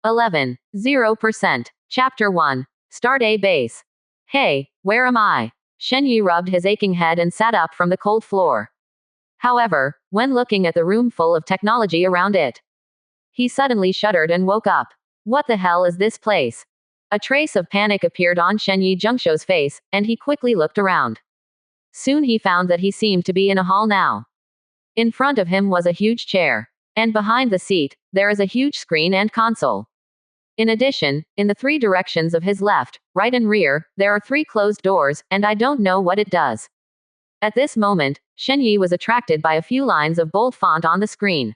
11. 0%. Chapter 1. Start a base. Hey, where am I? Shenyi rubbed his aching head and sat up from the cold floor. However, when looking at the room full of technology around it, he suddenly shuddered and woke up. What the hell is this place? A trace of panic appeared on Shenyi Zhengshuo's face, and he quickly looked around. Soon he found that he seemed to be in a hall now. In front of him was a huge chair. And behind the seat, there is a huge screen and console. In addition, in the three directions of his left, right and rear, there are 3 closed doors, and I don't know what it does. At this moment, Shenyi was attracted by a few lines of bold font on the screen.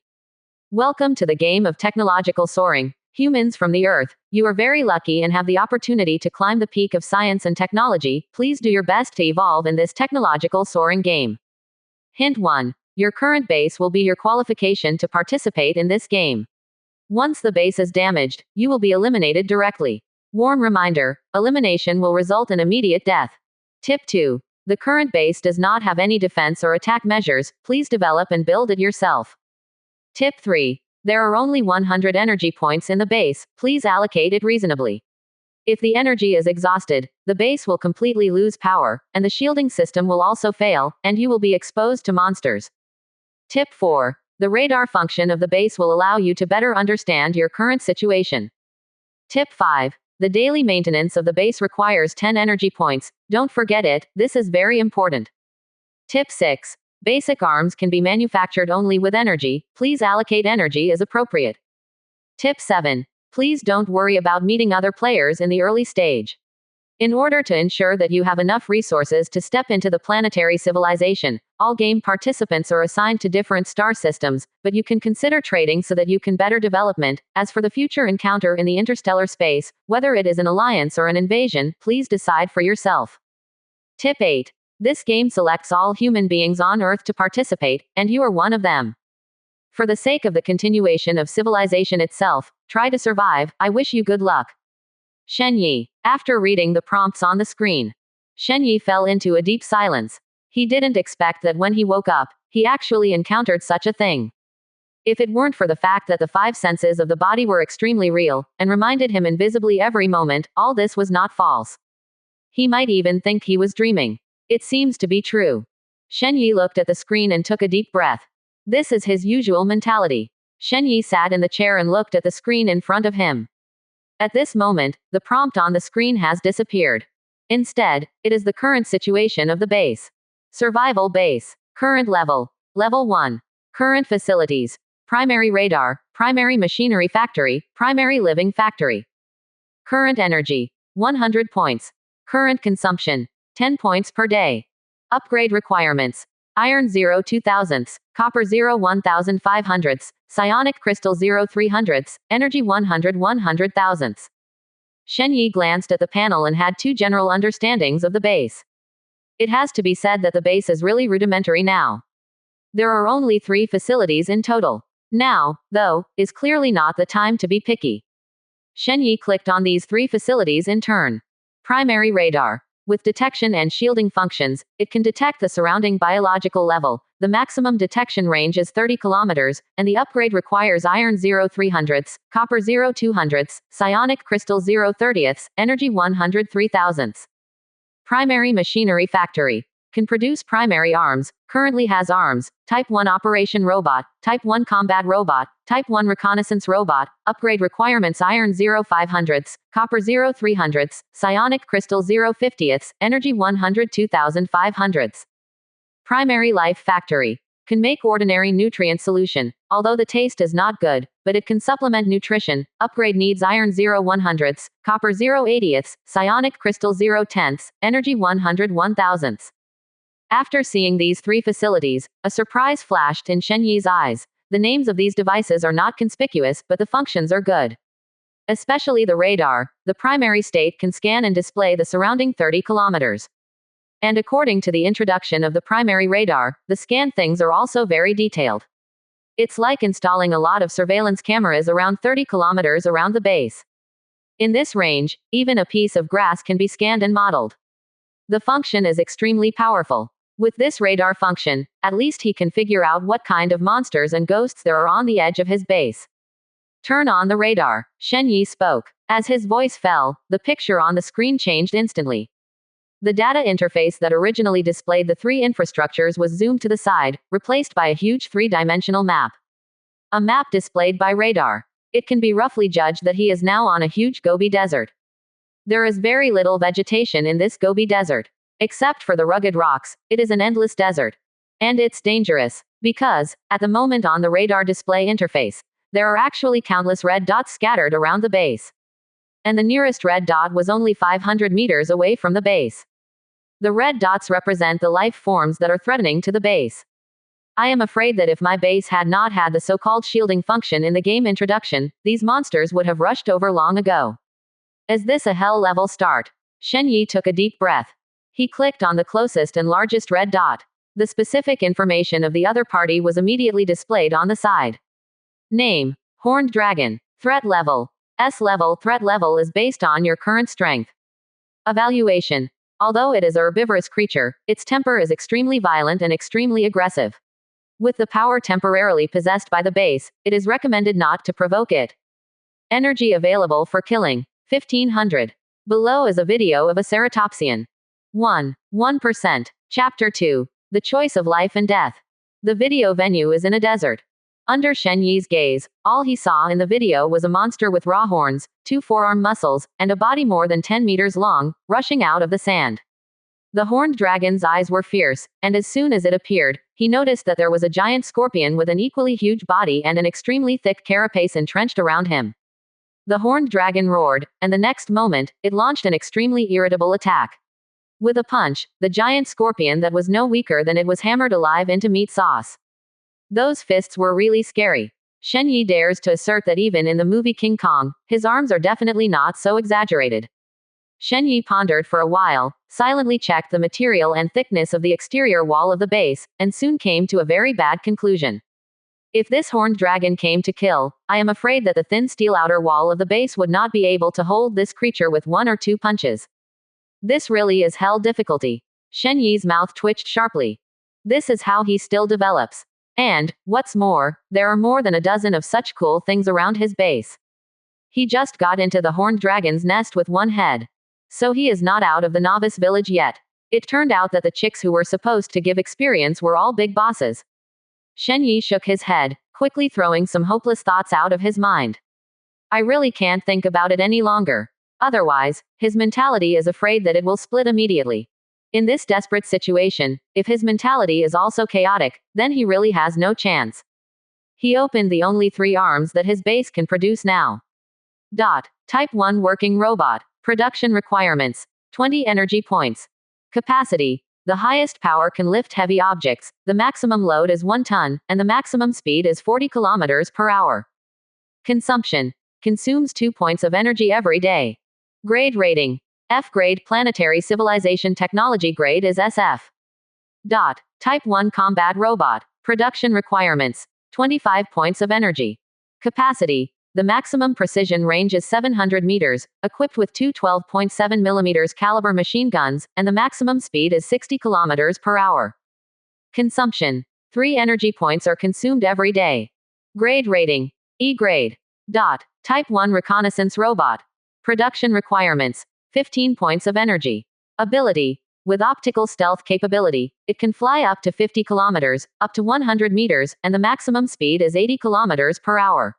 Welcome to the game of technological soaring. Humans from the Earth, you are very lucky and have the opportunity to climb the peak of science and technology. Please do your best to evolve in this technological soaring game. Hint 1. Your current base will be your qualification to participate in this game. Once the base is damaged, you will be eliminated directly. Warm reminder, elimination will result in immediate death. Tip 2. The current base does not have any defense or attack measures. Please develop and build it yourself. Tip 3. There are only 100 energy points in the base. Please allocate it reasonably. If the energy is exhausted, the base will completely lose power, and the shielding system will also fail, and you will be exposed to monsters. Tip 4. The radar function of the base will allow you to better understand your current situation. Tip 5. The daily maintenance of the base requires 10 energy points. Don't forget it, this is very important. Tip 6. Basic arms can be manufactured only with energy. Please allocate energy as appropriate. Tip 7. Please don't worry about meeting other players in the early stage. In order to ensure that you have enough resources to step into the planetary civilization, all game participants are assigned to different star systems, but you can consider trading so that you can better development. As for the future encounter in the interstellar space, whether it is an alliance or an invasion, please decide for yourself. Tip 8. This game selects all human beings on Earth to participate, and you are one of them. For the sake of the continuation of civilization itself, try to survive. I wish you good luck. Shenyi. After reading the prompts on the screen, Shenyi fell into a deep silence. He didn't expect that when he woke up, he actually encountered such a thing. If it weren't for the fact that the 5 senses of the body were extremely real, and reminded him invisibly every moment, all this was not false. He might even think he was dreaming. It seems to be true. Shenyi looked at the screen and took a deep breath. This is his usual mentality. Shenyi sat in the chair and looked at the screen in front of him. At this moment, the prompt on the screen has disappeared. Instead, it is the current situation of the base. Survival base. Current level. Level 1. Current facilities. Primary radar, primary machinery factory, primary living factory. Current energy. 100 points. Current consumption. 10 points per day. Upgrade requirements. Iron 0 2000s, copper 0 1500s, psionic crystal 0 300s, energy 100 100,000s. Shenyi glanced at the panel and had 2 general understandings of the base. It has to be said that the base is really rudimentary now. There are only 3 facilities in total. Now, though, is clearly not the time to be picky. Shenyi clicked on these 3 facilities in turn. Primary radar. With detection and shielding functions, it can detect the surrounding biological level. The maximum detection range is 30 kilometers, and the upgrade requires iron 0 300ths, copper 0 200ths, psionic crystal 0 30ths, energy 100 3000ths. Primary machinery factory. Can produce primary arms, currently has arms, Type 1 operation robot, Type 1 combat robot, Type 1 reconnaissance robot, upgrade requirements iron 0 500ths, copper 0 300ths, psionic crystal 0 50ths, energy 100 2500ths. Primary life factory. Can make ordinary nutrient solution, although the taste is not good, but it can supplement nutrition. Upgrade needs iron 0 100ths, copper 0 80ths, psionic crystal 0 10ths, energy 100 1000ths. After seeing these 3 facilities, a surprise flashed in Shenyi's eyes. The names of these devices are not conspicuous, but the functions are good. Especially the radar, the primary state can scan and display the surrounding 30 kilometers. And according to the introduction of the primary radar, the scanned things are also very detailed. It's like installing a lot of surveillance cameras around 30 kilometers around the base. In this range, even a piece of grass can be scanned and modeled. The function is extremely powerful. With this radar function, at least he can figure out what kind of monsters and ghosts there are on the edge of his base. Turn on the radar. Shen Yi spoke. As his voice fell, the picture on the screen changed instantly. The data interface that originally displayed the three infrastructures was zoomed to the side, replaced by a huge three-dimensional map. A map displayed by radar. It can be roughly judged that he is now on a huge Gobi Desert. There is very little vegetation in this Gobi Desert. Except for the rugged rocks, it is an endless desert. And it's dangerous. Because, at the moment on the radar display interface, there are actually countless red dots scattered around the base. And the nearest red dot was only 500 meters away from the base. The red dots represent the life forms that are threatening to the base. I am afraid that if my base had not had the so-called shielding function in the game introduction, these monsters would have rushed over long ago. Is this a hell-level start? Shen Yi took a deep breath. He clicked on the closest and largest red dot. The specific information of the other party was immediately displayed on the side. Name: Horned Dragon. Threat level: S level. Threat level is based on your current strength. Evaluation: although it is a herbivorous creature, its temper is extremely violent and extremely aggressive. With the power temporarily possessed by the base, it is recommended not to provoke it. Energy available for killing: 1500. Below is a video of a ceratopsian. 1%. Chapter 2. The Choice of Life and Death. The video venue is in a desert. Under Shen Yi's gaze, all he saw in the video was a monster with raw horns, 2 forearm muscles, and a body more than 10 meters long, rushing out of the sand. The horned dragon's eyes were fierce, and as soon as it appeared, he noticed that there was a giant scorpion with an equally huge body and an extremely thick carapace entrenched around him. The horned dragon roared, and the next moment, it launched an extremely irritable attack. With a punch, the giant scorpion that was no weaker than it was hammered alive into meat sauce. Those fists were really scary. Shen Yi dares to assert that even in the movie King Kong, his arms are definitely not so exaggerated. Shen Yi pondered for a while, silently checked the material and thickness of the exterior wall of the base, and soon came to a very bad conclusion. If this horned dragon came to kill, I am afraid that the thin steel outer wall of the base would not be able to hold this creature with 1 or 2 punches. This really is hell difficulty. Shen Yi's mouth twitched sharply. This is how he still develops. And, what's more, there are more than a dozen of such cool things around his base. He just got into the horned dragon's nest with 1 head. So he is not out of the novice village yet. It turned out that the chicks who were supposed to give experience were all big bosses. Shen Yi shook his head, quickly throwing some hopeless thoughts out of his mind. I really can't think about it any longer. Otherwise, his mentality is afraid that it will split immediately. In this desperate situation, if his mentality is also chaotic, then he really has no chance. He opened the only 3 arms that his base can produce now. Type 1 working robot. Production requirements: 20 energy points. Capacity: the highest power can lift heavy objects, the maximum load is 1 ton, and the maximum speed is 40 kilometers per hour. Consumption: consumes 2 points of energy every day. Grade rating: F grade. Planetary civilization technology grade is SF. Type 1 combat robot. Production requirements: 25 points of energy. Capacity: the maximum precision range is 700 meters, equipped with 2 12.7 mm caliber machine guns, and the maximum speed is 60 kilometers per hour. Consumption: 3 energy points are consumed every day. Grade rating: E grade. Type 1 reconnaissance robot. Production requirements: 15 points of energy. Ability: with optical stealth capability, it can fly up to 50 kilometers, up to 100 meters, and the maximum speed is 80 kilometers per hour.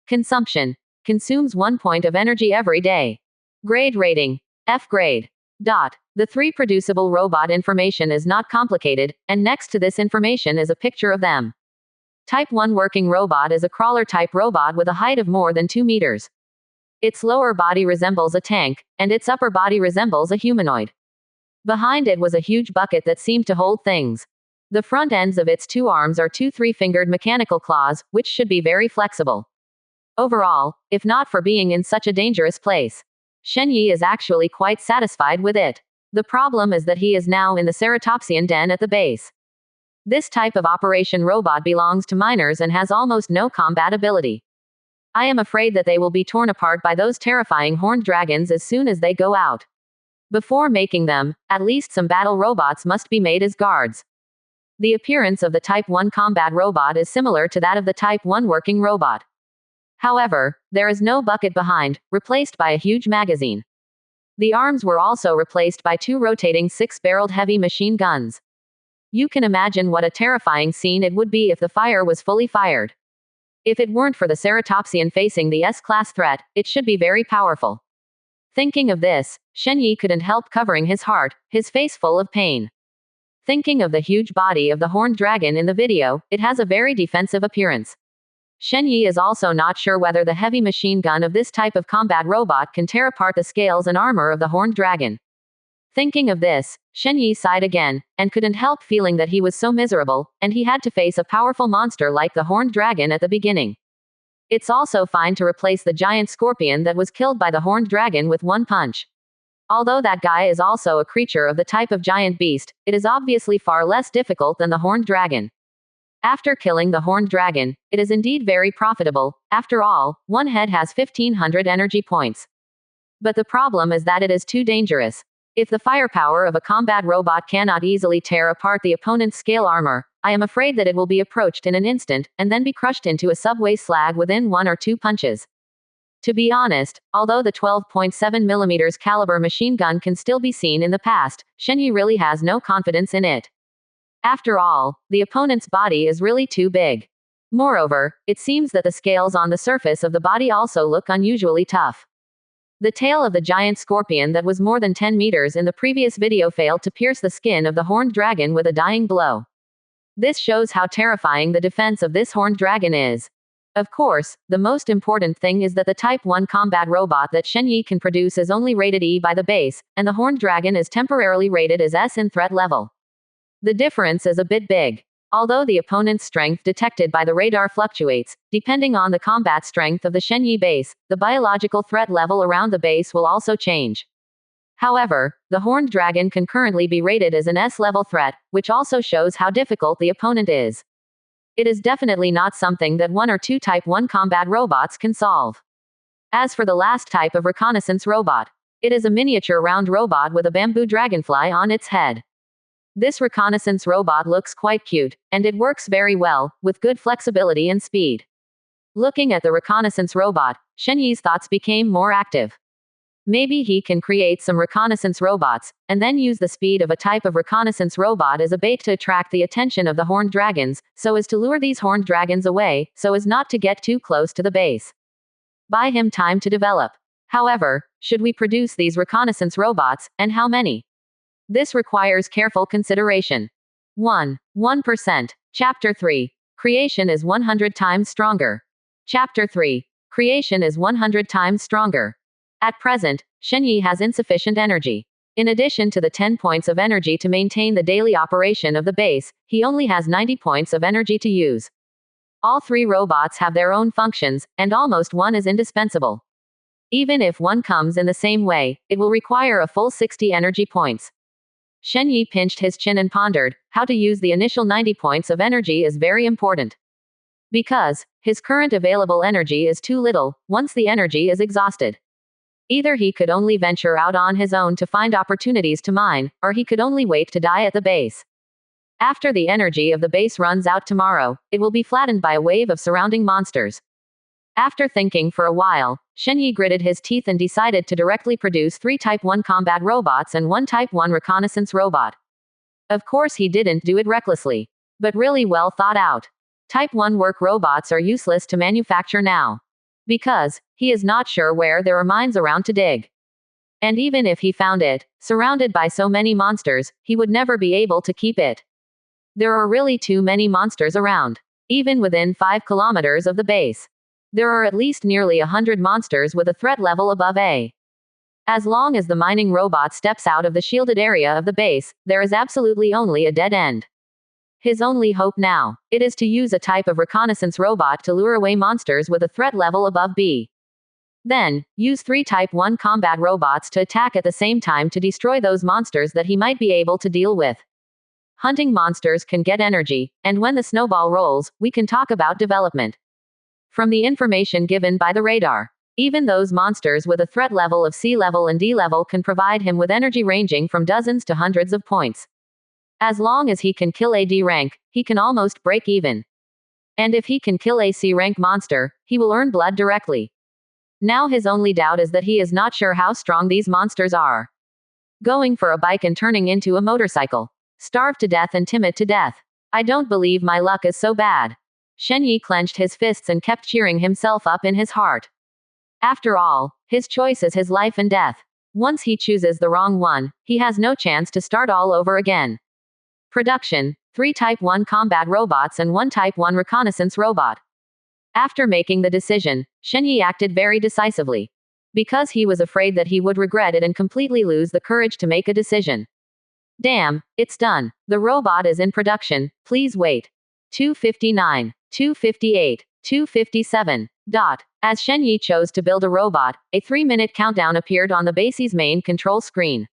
Consumption: consumes 1 point of energy every day. Grade rating: F grade. The 3 producible robot information is not complicated, and next to this information is a picture of them. Type 1 working robot is a crawler-type robot with a height of more than 2 meters. Its lower body resembles a tank, and its upper body resembles a humanoid. Behind it was a huge bucket that seemed to hold things. The front ends of its 2 arms are 2 3-fingered mechanical claws, which should be very flexible. Overall, if not for being in such a dangerous place, Shen Yi is actually quite satisfied with it. The problem is that he is now in the ceratopsian den at the base. This type of operation robot belongs to minors and has almost no combat ability. I am afraid that they will be torn apart by those terrifying horned dragons as soon as they go out. Before making them, at least some battle robots must be made as guards. The appearance of the Type 1 combat robot is similar to that of the Type 1 working robot. However, there is no bucket behind, replaced by a huge magazine. The arms were also replaced by 2 rotating 6-barreled heavy machine guns. You can imagine what a terrifying scene it would be if the fire was fully fired. If it weren't for the ceratopsian facing the S-class threat, it should be very powerful. Thinking of this, Shen Yi couldn't help covering his heart, his face full of pain. Thinking of the huge body of the horned dragon in the video, it has a very defensive appearance. Shen Yi is also not sure whether the heavy machine gun of this type of combat robot can tear apart the scales and armor of the horned dragon. Thinking of this, Shen Yi sighed again, and couldn't help feeling that he was so miserable, and he had to face a powerful monster like the horned dragon at the beginning. It's also fine to replace the giant scorpion that was killed by the horned dragon with 1 punch. Although that guy is also a creature of the type of giant beast, it is obviously far less difficult than the horned dragon. After killing the horned dragon, it is indeed very profitable. After all, 1 head has 1500 energy points. But the problem is that it is too dangerous. If the firepower of a combat robot cannot easily tear apart the opponent's scale armor, I am afraid that it will be approached in an instant, and then be crushed into a subway slag within 1 or 2 punches. To be honest, although the 12.7mm caliber machine gun can still be seen in the past, Shen Yi really has no confidence in it. After all, the opponent's body is really too big. Moreover, it seems that the scales on the surface of the body also look unusually tough. The tail of the giant scorpion that was more than 10 meters in the previous video failed to pierce the skin of the horned dragon with a dying blow. This shows how terrifying the defense of this horned dragon is. Of course, the most important thing is that the Type 1 combat robot that Shen Yi can produce is only rated E by the base, and the horned dragon is temporarily rated as S in threat level. The difference is a bit big. Although the opponent's strength detected by the radar fluctuates, depending on the combat strength of the Shen Yi base, the biological threat level around the base will also change. However, the horned dragon can currently be rated as an S-level threat, which also shows how difficult the opponent is. It is definitely not something that 1 or 2 Type 1 combat robots can solve. As for the last type of reconnaissance robot, it is a miniature round robot with a bamboo dragonfly on its head. This reconnaissance robot looks quite cute, and it works very well, with good flexibility and speed. Looking at the reconnaissance robot, Shen Yi's thoughts became more active. Maybe he can create some reconnaissance robots, and then use the speed of a type of reconnaissance robot as a bait to attract the attention of the horned dragons, so as to lure these horned dragons away, so as not to get too close to the base. Buy him time to develop. However, should we produce these reconnaissance robots, and how many? This requires careful consideration. 1%. Chapter 3. Creation is 100 times stronger. Chapter 3. Creation is 100 times stronger. At present, Shen Yi has insufficient energy. In addition to the 10 points of energy to maintain the daily operation of the base, he only has 90 points of energy to use. All 3 robots have their own functions, and almost one is indispensable. Even if one comes in the same way, it will require a full 60 energy points. Shen Yi pinched his chin and pondered, how to use the initial 90 points of energy is very important. Because his current available energy is too little, once the energy is exhausted. Either he could only venture out on his own to find opportunities to mine, or he could only wait to die at the base. After the energy of the base runs out tomorrow, it will be flattened by a wave of surrounding monsters. After thinking for a while, Shen Yi gritted his teeth and decided to directly produce 3 Type 1 combat robots and 1 Type 1 reconnaissance robot. Of course he didn't do it recklessly, but really well thought out. Type 1 work robots are useless to manufacture now. Because he is not sure where there are mines around to dig. And even if he found it, surrounded by so many monsters, he would never be able to keep it. There are really too many monsters around. Even within 5 kilometers of the base. There are at least nearly 100 monsters with a threat level above A. As long as the mining robot steps out of the shielded area of the base, there is absolutely only a dead end. His only hope now, it is to use a type of reconnaissance robot to lure away monsters with a threat level above B. Then, use 3 Type 1 combat robots to attack at the same time to destroy those monsters that he might be able to deal with. Hunting monsters can get energy, and when the snowball rolls, we can talk about development. From the information given by the radar, even those monsters with a threat level of C level and D level can provide him with energy ranging from dozens to hundreds of points. As long as he can kill a D rank, he can almost break even. And if he can kill a C-rank monster, he will earn blood directly. Now his only doubt is that he is not sure how strong these monsters are. Going for a bike and turning into a motorcycle. Starved to death and timid to death. I don't believe my luck is so bad. Shen Yi clenched his fists and kept cheering himself up in his heart. After all, his choice is his life and death. Once he chooses the wrong one, he has no chance to start all over again. Production: 3 Type 1 combat robots and 1 Type 1 reconnaissance robot. After making the decision, Shen Yi acted very decisively. Because he was afraid that he would regret it and completely lose the courage to make a decision. Damn, it's done. The robot is in production, please wait. 259, 258, 257. As Shen Yi chose to build a robot, a 3-minute countdown appeared on the base's main control screen.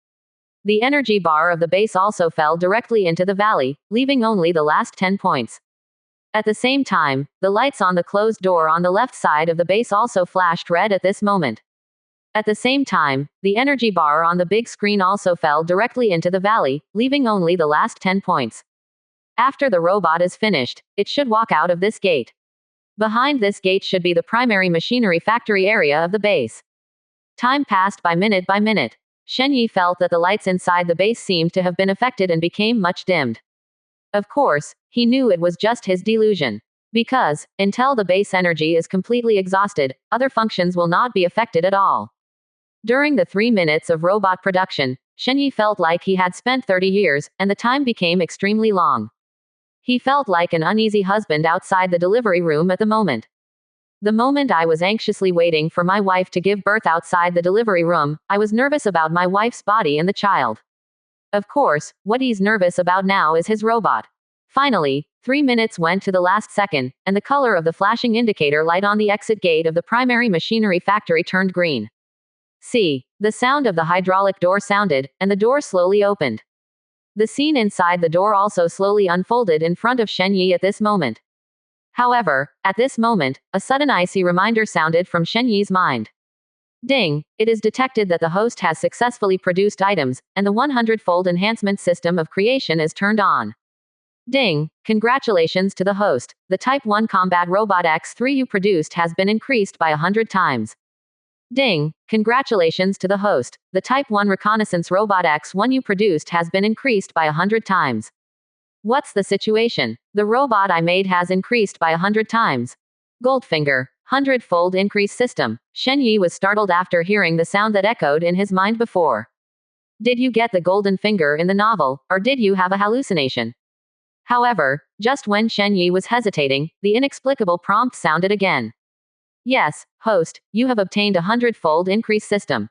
The energy bar of the base also fell directly into the valley, leaving only the last 10 points. At the same time, the lights on the closed door on the left side of the base also flashed red at this moment. At the same time, the energy bar on the big screen also fell directly into the valley, leaving only the last 10 points. After the robot is finished, it should walk out of this gate. Behind this gate should be the primary machinery factory area of the base. Time passed by minute. Shen Yi felt that the lights inside the base seemed to have been affected and became much dimmed. Of course, he knew it was just his delusion. Because, until the base energy is completely exhausted, other functions will not be affected at all. During the 3 minutes of robot production, Shen Yi felt like he had spent 30 years, and the time became extremely long. He felt like an uneasy husband outside the delivery room at the moment. The moment I was anxiously waiting for my wife to give birth outside the delivery room, I was nervous about my wife's body and the child. Of course, what he's nervous about now is his robot. Finally, 3 minutes went to the last second, and the color of the flashing indicator light on the exit gate of the primary machinery factory turned green. See, the sound of the hydraulic door sounded, and the door slowly opened. The scene inside the door also slowly unfolded in front of Shen Yi at this moment. However, at this moment, a sudden icy reminder sounded from Shen Yi's mind. Ding! It is detected that the host has successfully produced items, and the 100-fold enhancement system of creation is turned on. Ding! Congratulations to the host. The Type 1 Combat Robot X3 you produced has been increased by 100 times. Ding! Congratulations to the host. The Type 1 Reconnaissance Robot X1 you produced has been increased by 100 times. What's the situation? The robot I made has increased by 100 times. Goldfinger. 100-fold increase system. Shen Yi was startled after hearing the sound that echoed in his mind before. Did you get the golden finger in the novel, or did you have a hallucination? However, just when Shen Yi was hesitating, the inexplicable prompt sounded again. Yes, host, you have obtained a 100-fold increase system.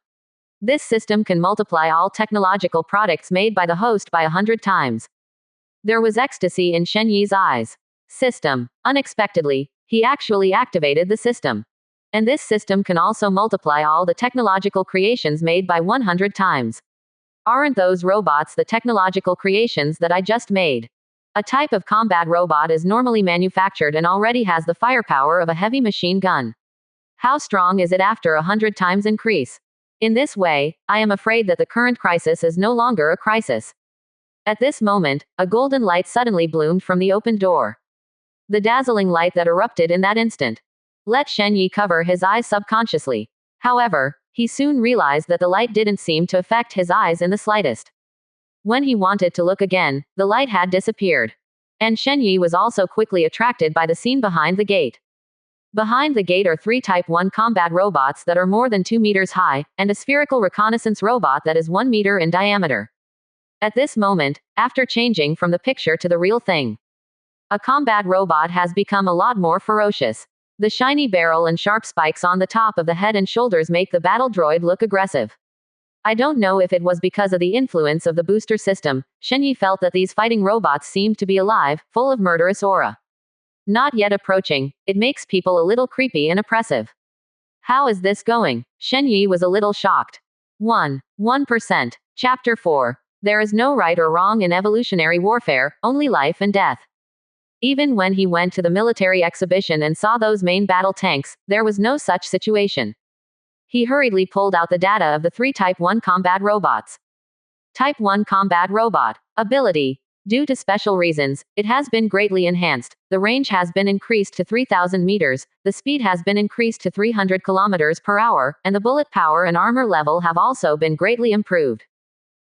This system can multiply all technological products made by the host by 100 times. There was ecstasy in Shen Yi's eyes. System. Unexpectedly, he actually activated the system. And this system can also multiply all the technological creations made by 100 times. Aren't those robots the technological creations that I just made? A type of combat robot is normally manufactured and already has the firepower of a heavy machine gun. How strong is it after 100 times increase? In this way, I am afraid that the current crisis is no longer a crisis. At this moment, a golden light suddenly bloomed from the open door. The dazzling light that erupted in that instant let Shen Yi cover his eyes subconsciously. However, he soon realized that the light didn't seem to affect his eyes in the slightest. When he wanted to look again, the light had disappeared. And Shen Yi was also quickly attracted by the scene behind the gate. Behind the gate are 3 Type 1 combat robots that are more than 2 meters high, and a spherical reconnaissance robot that is 1 meter in diameter. At this moment, after changing from the picture to the real thing, a combat robot has become a lot more ferocious. The shiny barrel and sharp spikes on the top of the head and shoulders make the battle droid look aggressive. I don't know if it was because of the influence of the booster system, Shen Yi felt that these fighting robots seemed to be alive, full of murderous aura. Not yet approaching, it makes people a little creepy and oppressive. How is this going? Shen Yi was a little shocked. 1%. Chapter 4. There is no right or wrong in evolutionary warfare, only life and death. Even when he went to the military exhibition and saw those main battle tanks, there was no such situation. He hurriedly pulled out the data of the 3 Type 1 combat robots. Type 1 combat robot. Ability. Due to special reasons, it has been greatly enhanced. The range has been increased to 3,000 meters, the speed has been increased to 300 kilometers per hour, and the bullet power and armor level have also been greatly improved.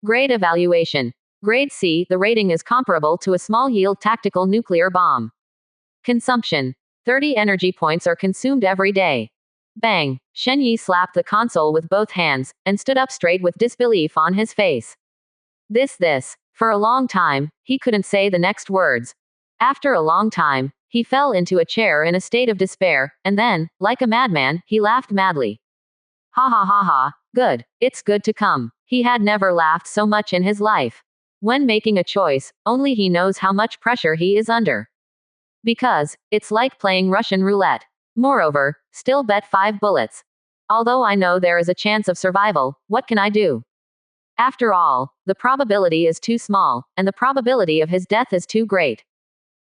Grade evaluation. Grade C, the rating is comparable to a small-yield tactical nuclear bomb. Consumption. 30 energy points are consumed every day. Bang! Shen Yi slapped the console with both hands, and stood up straight with disbelief on his face. This. For a long time, he couldn't say the next words. After a long time, he fell into a chair in a state of despair, and then, like a madman, he laughed madly. Ha ha ha ha, good, it's good to come. He had never laughed so much in his life. When making a choice, only he knows how much pressure he is under. Because, it's like playing Russian roulette. Moreover, still bet 5 bullets. Although I know there is a chance of survival, what can I do? After all, the probability is too small, and the probability of his death is too great.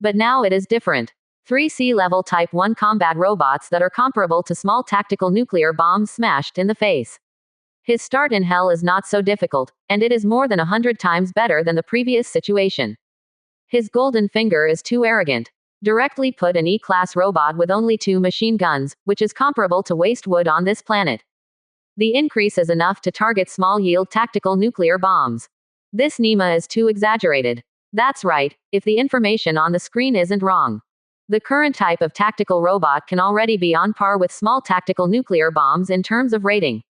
But now it is different. 3 sea-level Type 1 combat robots that are comparable to small tactical nuclear bombs smashed in the face. His start in hell is not so difficult, and it is more than 100 times better than the previous situation. His golden finger is too arrogant. Directly put an E-class robot with only 2 machine guns, which is comparable to waste wood on this planet. The increase is enough to target small-yield tactical nuclear bombs. This NEMA is too exaggerated. That's right, if the information on the screen isn't wrong. The current type of tactical robot can already be on par with small tactical nuclear bombs in terms of rating.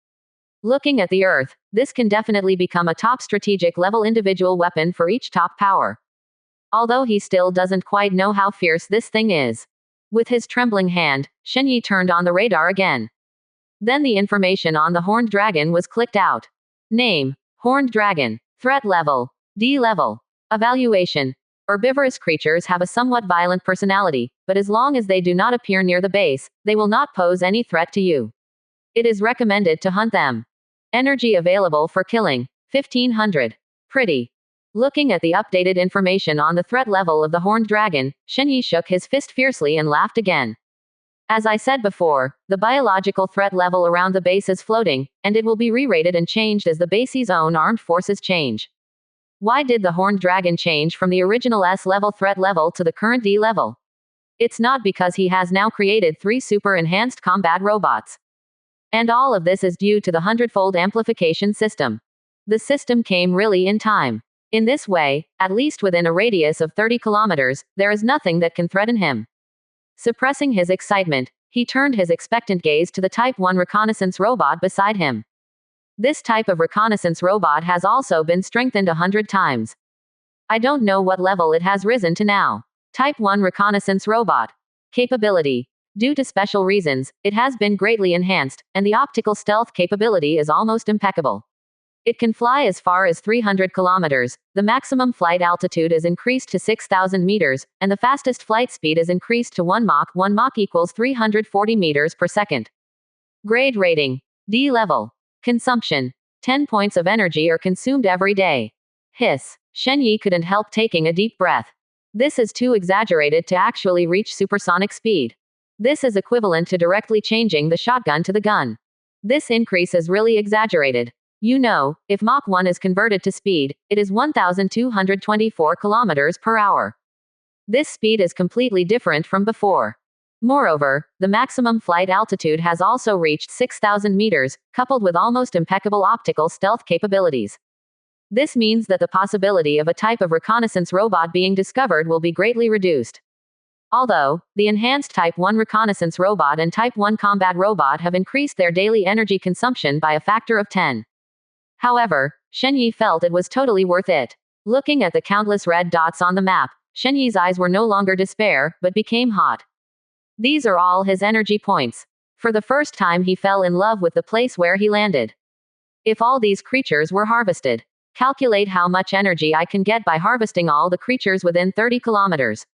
Looking at the Earth, this can definitely become a top strategic level individual weapon for each top power. Although he still doesn't quite know how fierce this thing is. With his trembling hand, Shen Yi turned on the radar again. Then the information on the horned dragon was clicked out. Name: Horned Dragon. Threat level: D level. Evaluation: herbivorous creatures have a somewhat violent personality, but as long as they do not appear near the base, they will not pose any threat to you. It is recommended to hunt them. Energy available for killing: 1500. Pretty. Looking at the updated information on the threat level of the horned dragon, Shen Yi shook his fist fiercely and laughed again. As I said before, the biological threat level around the base is floating, and it will be re-rated and changed as the base's own armed forces change. Why did the horned dragon change from the original S-level threat level to the current D level? It's not because he has now created 3 super enhanced combat robots. And all of this is due to the Hundredfold amplification system. The system came really in time. In this way, at least within a radius of 30 kilometers, there is nothing that can threaten him. Suppressing his excitement, he turned his expectant gaze to the Type 1 reconnaissance robot beside him. This type of reconnaissance robot has also been strengthened 100 times. I don't know what level it has risen to now. Type 1 reconnaissance robot. Capability. Due to special reasons, it has been greatly enhanced, and the optical stealth capability is almost impeccable. It can fly as far as 300 kilometers, the maximum flight altitude is increased to 6,000 meters, and the fastest flight speed is increased to 1 Mach. 1 Mach equals 340 meters per second. Grade rating: D level. Consumption: 10 points of energy are consumed every day. Hiss. Shen Yi couldn't help taking a deep breath. This is too exaggerated to actually reach supersonic speed. This is equivalent to directly changing the shotgun to the gun. This increase is really exaggerated. You know, if Mach 1 is converted to speed, it is 1,224 kilometers per hour. This speed is completely different from before. Moreover, the maximum flight altitude has also reached 6,000 meters, coupled with almost impeccable optical stealth capabilities. This means that the possibility of a type of reconnaissance robot being discovered will be greatly reduced. Although, the enhanced Type 1 reconnaissance robot and Type 1 combat robot have increased their daily energy consumption by a factor of 10. However, Shen Yi felt it was totally worth it. Looking at the countless red dots on the map, Shen Yi's eyes were no longer despair, but became hot. These are all his energy points. For the first time he fell in love with the place where he landed. If all these creatures were harvested, calculate how much energy I can get by harvesting all the creatures within 30 kilometers.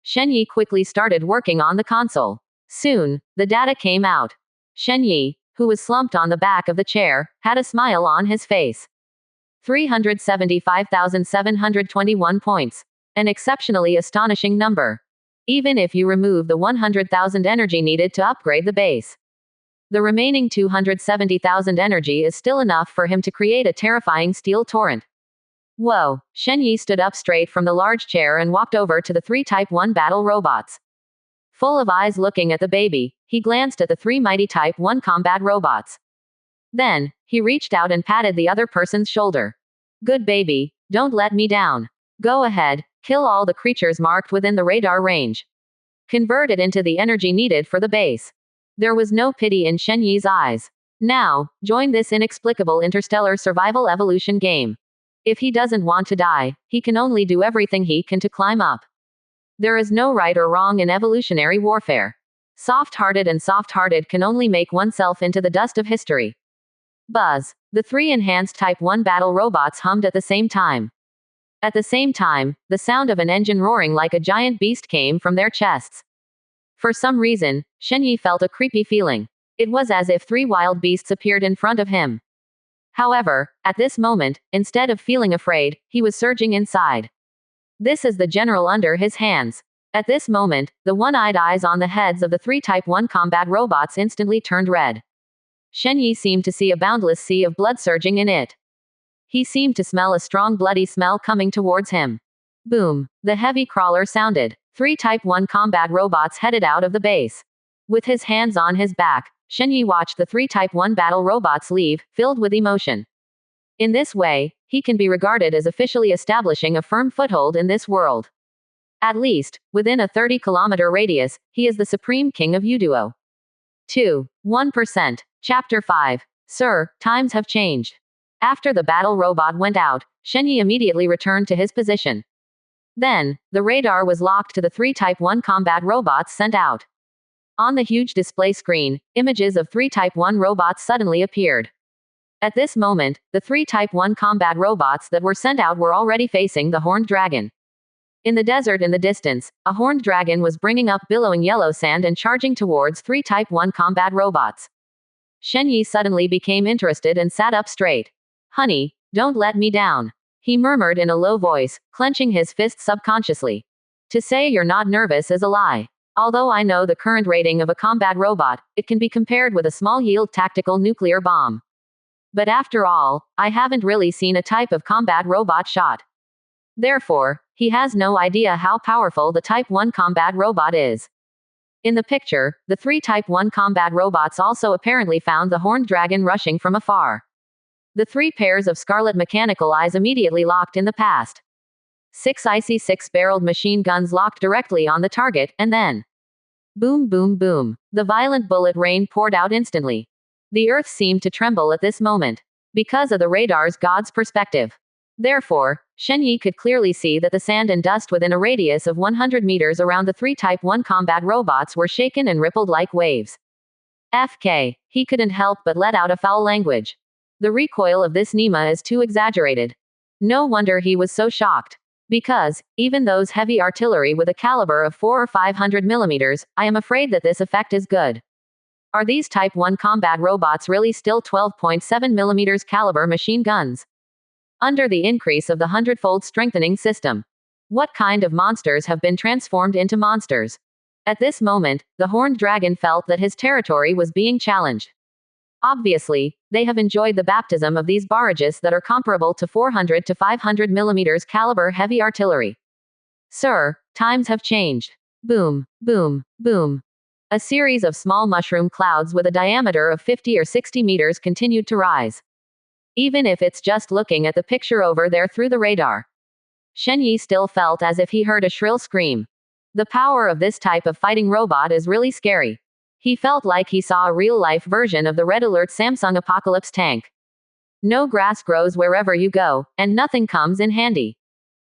Shen Yi quickly started working on the console. Soon, the data came out. Shen Yi, who was slumped on the back of the chair, had a smile on his face. 375,721 points. An exceptionally astonishing number. Even if you remove the 100,000 energy needed to upgrade the base. The remaining 270,000 energy is still enough for him to create a terrifying steel torrent. Whoa. Shenyi stood up straight from the large chair and walked over to the 3 Type 1 battle robots. Full of eyes looking at the baby, he glanced at the 3 mighty Type 1 combat robots. Then, he reached out and patted the other person's shoulder. Good baby, don't let me down. Go ahead, kill all the creatures marked within the radar range. Convert it into the energy needed for the base. There was no pity in Shenyi's eyes. Now, join this inexplicable interstellar survival evolution game. If he doesn't want to die, he can only do everything he can to climb up. There is no right or wrong in evolutionary warfare. Soft-hearted and soft-hearted can only make oneself into the dust of history. Buzz. The 3 enhanced Type 1 battle robots hummed at the same time. At the same time, the sound of an engine roaring like a giant beast came from their chests. For some reason, Shenyi felt a creepy feeling. It was as if 3 wild beasts appeared in front of him. However, at this moment, instead of feeling afraid, he was surging inside. This is the general under his hands. At this moment, the one-eyed eyes on the heads of the 3 Type 1 combat robots instantly turned red. Shenyi seemed to see a boundless sea of blood surging in it. He seemed to smell a strong bloody smell coming towards him. Boom. The heavy crawler sounded. 3 Type 1 combat robots headed out of the base. With his hands on his back, Shenyi watched the 3 Type 1 battle robots leave, filled with emotion. In this way, he can be regarded as officially establishing a firm foothold in this world. At least, within a 30-kilometer radius, he is the supreme king of Uduo. 1%. Chapter 5. Sir, times have changed. After the battle robot went out, Shenyi immediately returned to his position. Then, the radar was locked to the 3 Type 1 combat robots sent out. On the huge display screen, images of 3 Type 1 robots suddenly appeared. At this moment, the 3 Type 1 combat robots that were sent out were already facing the horned dragon. In the desert in the distance, a horned dragon was bringing up billowing yellow sand and charging towards 3 Type 1 combat robots. Shenyi suddenly became interested and sat up straight. Honey, don't let me down. He murmured in a low voice, clenching his fists subconsciously. To say you're not nervous is a lie. Although I know the current rating of a combat robot, it can be compared with a small-yield tactical nuclear bomb. But after all, I haven't really seen a type of combat robot shot. Therefore, he has no idea how powerful the Type 1 combat robot is. In the picture, the 3 Type 1 combat robots also apparently found the horned dragon rushing from afar. The 3 pairs of scarlet mechanical eyes immediately locked in the past. 6 icy 6-barreled machine guns locked directly on the target, and then boom, boom, boom. The violent bullet rain poured out instantly. The earth seemed to tremble at this moment. Because of the radar's God's perspective. Therefore, Shenyi could clearly see that the sand and dust within a radius of 100 meters around the 3 Type 1 combat robots were shaken and rippled like waves. FK. He couldn't help but let out a foul language. The recoil of this Nima is too exaggerated. No wonder he was so shocked. Because, even those heavy artillery with a caliber of 400 or 500 millimeters, I am afraid that this effect is good. Are these Type 1 combat robots really still 12.7 millimeters caliber machine guns? Under the increase of the Hundredfold strengthening system. What kind of monsters have been transformed into monsters? At this moment, the horned dragon felt that his territory was being challenged. Obviously, they have enjoyed the baptism of these barrages that are comparable to 400 to 500 millimeters caliber heavy artillery. Sir, times have changed. Boom, boom, boom. A series of small mushroom clouds with a diameter of 50 or 60 meters continued to rise. Even if it's just looking at the picture over there through the radar. Shenyi still felt as if he heard a shrill scream. The power of this type of fighting robot is really scary. He felt like he saw a real-life version of the Red Alert Samsung Apocalypse tank. No grass grows wherever you go, and nothing comes in handy.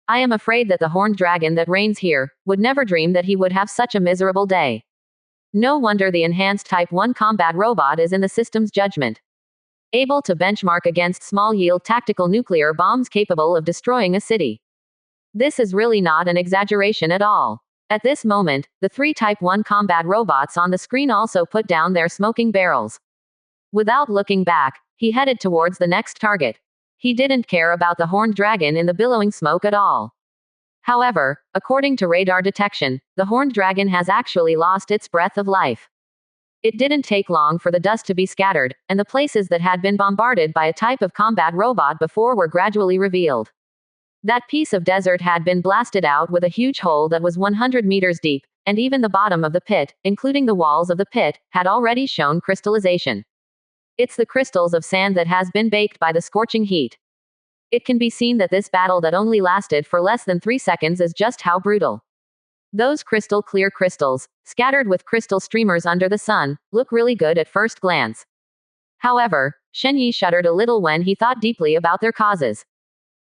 I am afraid that the horned dragon that reigns here would never dream that he would have such a miserable day. No wonder the enhanced Type 1 combat robot is in the system's judgment. Able to benchmark against small-yield tactical nuclear bombs capable of destroying a city. This is really not an exaggeration at all. At this moment, the 3 Type 1 combat robots on the screen also put down their smoking barrels. Without looking back, he headed towards the next target. He didn't care about the horned dragon in the billowing smoke at all. However, according to radar detection, the horned dragon has actually lost its breath of life. It didn't take long for the dust to be scattered, and the places that had been bombarded by a type of combat robot before were gradually revealed. That piece of desert had been blasted out with a huge hole that was 100 meters deep, and even the bottom of the pit, including the walls of the pit, had already shown crystallization. It's the crystals of sand that has been baked by the scorching heat. It can be seen that this battle that only lasted for less than 3 seconds is just how brutal. Those crystal clear crystals, scattered with crystal streamers under the sun, look really good at first glance. However, Shen Yi shuddered a little when he thought deeply about their causes.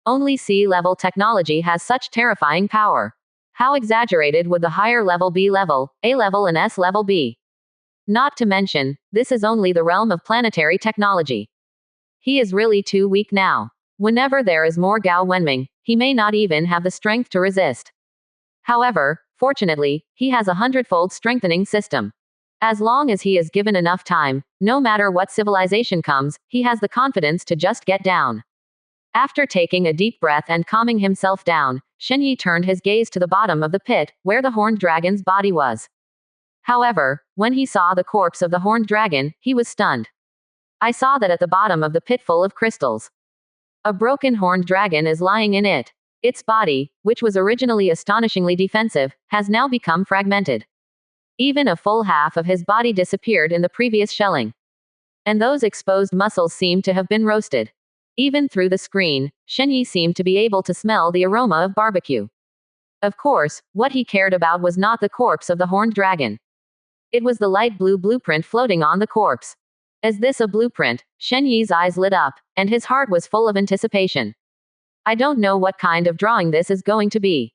Only C-level technology has such terrifying power. How exaggerated would the higher level B level, A level and S level be? Not to mention, this is only the realm of planetary technology. He is really too weak now. Whenever there is more Gao Wenming, he may not even have the strength to resist. However, fortunately, he has a hundredfold strengthening system. As long as he is given enough time, no matter what civilization comes, he has the confidence to just get down. After taking a deep breath and calming himself down, Shen Yi turned his gaze to the bottom of the pit, where the horned dragon's body was. However, when he saw the corpse of the horned dragon, he was stunned. I saw that at the bottom of the pit full of crystals. A broken horned dragon is lying in it. Its body, which was originally astonishingly defensive, has now become fragmented. Even a full half of his body disappeared in the previous shelling. And those exposed muscles seemed to have been roasted. Even through the screen, Shen Yi seemed to be able to smell the aroma of barbecue. Of course, what he cared about was not the corpse of the horned dragon. It was the light blue blueprint floating on the corpse. Is this a blueprint? Shen Yi's eyes lit up, and his heart was full of anticipation. I don't know what kind of drawing this is going to be.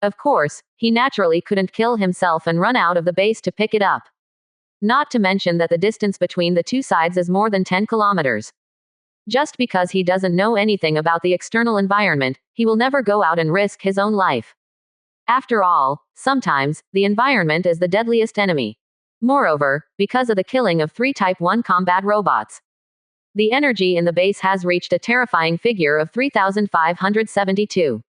Of course, he naturally couldn't kill himself and run out of the base to pick it up. Not to mention that the distance between the two sides is more than 10 kilometers. Just because he doesn't know anything about the external environment, he will never go out and risk his own life. After all, sometimes, the environment is the deadliest enemy. Moreover, because of the killing of 3 Type 1 combat robots, the energy in the base has reached a terrifying figure of 3,572.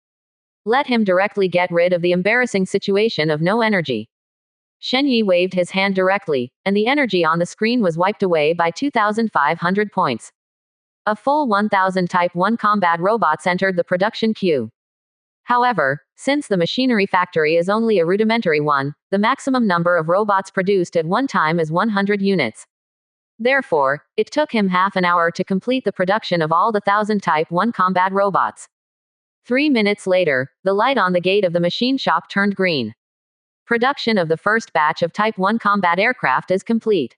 Let him directly get rid of the embarrassing situation of no energy. Shen Yi waved his hand directly, and the energy on the screen was wiped away by 2,500 points. A full 1,000 Type 1 combat robots entered the production queue. However, since the machinery factory is only a rudimentary one, the maximum number of robots produced at one time is 100 units. Therefore, it took him half an hour to complete the production of all the 1,000 Type 1 combat robots. 3 minutes later, the light on the gate of the machine shop turned green. Production of the first batch of Type 1 combat aircraft is complete.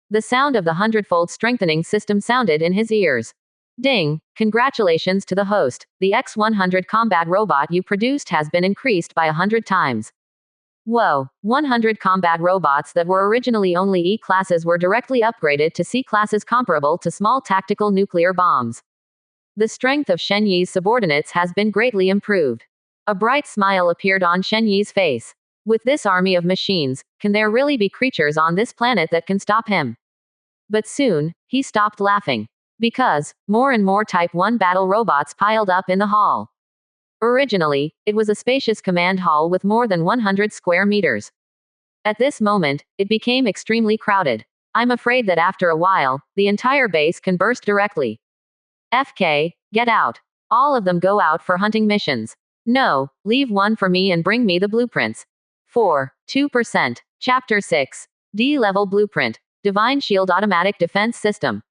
The sound of the hundredfold strengthening system sounded in his ears. Ding! Congratulations to the host. The X-100 combat robot you produced has been increased by 100 times. Whoa! 100 combat robots that were originally only E classes were directly upgraded to C classes comparable to small tactical nuclear bombs. The strength of Shen Yi's subordinates has been greatly improved. A bright smile appeared on Shen Yi's face. With this army of machines, can there really be creatures on this planet that can stop him? But soon, he stopped laughing. Because, more and more Type 1 battle robots piled up in the hall. Originally, it was a spacious command hall with more than 100 square meters. At this moment, it became extremely crowded. I'm afraid that after a while, the entire base can burst directly. FK, get out. All of them go out for hunting missions. No, leave one for me and bring me the blueprints. 2%. Chapter 6. D-level blueprint. Divine Shield Automatic Defense System.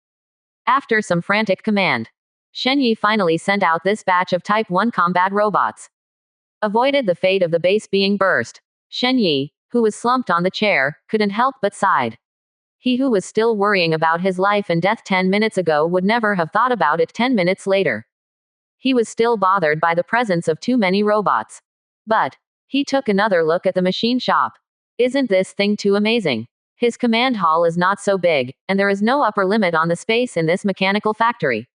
After some frantic command, Shen Yi finally sent out this batch of Type 1 combat robots. Avoided the fate of the base being burst. Shen Yi, who was slumped on the chair, couldn't help but sighed. He who was still worrying about his life and death 10 minutes ago would never have thought about it 10 minutes later. He was still bothered by the presence of too many robots. But he took another look at the machine shop. Isn't this thing too amazing? His command hall is not so big, and there is no upper limit on the space in this mechanical factory.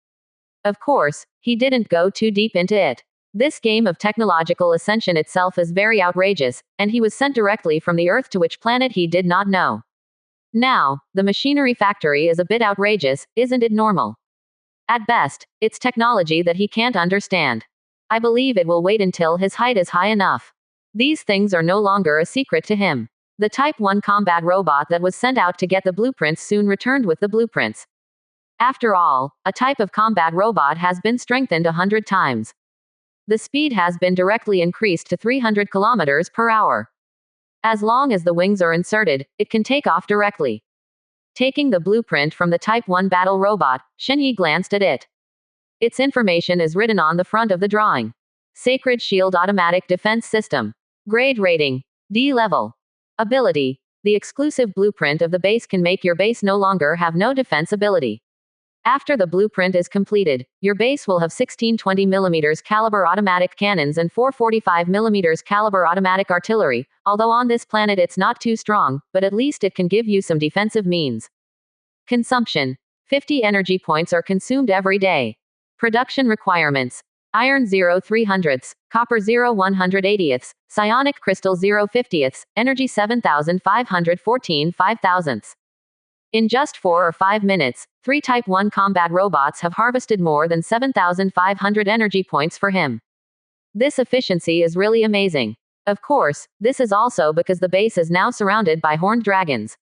Of course, he didn't go too deep into it. This game of technological ascension itself is very outrageous, and he was sent directly from the Earth to which planet he did not know. Now, the machinery factory is a bit outrageous, isn't it normal? At best, it's technology that he can't understand. I believe it will wait until his height is high enough. These things are no longer a secret to him. The Type 1 combat robot that was sent out to get the blueprints soon returned with the blueprints. After all, a type of combat robot has been strengthened 100 times. The speed has been directly increased to 300 kilometers per hour. As long as the wings are inserted, it can take off directly. Taking the blueprint from the Type 1 battle robot, Shenyi glanced at it. Its information is written on the front of the drawing. Sacred Shield Automatic Defense System. Grade rating: D level. Ability: the exclusive blueprint of the base can make your base no longer have no defense ability. After the blueprint is completed, your base will have 16 20mm caliber automatic cannons and 4 45mm caliber automatic artillery, although on this planet it's not too strong, but at least it can give you some defensive means. Consumption: 50 energy points are consumed every day. Production requirements: iron 0 300ths, copper 0 180ths, psionic crystal 0 50ths, energy 7514 5000ths. In just 4 or 5 minutes, 3 Type 1 combat robots have harvested more than 7,500 energy points for him. This efficiency is really amazing. Of course, this is also because the base is now surrounded by horned dragons.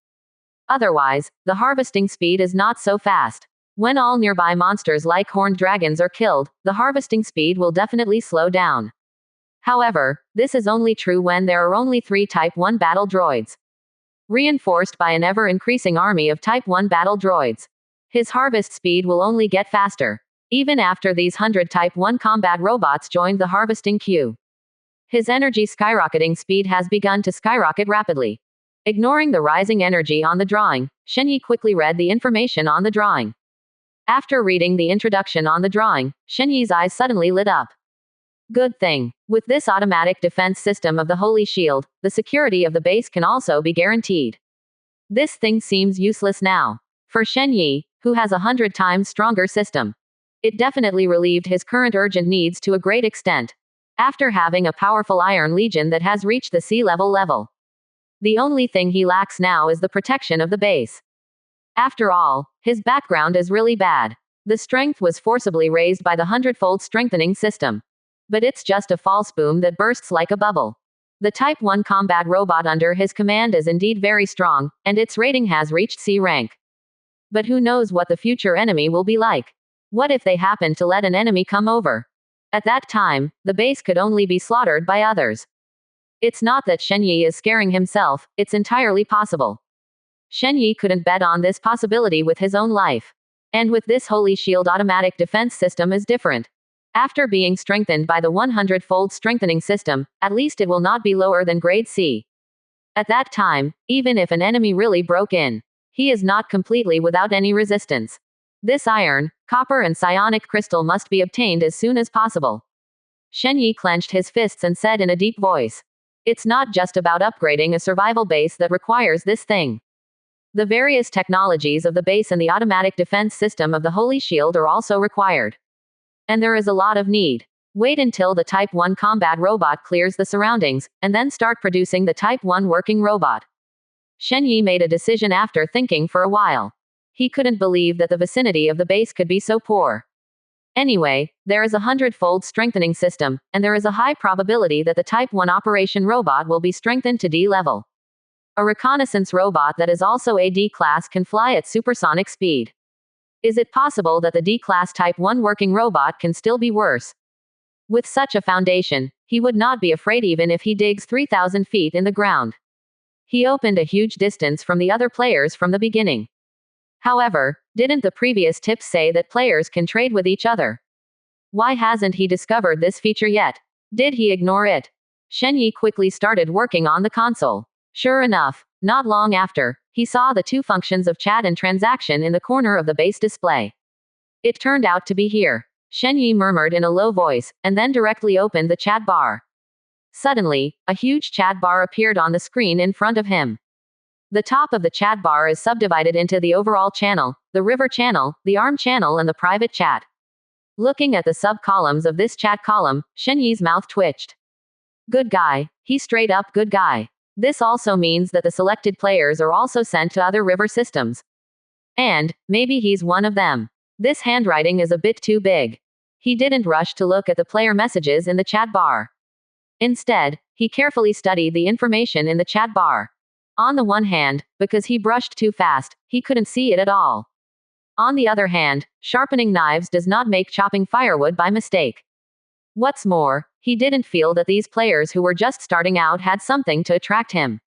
Otherwise, the harvesting speed is not so fast. When all nearby monsters like horned dragons are killed, the harvesting speed will definitely slow down. However, this is only true when there are only 3 Type 1 battle droids, reinforced by an ever-increasing army of Type 1 battle droids. His harvest speed will only get faster, even after these 100 Type 1 combat robots joined the harvesting queue. His energy skyrocketing speed has begun to skyrocket rapidly. Ignoring the rising energy on the drawing, Shenyi quickly read the information on the drawing. After reading the introduction on the drawing, Shenyi's eyes suddenly lit up. Good thing. With this automatic defense system of the Holy Shield, the security of the base can also be guaranteed. This thing seems useless now. For Shenyi, who has 100 times stronger system, it definitely relieved his current urgent needs to a great extent. After having a powerful Iron Legion that has reached the sea level. The only thing he lacks now is the protection of the base. After all, his background is really bad. The strength was forcibly raised by the Hundredfold strengthening system. But it's just a false boom that bursts like a bubble. The Type 1 combat robot under his command is indeed very strong, and its rating has reached C rank. But who knows what the future enemy will be like? What if they happen to let an enemy come over? At that time, the base could only be slaughtered by others. It's not that Shenyi is scaring himself, it's entirely possible. Shenyi couldn't bet on this possibility with his own life. And with this Holy Shield automatic defense system is different. After being strengthened by the 100-fold strengthening system, at least it will not be lower than grade C. At that time, even if an enemy really broke in, he is not completely without any resistance. This iron, copper and psionic crystal must be obtained as soon as possible. Shenyi clenched his fists and said in a deep voice. It's not just about upgrading a survival base that requires this thing. The various technologies of the base and the automatic defense system of the Holy Shield are also required. And there is a lot of need. Wait until the Type 1 combat robot clears the surroundings, and then start producing the Type 1 working robot. Shenyi made a decision after thinking for a while. He couldn't believe that the vicinity of the base could be so poor. Anyway, there is a 100-fold strengthening system, and there is a high probability that the Type 1 operation robot will be strengthened to D level. A reconnaissance robot that is also a D class can fly at supersonic speed. Is it possible that the D-class Type 1 working robot can still be worse? With such a foundation, he would not be afraid even if he digs 3,000 feet in the ground. He opened a huge distance from the other players from the beginning. However, didn't the previous tips say that players can trade with each other? Why hasn't he discovered this feature yet? Did he ignore it? Shenyi quickly started working on the console. Sure enough, not long after, he saw the 2 functions of chat and transaction in the corner of the base display. It turned out to be here. Shenyi murmured in a low voice, and then directly opened the chat bar. Suddenly, a huge chat bar appeared on the screen in front of him. The top of the chat bar is subdivided into the overall channel, the river channel, the arm channel and the private chat. Looking at the sub-columns of this chat column, Shenyi's mouth twitched. Good guy. He straight up good guy. This also means that the selected players are also sent to other river systems. And, maybe he's one of them. This handwriting is a bit too big. He didn't rush to look at the player messages in the chat bar. Instead, he carefully studied the information in the chat bar. On the one hand, because he brushed too fast, he couldn't see it at all. On the other hand, sharpening knives does not make chopping firewood by mistake. What's more, he didn't feel that these players who were just starting out had something to attract him.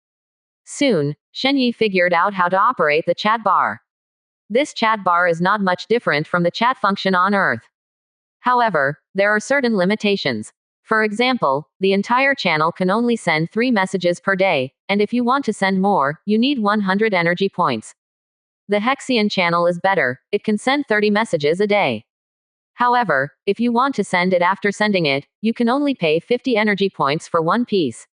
Soon, Shenyi figured out how to operate the chat bar. This chat bar is not much different from the chat function on Earth. However, there are certain limitations. For example, the entire channel can only send 3 messages per day, and if you want to send more, you need 100 energy points. The Hexian channel is better, it can send 30 messages a day. However, if you want to send it after sending it, you can only pay 50 energy points for one piece.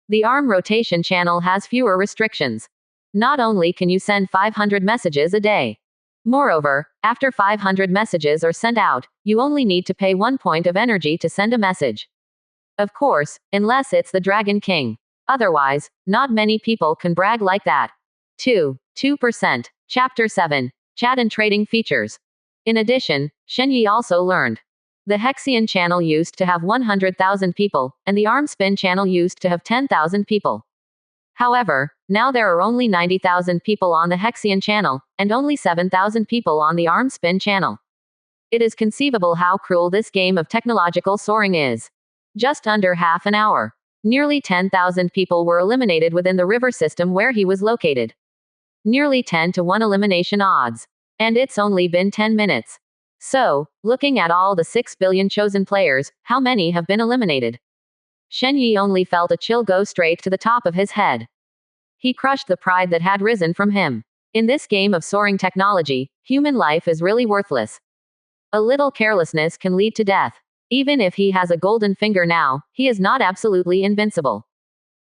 The ARM rotation channel has fewer restrictions. Not only can you send 500 messages a day. Moreover, after 500 messages are sent out, you only need to pay 1 point of energy to send a message. Of course, unless it's the Dragon King. Otherwise, not many people can brag like that. 2%. Chapter 7. Chat and Trading Features. In addition, Shenyi also learned. The Hexian channel used to have 100,000 people, and the ARM spin channel used to have 10,000 people. However, now there are only 90,000 people on the Hexian channel, and only 7,000 people on the ARM spin channel. It is conceivable how cruel this game of technological soaring is. Just under half an hour. Nearly 10,000 people were eliminated within the river system where he was located. Nearly 10 to 1 elimination odds. And it's only been 10 minutes. So, looking at all the 6 billion chosen players, how many have been eliminated? Shenyi only felt a chill go straight to the top of his head. He crushed the pride that had risen from him. In this game of soaring technology, human life is really worthless. A little carelessness can lead to death. Even if he has a golden finger now, he is not absolutely invincible.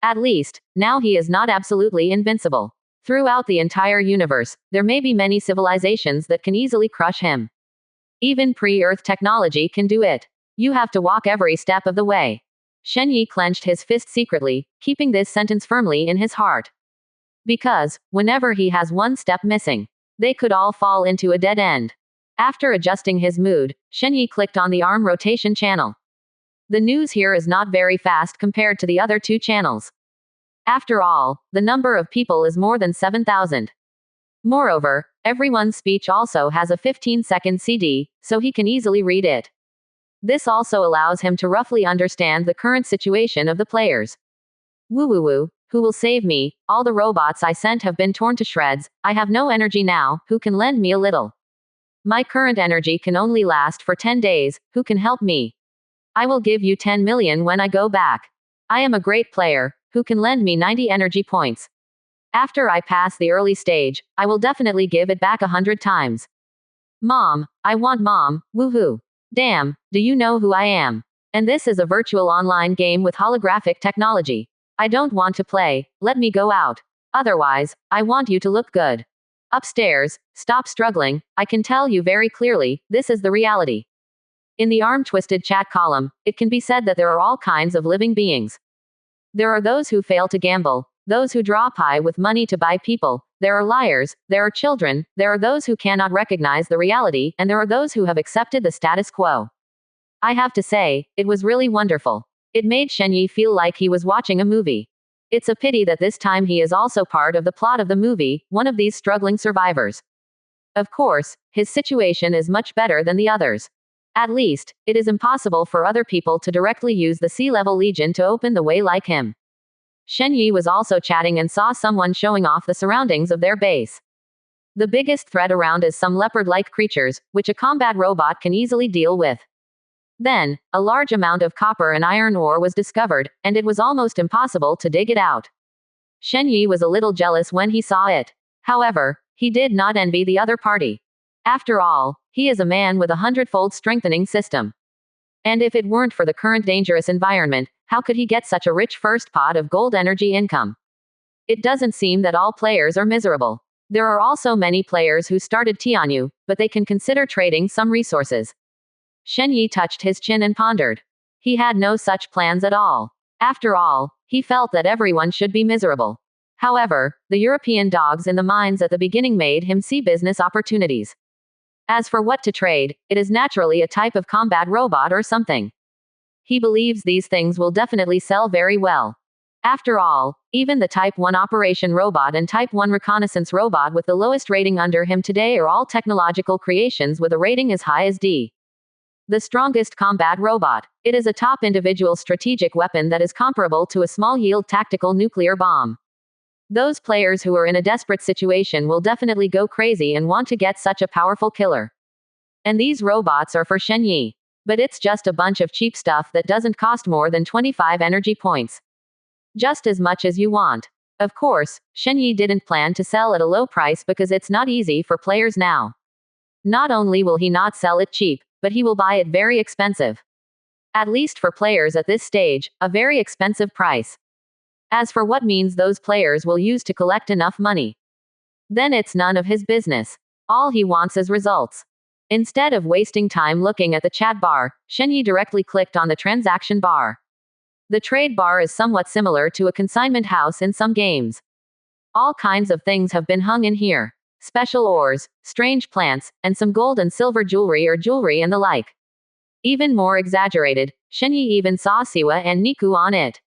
At least, now he is not absolutely invincible. Throughout the entire universe, there may be many civilizations that can easily crush him. Even pre-Earth technology can do it. You have to walk every step of the way. Shenyi clenched his fist secretly, keeping this sentence firmly in his heart. Because, whenever he has one step missing, they could all fall into a dead end. After adjusting his mood, Shenyi clicked on the ARM rotation channel. The news here is not very fast compared to the other 2 channels. After all, the number of people is more than 7,000. Moreover, everyone's speech also has a 15-second CD, so he can easily read it. This also allows him to roughly understand the current situation of the players. Woo woo woo, who will save me? All the robots I sent have been torn to shreds, I have no energy now, who can lend me a little? My current energy can only last for 10 days, who can help me? I will give you 10 million when I go back. I am a great player, who can lend me 90 energy points? After I pass the early stage, I will definitely give it back 100 times. Mom, I want mom, woohoo. Damn, do you know who I am? And this is a virtual online game with holographic technology. I don't want to play, let me go out. Otherwise, I want you to look good. Upstairs, stop struggling, I can tell you very clearly, this is the reality. In the ARM Twisted chat column, it can be said that there are all kinds of living beings. There are those who fail to gamble, those who draw pie with money to buy people, there are liars, there are children, there are those who cannot recognize the reality, and there are those who have accepted the status quo. I have to say, it was really wonderful. It made Shenyi feel like he was watching a movie. It's a pity that this time he is also part of the plot of the movie, one of these struggling survivors. Of course, his situation is much better than the others. At least, it is impossible for other people to directly use the Sea-Level Legion to open the way like him. Shenyi was also chatting and saw someone showing off the surroundings of their base. The biggest threat around is some leopard-like creatures, which a combat robot can easily deal with. Then, a large amount of copper and iron ore was discovered, and it was almost impossible to dig it out. Shenyi was a little jealous when he saw it. However, he did not envy the other party. After all, he is a man with a hundredfold strengthening system. And if it weren't for the current dangerous environment, how could he get such a rich first pot of gold energy income? It doesn't seem that all players are miserable. There are also many players who started Tianyu, but they can consider trading some resources. Shenyi touched his chin and pondered. He had no such plans at all. After all, he felt that everyone should be miserable. However, the European dogs in the mines at the beginning made him see business opportunities. As for what to trade, it is naturally a type of combat robot or something. He believes these things will definitely sell very well. After all, even the Type 1 operation robot and Type 1 reconnaissance robot with the lowest rating under him today are all technological creations with a rating as high as D. The strongest combat robot. It is a top individual strategic weapon that is comparable to a small-yield tactical nuclear bomb. Those players who are in a desperate situation will definitely go crazy and want to get such a powerful killer. And these robots are for Shen Yi. But it's just a bunch of cheap stuff that doesn't cost more than 25 energy points. Just as much as you want. Of course, Shen Yi didn't plan to sell at a low price because it's not easy for players now. Not only will he not sell it cheap, but he will buy it very expensive. At least for players at this stage, a very expensive price. As for what means those players will use to collect enough money, then it's none of his business. All he wants is results. Instead of wasting time looking at the chat bar, Shen Yi directly clicked on the transaction bar. The trade bar is somewhat similar to a consignment house in some games. All kinds of things have been hung in here. Special ores, strange plants, and some gold and silver jewelry or jewelry and the like. Even more exaggerated, Shen Yi even saw Siwa and Niku on it.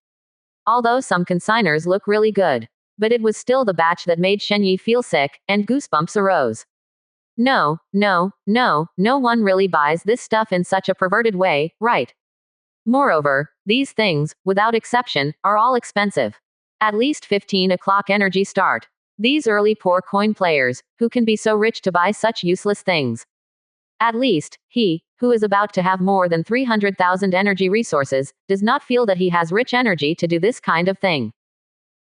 Although some consigners look really good. But it was still the batch that made Shen Yi feel sick, and goosebumps arose. No one really buys this stuff in such a perverted way, right? Moreover, these things, without exception, are all expensive. At least 15 o'clock energy start. These early poor coin players, who can be so rich to buy such useless things. At least, he, who is about to have more than 300,000 energy resources, does not feel that he has rich energy to do this kind of thing.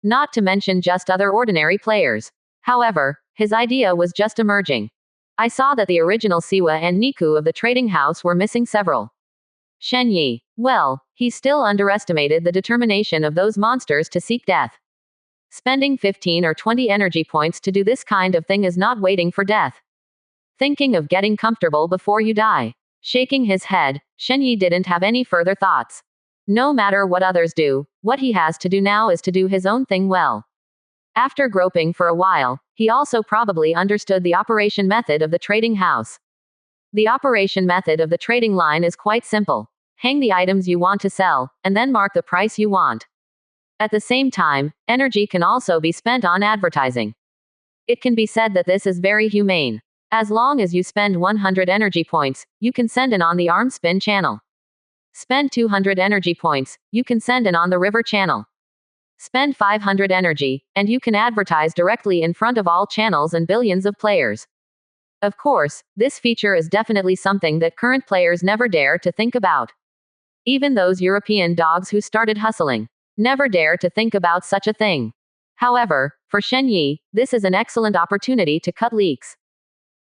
Not to mention just other ordinary players. However, his idea was just emerging. I saw that the original Siwa and Niku of the trading house were missing several. Shen Yi. Well, he still underestimated the determination of those monsters to seek death. Spending 15 or 20 energy points to do this kind of thing is not waiting for death. Thinking of getting comfortable before you die. Shaking his head, Shen Yi didn't have any further thoughts. No matter what others do, what he has to do now is to do his own thing well. After groping for a while, he also probably understood the operation method of the trading house. The operation method of the trading line is quite simple. Hang the items you want to sell, and then mark the price you want. At the same time, energy can also be spent on advertising. It can be said that this is very humane. As long as you spend 100 energy points, you can send an on the arm spin channel. Spend 200 energy points, you can send an on the river channel. Spend 500 energy, and you can advertise directly in front of all channels and billions of players. Of course, this feature is definitely something that current players never dare to think about. Even those European dogs who started hustling never dare to think about such a thing. However, for Shen Yi, this is an excellent opportunity to cut leaks.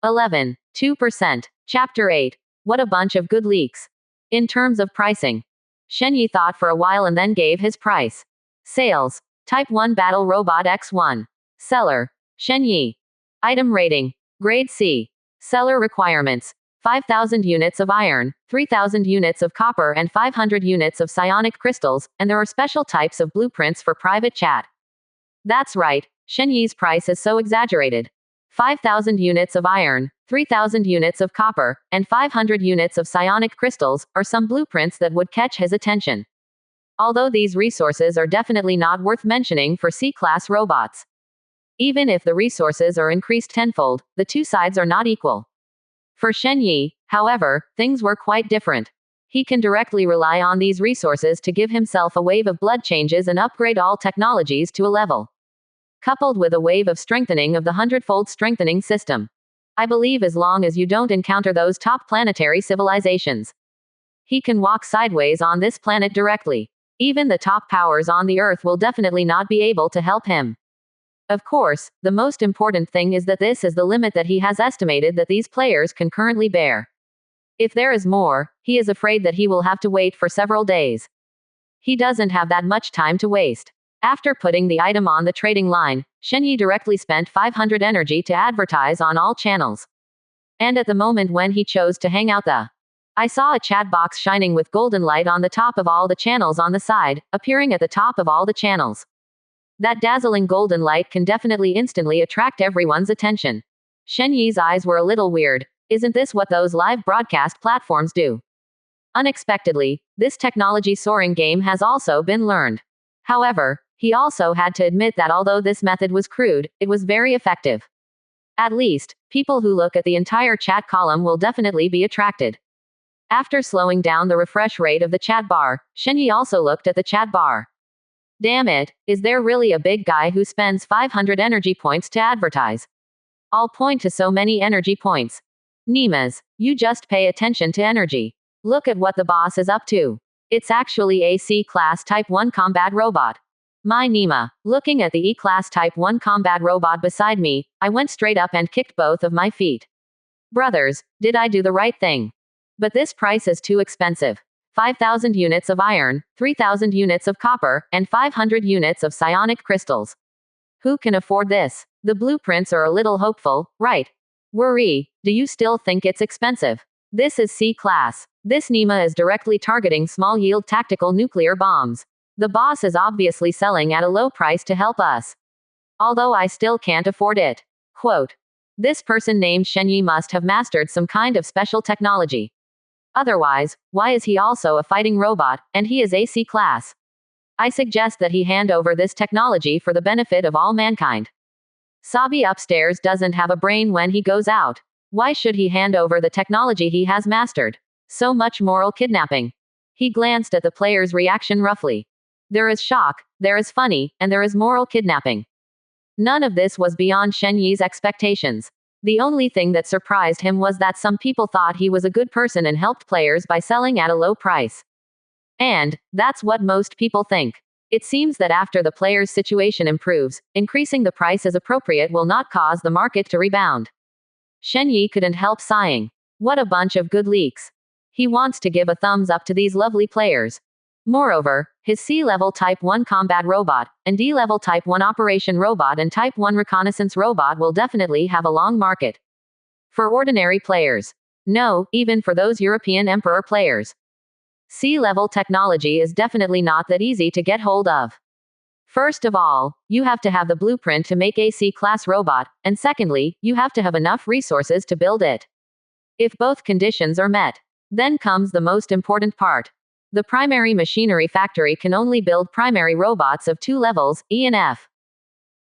11.2%. Chapter 8. What a bunch of good leaks. In terms of pricing, Shen Yi thought for a while and then gave his price. Sales. Type 1 Battle Robot X1. Seller. Shen Yi. Item rating. Grade C. Seller requirements. 5,000 units of iron, 3,000 units of copper and 500 units of psionic crystals, and there are special types of blueprints for private chat. That's right, Shen Yi's price is so exaggerated. 5,000 units of iron, 3,000 units of copper, and 500 units of psionic crystals are some blueprints that would catch his attention. Although these resources are definitely not worth mentioning for C-class robots. Even if the resources are increased tenfold, the two sides are not equal. For Shen Yi, however, things were quite different. He can directly rely on these resources to give himself a wave of blood changes and upgrade all technologies to a level. Coupled with a wave of strengthening of the Hundredfold strengthening system. I believe as long as you don't encounter those top planetary civilizations, he can walk sideways on this planet directly. Even the top powers on the Earth will definitely not be able to help him. Of course, the most important thing is that this is the limit that he has estimated that these players can currently bear. If there is more, he is afraid that he will have to wait for several days. He doesn't have that much time to waste. After putting the item on the trading line, Shen Yi directly spent 500 energy to advertise on all channels. And at the moment when he chose to hang out I saw a chat box shining with golden light on the top of all the channels on the side, appearing at the top of all the channels. That dazzling golden light can definitely instantly attract everyone's attention. Shen Yi's eyes were a little weird. Isn't this what those live broadcast platforms do? Unexpectedly, this technology soaring game has also been learned. However, he also had to admit that although this method was crude, it was very effective. At least, people who look at the entire chat column will definitely be attracted. After slowing down the refresh rate of the chat bar, Shenyi also looked at the chat bar. Damn it, is there really a big guy who spends 500 energy points to advertise? I'll point to so many energy points. Nimas, you just pay attention to energy. Look at what the boss is up to. It's actually a C-class Type 1 combat robot. My Nima, looking at the E-class Type 1 combat robot beside me, I went straight up and kicked both of my feet. Brothers, did I do the right thing? But this price is too expensive. 5,000 units of iron, 3,000 units of copper, and 500 units of psionic crystals. Who can afford this? The blueprints are a little hopeful, right? Worry, do you still think it's expensive? This is C-class. This Nima is directly targeting small-yield tactical nuclear bombs. The boss is obviously selling at a low price to help us. Although I still can't afford it. Quote. This person named Shenyi must have mastered some kind of special technology. Otherwise, why is he also a fighting robot, and he is a C-class? I suggest that he hand over this technology for the benefit of all mankind. Sabi upstairs doesn't have a brain when he goes out. Why should he hand over the technology he has mastered? So much moral kidnapping. He glanced at the player's reaction roughly. There is shock, there is funny, and there is moral kidnapping. None of this was beyond Shenyi's expectations. The only thing that surprised him was that some people thought he was a good person and helped players by selling at a low price. And that's what most people think. It seems that after the player's situation improves, increasing the price as appropriate will not cause the market to rebound. Shenyi couldn't help sighing. What a bunch of good leaks. He wants to give a thumbs up to these lovely players. Moreover, his C-level Type 1 combat robot, and D-level Type 1 operation robot and Type 1 reconnaissance robot will definitely have a long market. For ordinary players. No, even for those European Emperor players. C-level technology is definitely not that easy to get hold of. First of all, you have to have the blueprint to make a C-class robot, and secondly, you have to have enough resources to build it. If both conditions are met, then comes the most important part. The primary machinery factory can only build primary robots of 2 levels, E and F.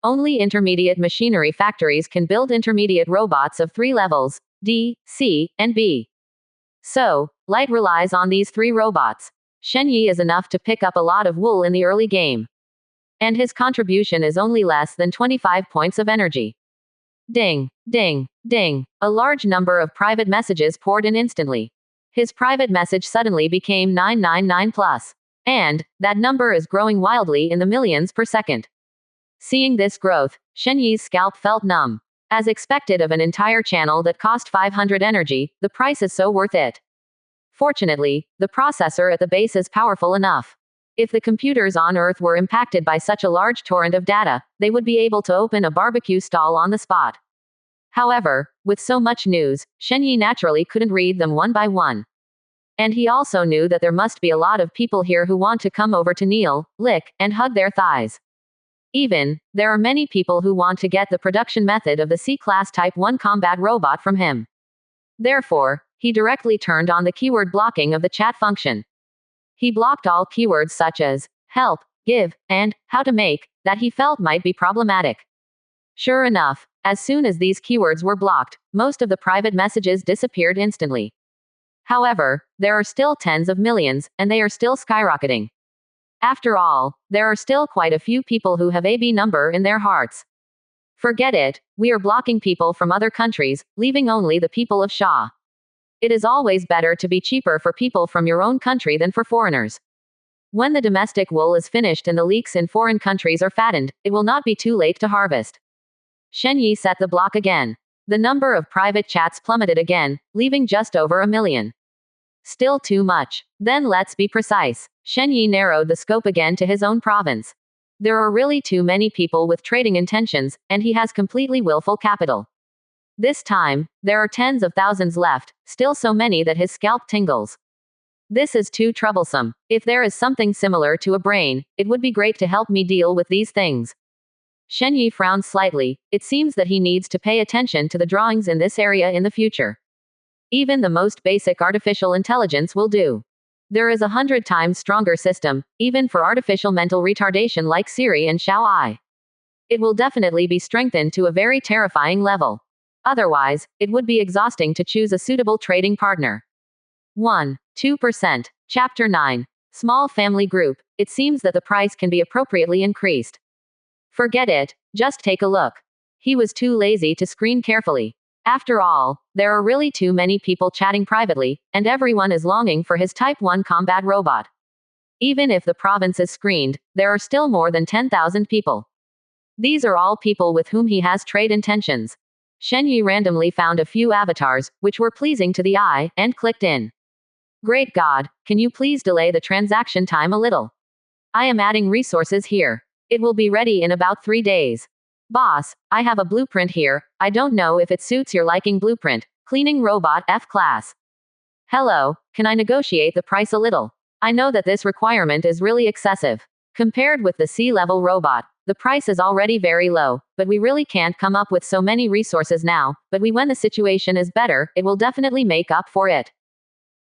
Only intermediate machinery factories can build intermediate robots of 3 levels, D, C, and B. So, Light relies on these 3 robots. Shenyi is enough to pick up a lot of wool in the early game. And his contribution is only less than 25 points of energy. Ding, ding, ding. A large number of private messages poured in instantly. His private message suddenly became 999 plus. And that number is growing wildly in the millions per second. Seeing this growth, Shenyi's scalp felt numb. As expected of an entire channel that cost 500 energy, the price is so worth it. Fortunately, the processor at the base is powerful enough. If the computers on Earth were impacted by such a large torrent of data, they would be able to open a barbecue stall on the spot. However, with so much news, Shenyi naturally couldn't read them one by one. And he also knew that there must be a lot of people here who want to come over to kneel, lick, and hug their thighs. Even, there are many people who want to get the production method of the C-class Type 1 combat robot from him. Therefore, he directly turned on the keyword blocking of the chat function. He blocked all keywords such as help, give, and how to make, that he felt might be problematic. Sure enough, as soon as these keywords were blocked, most of the private messages disappeared instantly. However, there are still tens of millions, and they are still skyrocketing. After all, there are still quite a few people who have a B number in their hearts. Forget it, we are blocking people from other countries, leaving only the people of Shah. It is always better to be cheaper for people from your own country than for foreigners. When the domestic wool is finished and the leeks in foreign countries are fattened, it will not be too late to harvest. Shenyi set the block again. The number of private chats plummeted again, leaving just over 1 million. Still too much. Then let's be precise. Shenyi narrowed the scope again to his own province. There are really too many people with trading intentions, and he has completely willful capital. This time, there are tens of thousands left, still so many that his scalp tingles. This is too troublesome. If there is something similar to a brain, it would be great to help me deal with these things. Shenyi frowned slightly. It seems that he needs to pay attention to the drawings in this area in the future. Even the most basic artificial intelligence will do. There is 100 times stronger system, even for artificial mental retardation like Siri and Xiao Ai. It will definitely be strengthened to a very terrifying level. Otherwise, it would be exhausting to choose a suitable trading partner. 1. 2%. Chapter 9. Small family group. It seems that the price can be appropriately increased. Forget it, just take a look. He was too lazy to screen carefully. After all, there are really too many people chatting privately, and everyone is longing for his Type 1 combat robot. Even if the province is screened, there are still more than 10,000 people. These are all people with whom he has trade intentions. Shenyi randomly found a few avatars, which were pleasing to the eye, and clicked in. Great God, can you please delay the transaction time a little? I am adding resources here. It will be ready in about 3 days. Boss, I have a blueprint here. I don't know if it suits your liking. Blueprint. Cleaning robot F class. Hello, can I negotiate the price a little? I know that this requirement is really excessive. Compared with the C-level robot, the price is already very low, but we really can't come up with so many resources now, but when the situation is better, it will definitely make up for it.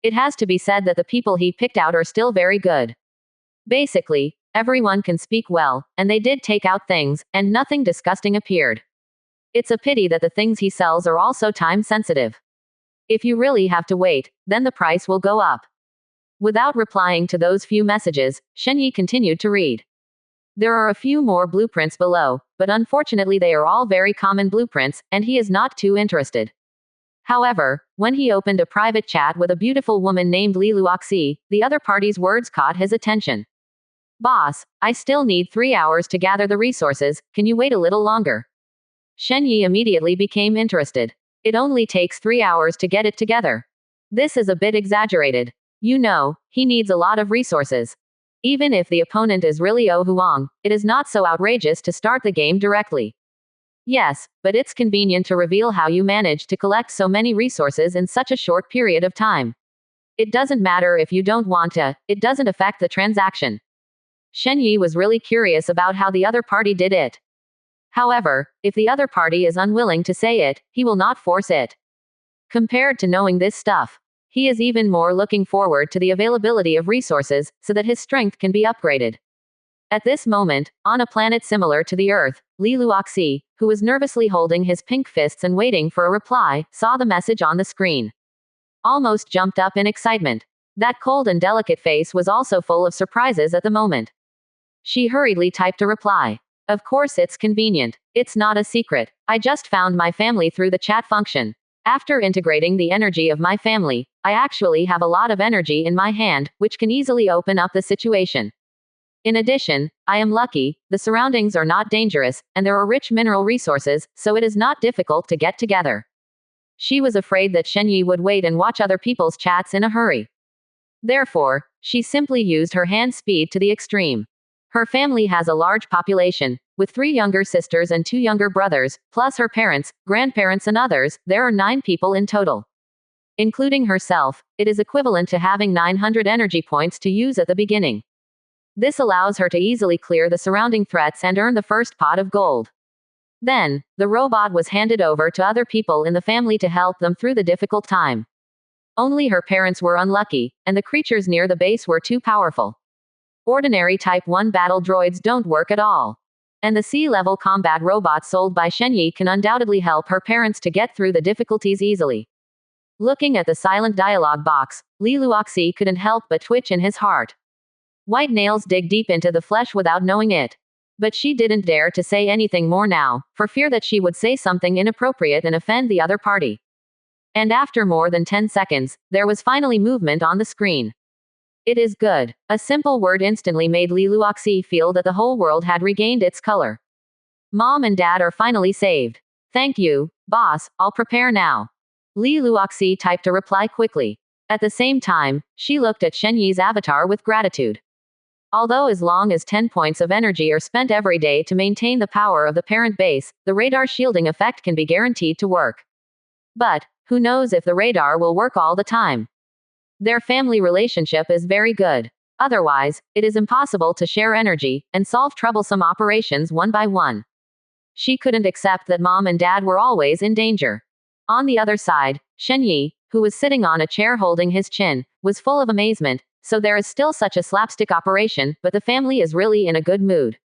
It has to be said that the people he picked out are still very good. Basically, everyone can speak well, and they did take out things, and nothing disgusting appeared. It's a pity that the things he sells are also time sensitive. If you really have to wait, then the price will go up. Without replying to those few messages, Shenyi continued to read. There are a few more blueprints below, but unfortunately they are all very common blueprints, and he is not too interested. However, when he opened a private chat with a beautiful woman named Li Luoxi, the other party's words caught his attention. Boss, I still need 3 hours to gather the resources, can you wait a little longer? Shenyi immediately became interested. It only takes 3 hours to get it together. This is a bit exaggerated. You know, he needs a lot of resources. Even if the opponent is really Oh Huang, it is not so outrageous to start the game directly. Yes, but it's convenient to reveal how you managed to collect so many resources in such a short period of time. It doesn't matter if you don't want to, it doesn't affect the transaction. Shenyi was really curious about how the other party did it. However, if the other party is unwilling to say it, he will not force it. Compared to knowing this stuff, he is even more looking forward to the availability of resources, so that his strength can be upgraded. At this moment, on a planet similar to the Earth, Li Luoxi, who was nervously holding his pink fists and waiting for a reply, saw the message on the screen. Almost jumped up in excitement. That cold and delicate face was also full of surprises at the moment. She hurriedly typed a reply. Of course it's convenient. It's not a secret. I just found my family through the chat function. After integrating the energy of my family, I actually have a lot of energy in my hand, which can easily open up the situation. In addition, I am lucky, the surroundings are not dangerous, and there are rich mineral resources, so it is not difficult to get together. She was afraid that Shenyi would wait and watch other people's chats in a hurry. Therefore, she simply used her hand speed to the extreme. Her family has a large population, with 3 younger sisters and 2 younger brothers, plus her parents, grandparents and others. There are 9 people in total. Including herself, it is equivalent to having 900 energy points to use at the beginning. This allows her to easily clear the surrounding threats and earn the first pot of gold. Then, the robot was handed over to other people in the family to help them through the difficult time. Only her parents were unlucky, and the creatures near the base were too powerful. Ordinary Type 1 battle droids don't work at all. And the C-level combat robot sold by Shenyi can undoubtedly help her parents to get through the difficulties easily. Looking at the silent dialogue box, Li Luoxi couldn't help but twitch in his heart. White nails dig deep into the flesh without knowing it. But she didn't dare to say anything more now, for fear that she would say something inappropriate and offend the other party. And after more than 10 seconds, there was finally movement on the screen. It is good. A simple word instantly made Li Luoxi feel that the whole world had regained its color. Mom and Dad are finally saved. Thank you, boss, I'll prepare now. Li Luoxi typed a reply quickly. At the same time, she looked at Shenyi's avatar with gratitude. Although as long as 10 points of energy are spent every day to maintain the power of the parent base, the radar shielding effect can be guaranteed to work. But, who knows if the radar will work all the time? Their family relationship is very good. Otherwise, it is impossible to share energy and solve troublesome operations one by one. She couldn't accept that Mom and Dad were always in danger. On the other side, Shenyi, who was sitting on a chair holding his chin, was full of amazement. So there is still such a slapstick operation, but the family is really in a good mood.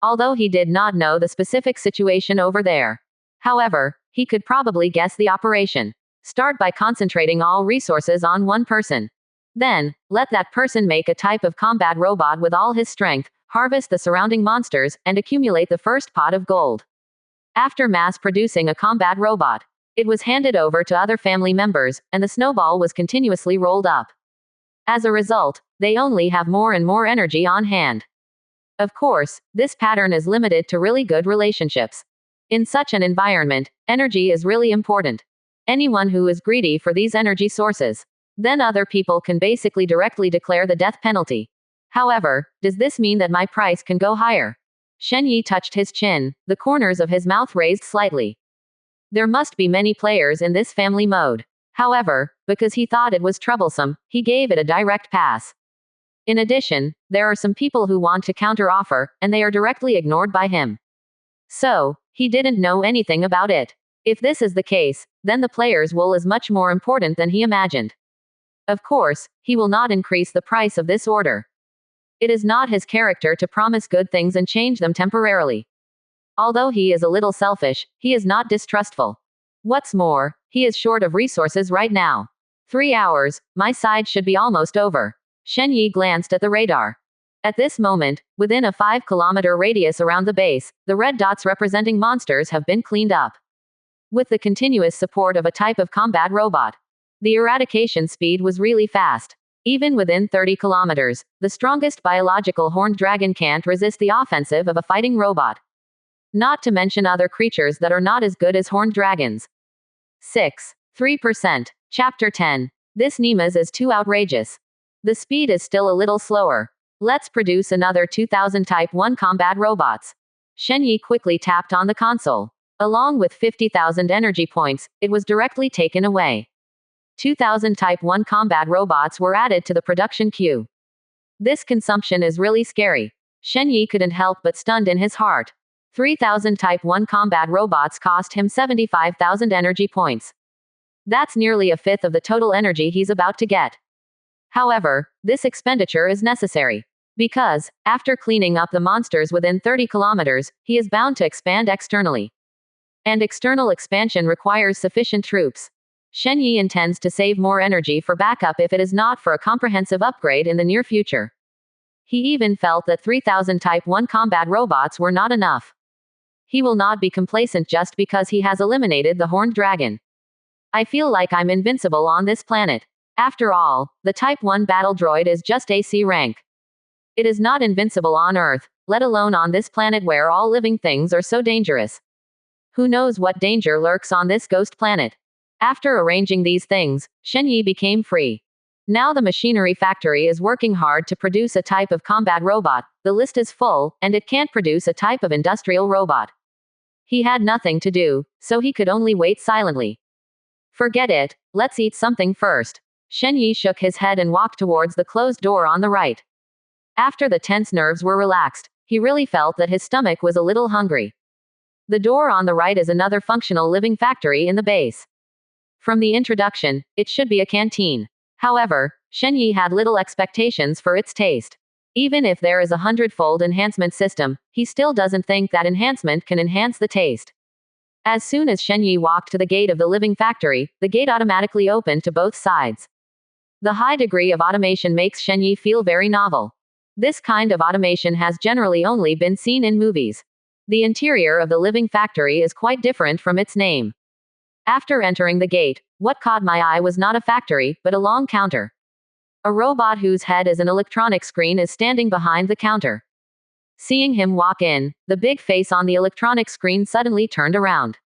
Although he did not know the specific situation over there. However, he could probably guess the operation. Start by concentrating all resources on one person. Then, let that person make a type of combat robot with all his strength, harvest the surrounding monsters, and accumulate the first pot of gold. After mass producing a combat robot, it was handed over to other family members, and the snowball was continuously rolled up. As a result, they only have more and more energy on hand. Of course, this pattern is limited to really good relationships. In such an environment, energy is really important. Anyone who is greedy for these energy sources, then other people can basically directly declare the death penalty. However, does this mean that my price can go higher? Shen Yi touched his chin, the corners of his mouth raised slightly. There must be many players in this family mode. However, because he thought it was troublesome, he gave it a direct pass. In addition, there are some people who want to counter-offer, and they are directly ignored by him. So, he didn't know anything about it. If this is the case, then the player's will is much more important than he imagined. Of course, he will not increase the price of this order. It is not his character to promise good things and change them temporarily. Although he is a little selfish, he is not distrustful. What's more, he is short of resources right now. 3 hours, my side should be almost over. Shen Yi glanced at the radar. At this moment, within a 5-kilometer radius around the base, the red dots representing monsters have been cleaned up. With the continuous support of a type of combat robot, the eradication speed was really fast. Even within 30 kilometers, the strongest biological horned dragon can't resist the offensive of a fighting robot. Not to mention other creatures that are not as good as horned dragons. 3%. Chapter 10. This Nemas is too outrageous. The speed is still a little slower. Let's produce another 2000 Type 1 combat robots. Shen Yi quickly tapped on the console. Along with 50,000 energy points, it was directly taken away. 2000 Type 1 combat robots were added to the production queue. This consumption is really scary. Shen Yi couldn't help but stunned in his heart. 3000 Type 1 combat robots cost him 75,000 energy points. That's nearly a fifth of the total energy he's about to get. However, this expenditure is necessary. Because, after cleaning up the monsters within 30 kilometers, he is bound to expand externally. And external expansion requires sufficient troops. Shen Yi intends to save more energy for backup if it is not for a comprehensive upgrade in the near future. He even felt that 3000 Type 1 combat robots were not enough. He will not be complacent just because he has eliminated the horned dragon. I feel like I'm invincible on this planet. After all, the Type 1 battle droid is just AC rank. It is not invincible on Earth, let alone on this planet where all living things are so dangerous. Who knows what danger lurks on this ghost planet? After arranging these things, Shen Yi became free. Now the machinery factory is working hard to produce a type of combat robot, the list is full, and it can't produce a type of industrial robot. He had nothing to do, so he could only wait silently. Forget it, let's eat something first. Shen Yi shook his head and walked towards the closed door on the right. After the tense nerves were relaxed, he really felt that his stomach was a little hungry. The door on the right is another functional living factory in the base. From the introduction, it should be a canteen. However, Shen Yi had little expectations for its taste. Even if there is a hundredfold enhancement system, he still doesn't think that enhancement can enhance the taste. As soon as Shen Yi walked to the gate of the living factory, the gate automatically opened to both sides. The high degree of automation makes Shen Yi feel very novel. This kind of automation has generally only been seen in movies. The interior of the living factory is quite different from its name. After entering the gate, what caught my eye was not a factory, but a long counter. A robot whose head is an electronic screen is standing behind the counter. Seeing him walk in, the big face on the electronic screen suddenly turned around.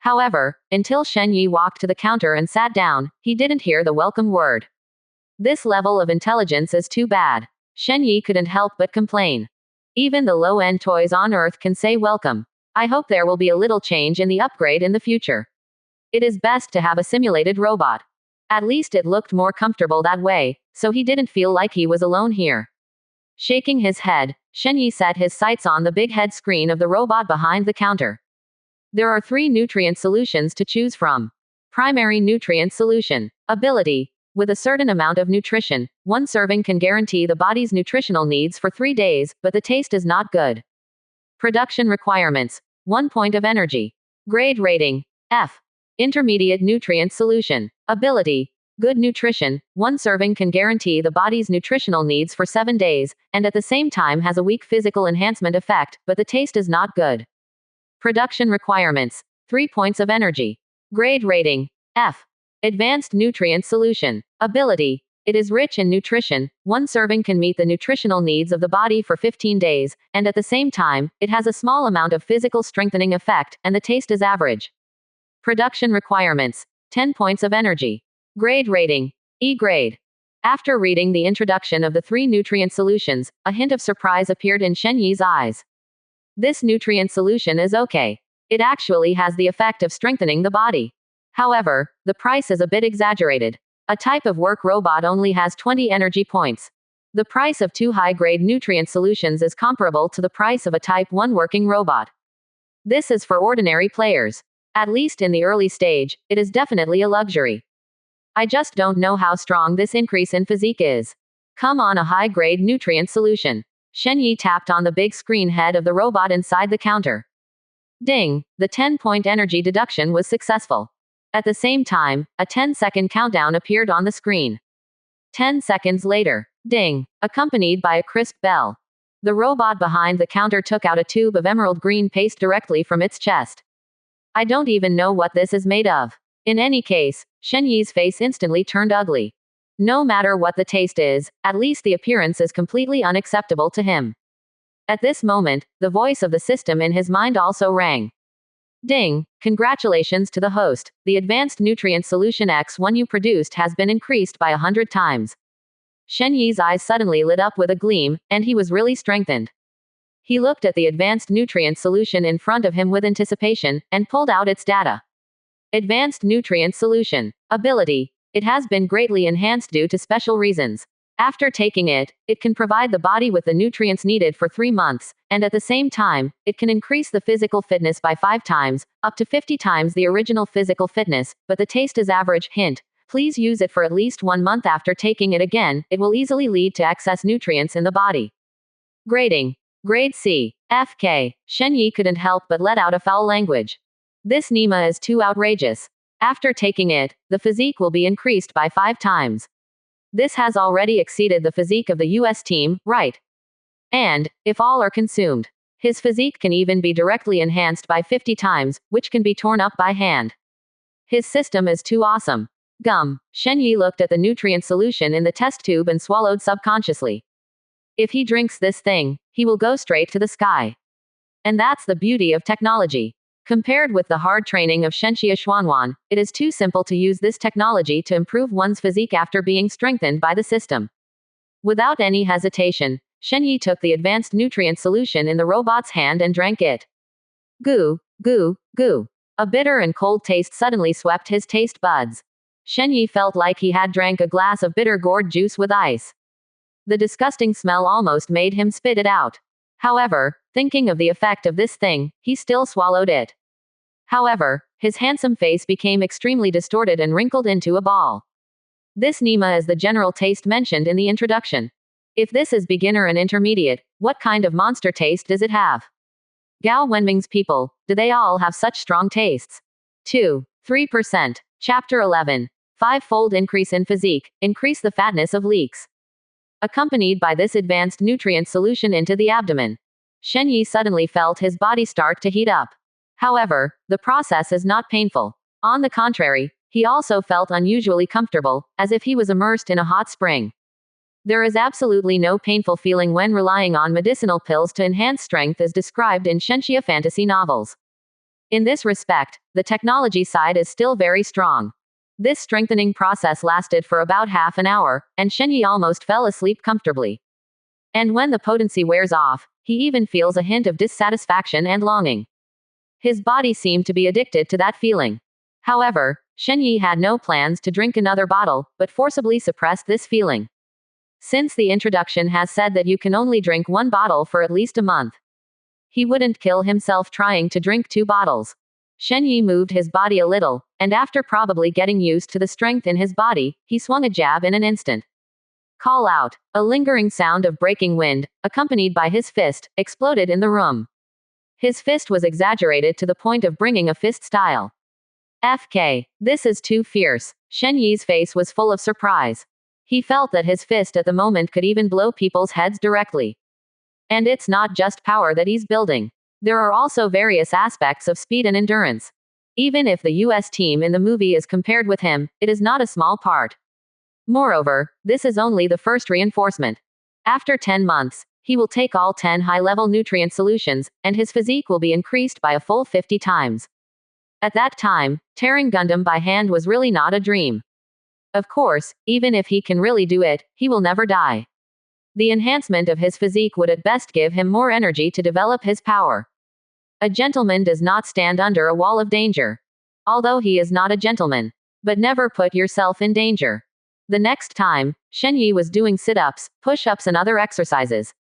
However, until Shen Yi walked to the counter and sat down, he didn't hear the welcome word. This level of intelligence is too bad. Shen Yi couldn't help but complain. Even the low-end toys on Earth can say welcome. I hope there will be a little change in the upgrade in the future. It is best to have a simulated robot. At least it looked more comfortable that way, so he didn't feel like he was alone here. Shaking his head, Shen Yi set his sights on the big head screen of the robot behind the counter. There are 3 nutrient solutions to choose from. Primary nutrient solution. Ability. With a certain amount of nutrition, 1 serving can guarantee the body's nutritional needs for 3 days, but the taste is not good. Production requirements. 1 point of energy. Grade rating. F. Intermediate nutrient solution. Ability. Good nutrition. One serving can guarantee the body's nutritional needs for 7 days, and at the same time has a weak physical enhancement effect, but the taste is not good. Production requirements. 3 points of energy. Grade rating. F. Advanced nutrient solution. Ability. It is rich in nutrition. One serving can meet the nutritional needs of the body for 15 days, and at the same time, it has a small amount of physical strengthening effect, and the taste is average. Production requirements. 10 points of energy. Grade rating. E grade. After reading the introduction of the 3 nutrient solutions, a hint of surprise appeared in Shen Yi's eyes. This nutrient solution is okay. It actually has the effect of strengthening the body. However, the price is a bit exaggerated. A type of work robot only has 20 energy points. The price of 2 high-grade nutrient solutions is comparable to the price of a Type 1 working robot. This is for ordinary players. At least in the early stage, it is definitely a luxury. I just don't know how strong this increase in physique is. Come on, a high-grade nutrient solution. Shen Yi tapped on the big screen head of the robot inside the counter. Ding! The 10-point energy deduction was successful. At the same time, a 10-second countdown appeared on the screen. 10 seconds later, ding! Accompanied by a crisp bell. The robot behind the counter took out a tube of emerald green paste directly from its chest. I don't even know what this is made of. In any case, Shen Yi's face instantly turned ugly. No matter what the taste is, at least the appearance is completely unacceptable to him. At this moment, the voice of the system in his mind also rang. Ding! Congratulations to the host. The advanced nutrient solution X1 you produced has been increased by 100 times. Shen Yi's eyes suddenly lit up with a gleam, and he was really strengthened. He looked at the advanced nutrient solution in front of him with anticipation, and pulled out its data. Advanced nutrient solution. Ability. It has been greatly enhanced due to special reasons. After taking it, it can provide the body with the nutrients needed for 3 months, and at the same time, it can increase the physical fitness by 5 times, up to 50 times the original physical fitness, but the taste is average. Hint. Please use it for at least 1 month after taking it again, it will easily lead to excess nutrients in the body. Grading. Grade C. FK. Shen Yi couldn't help but let out a foul language. This Nima is too outrageous. After taking it, the physique will be increased by 5 times. This has already exceeded the physique of the US team, right? And, if all are consumed, his physique can even be directly enhanced by 50 times, which can be torn up by hand. His system is too awesome. Gum. Shen Yi looked at the nutrient solution in the test tube and swallowed subconsciously. If he drinks this thing, he will go straight to the sky. And that's the beauty of technology. Compared with the hard training of Shenxia Xuanwan, it is too simple to use this technology to improve one's physique after being strengthened by the system. Without any hesitation, Shen Yi took the advanced nutrient solution in the robot's hand and drank it. Goo, goo, goo. A bitter and cold taste suddenly swept his taste buds. Shen Yi felt like he had drank a glass of bitter gourd juice with ice. The disgusting smell almost made him spit it out. However, thinking of the effect of this thing, he still swallowed it. However, his handsome face became extremely distorted and wrinkled into a ball. This Nima is the general taste mentioned in the introduction. If this is beginner and intermediate, what kind of monster taste does it have? Gao Wenming's people, do they all have such strong tastes? 3%. Chapter 11. 5-fold increase in physique, increase the fatness of leeks. Accompanied by this advanced nutrient solution into the abdomen, Shen Yi suddenly felt his body start to heat up. However, the process is not painful. On the contrary, he also felt unusually comfortable, as if he was immersed in a hot spring. There is absolutely no painful feeling when relying on medicinal pills to enhance strength as described in Shenxia fantasy novels. In this respect, the technology side is still very strong. This strengthening process lasted for about half an hour, and Shen Yi almost fell asleep comfortably. And when the potency wears off, he even feels a hint of dissatisfaction and longing. His body seemed to be addicted to that feeling. However, Shen Yi had no plans to drink another bottle, but forcibly suppressed this feeling. Since the introduction has said that you can only drink 1 bottle for at least a month, he wouldn't kill himself trying to drink 2 bottles. Shen Yi moved his body a little, and after probably getting used to the strength in his body, he swung a jab in an instant. Call out. A lingering sound of breaking wind, accompanied by his fist, exploded in the room. His fist was exaggerated to the point of bringing a fist style. FK. This is too fierce. Shen Yi's face was full of surprise. He felt that his fist at the moment could even blow people's heads directly. And it's not just power that he's building. There are also various aspects of speed and endurance. Even if the US team in the movie is compared with him, it is not a small part. Moreover, this is only the first reinforcement. After 10 months, he will take all 10 high-level nutrient solutions, and his physique will be increased by a full 50 times. At that time, tearing Gundam by hand was really not a dream. Of course, even if he can really do it, he will never die. The enhancement of his physique would at best give him more energy to develop his power. A gentleman does not stand under a wall of danger. Although he is not a gentleman. But never put yourself in danger. The next time, Shen Yi was doing sit-ups, push-ups and other exercises.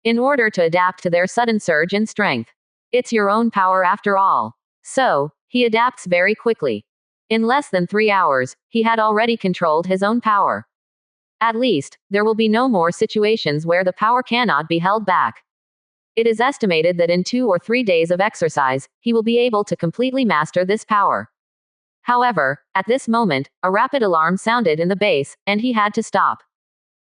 In order to adapt to their sudden surge in strength. It's your own power after all. So, he adapts very quickly. In less than 3 hours, he had already controlled his own power. At least, there will be no more situations where the power cannot be held back. It is estimated that in 2 or 3 days of exercise, he will be able to completely master this power. However, at this moment, a rapid alarm sounded in the base, and he had to stop.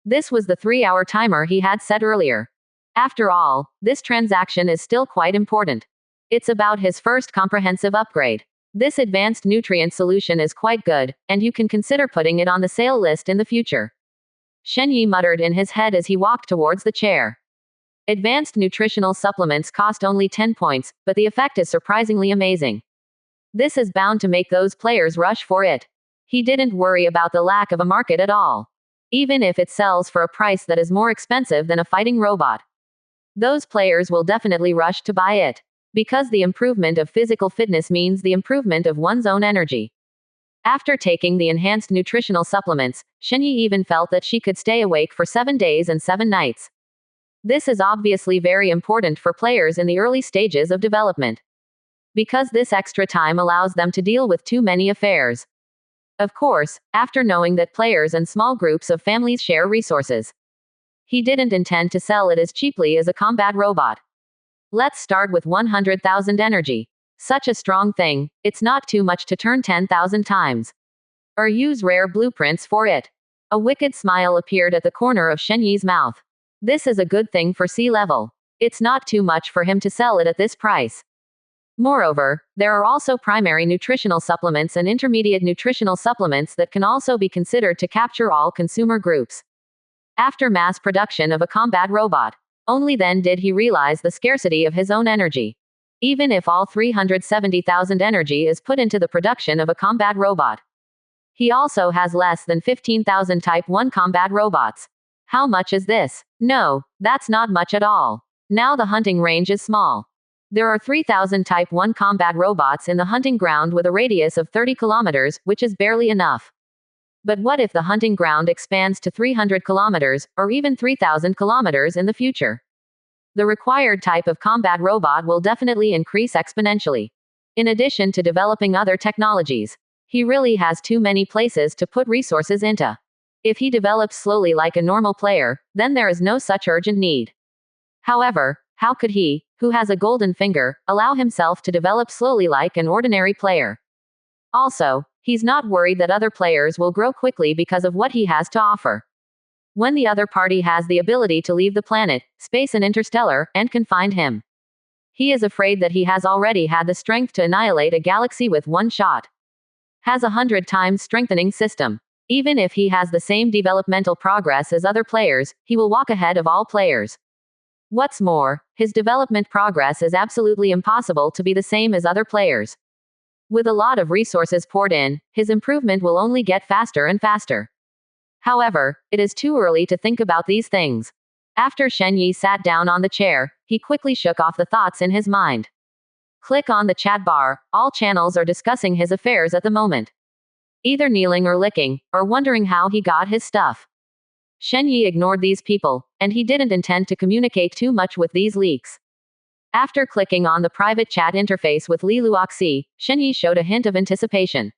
This was the 3-hour timer he had set earlier. After all, this transaction is still quite important. It's about his first comprehensive upgrade. This advanced nutrient solution is quite good, and you can consider putting it on the sale list in the future. Shen Yi muttered in his head as he walked towards the chair. Advanced nutritional supplements cost only 10 points, but the effect is surprisingly amazing. This is bound to make those players rush for it. He didn't worry about the lack of a market at all. Even if it sells for a price that is more expensive than a fighting robot. Those players will definitely rush to buy it. Because the improvement of physical fitness means the improvement of one's own energy. After taking the enhanced nutritional supplements, Shen Yi even felt that she could stay awake for 7 days and 7 nights. This is obviously very important for players in the early stages of development. Because this extra time allows them to deal with too many affairs. Of course, after knowing that players and small groups of families share resources. He didn't intend to sell it as cheaply as a combat robot. Let's start with 100,000 energy. Such a strong thing, it's not too much to turn 10,000 times. Or use rare blueprints for it. A wicked smile appeared at the corner of Shen Yi's mouth. This is a good thing for sea level. It's not too much for him to sell it at this price. Moreover, there are also primary nutritional supplements and intermediate nutritional supplements that can also be considered to capture all consumer groups. After mass production of a combat robot, only then did he realize the scarcity of his own energy. Even if all 370,000 energy is put into the production of a combat robot. He also has less than 15,000 Type 1 combat robots. How much is this? No, that's not much at all. Now the hunting range is small. There are 3,000 Type 1 combat robots in the hunting ground with a radius of 30 kilometers, which is barely enough. But what if the hunting ground expands to 300 kilometers, or even 3,000 kilometers in the future? The required type of combat robot will definitely increase exponentially. In addition to developing other technologies, he really has too many places to put resources into. If he develops slowly like a normal player, then there is no such urgent need. However, how could he, who has a golden finger, allow himself to develop slowly like an ordinary player? Also, he's not worried that other players will grow quickly because of what he has to offer. When the other party has the ability to leave the planet, space and interstellar, and can find him. He is afraid that he has already had the strength to annihilate a galaxy with one shot. Has 100 times strengthening system. Even if he has the same developmental progress as other players, he will walk ahead of all players. What's more, his development progress is absolutely impossible to be the same as other players. With a lot of resources poured in, his improvement will only get faster and faster. However, it is too early to think about these things. After Shen Yi sat down on the chair, he quickly shook off the thoughts in his mind. Click on the chat bar, all channels are discussing his affairs at the moment. Either kneeling or licking, or wondering how he got his stuff. Shen Yi ignored these people, and he didn't intend to communicate too much with these leaks. After clicking on the private chat interface with Li Luoxi, Shen Yi showed a hint of anticipation.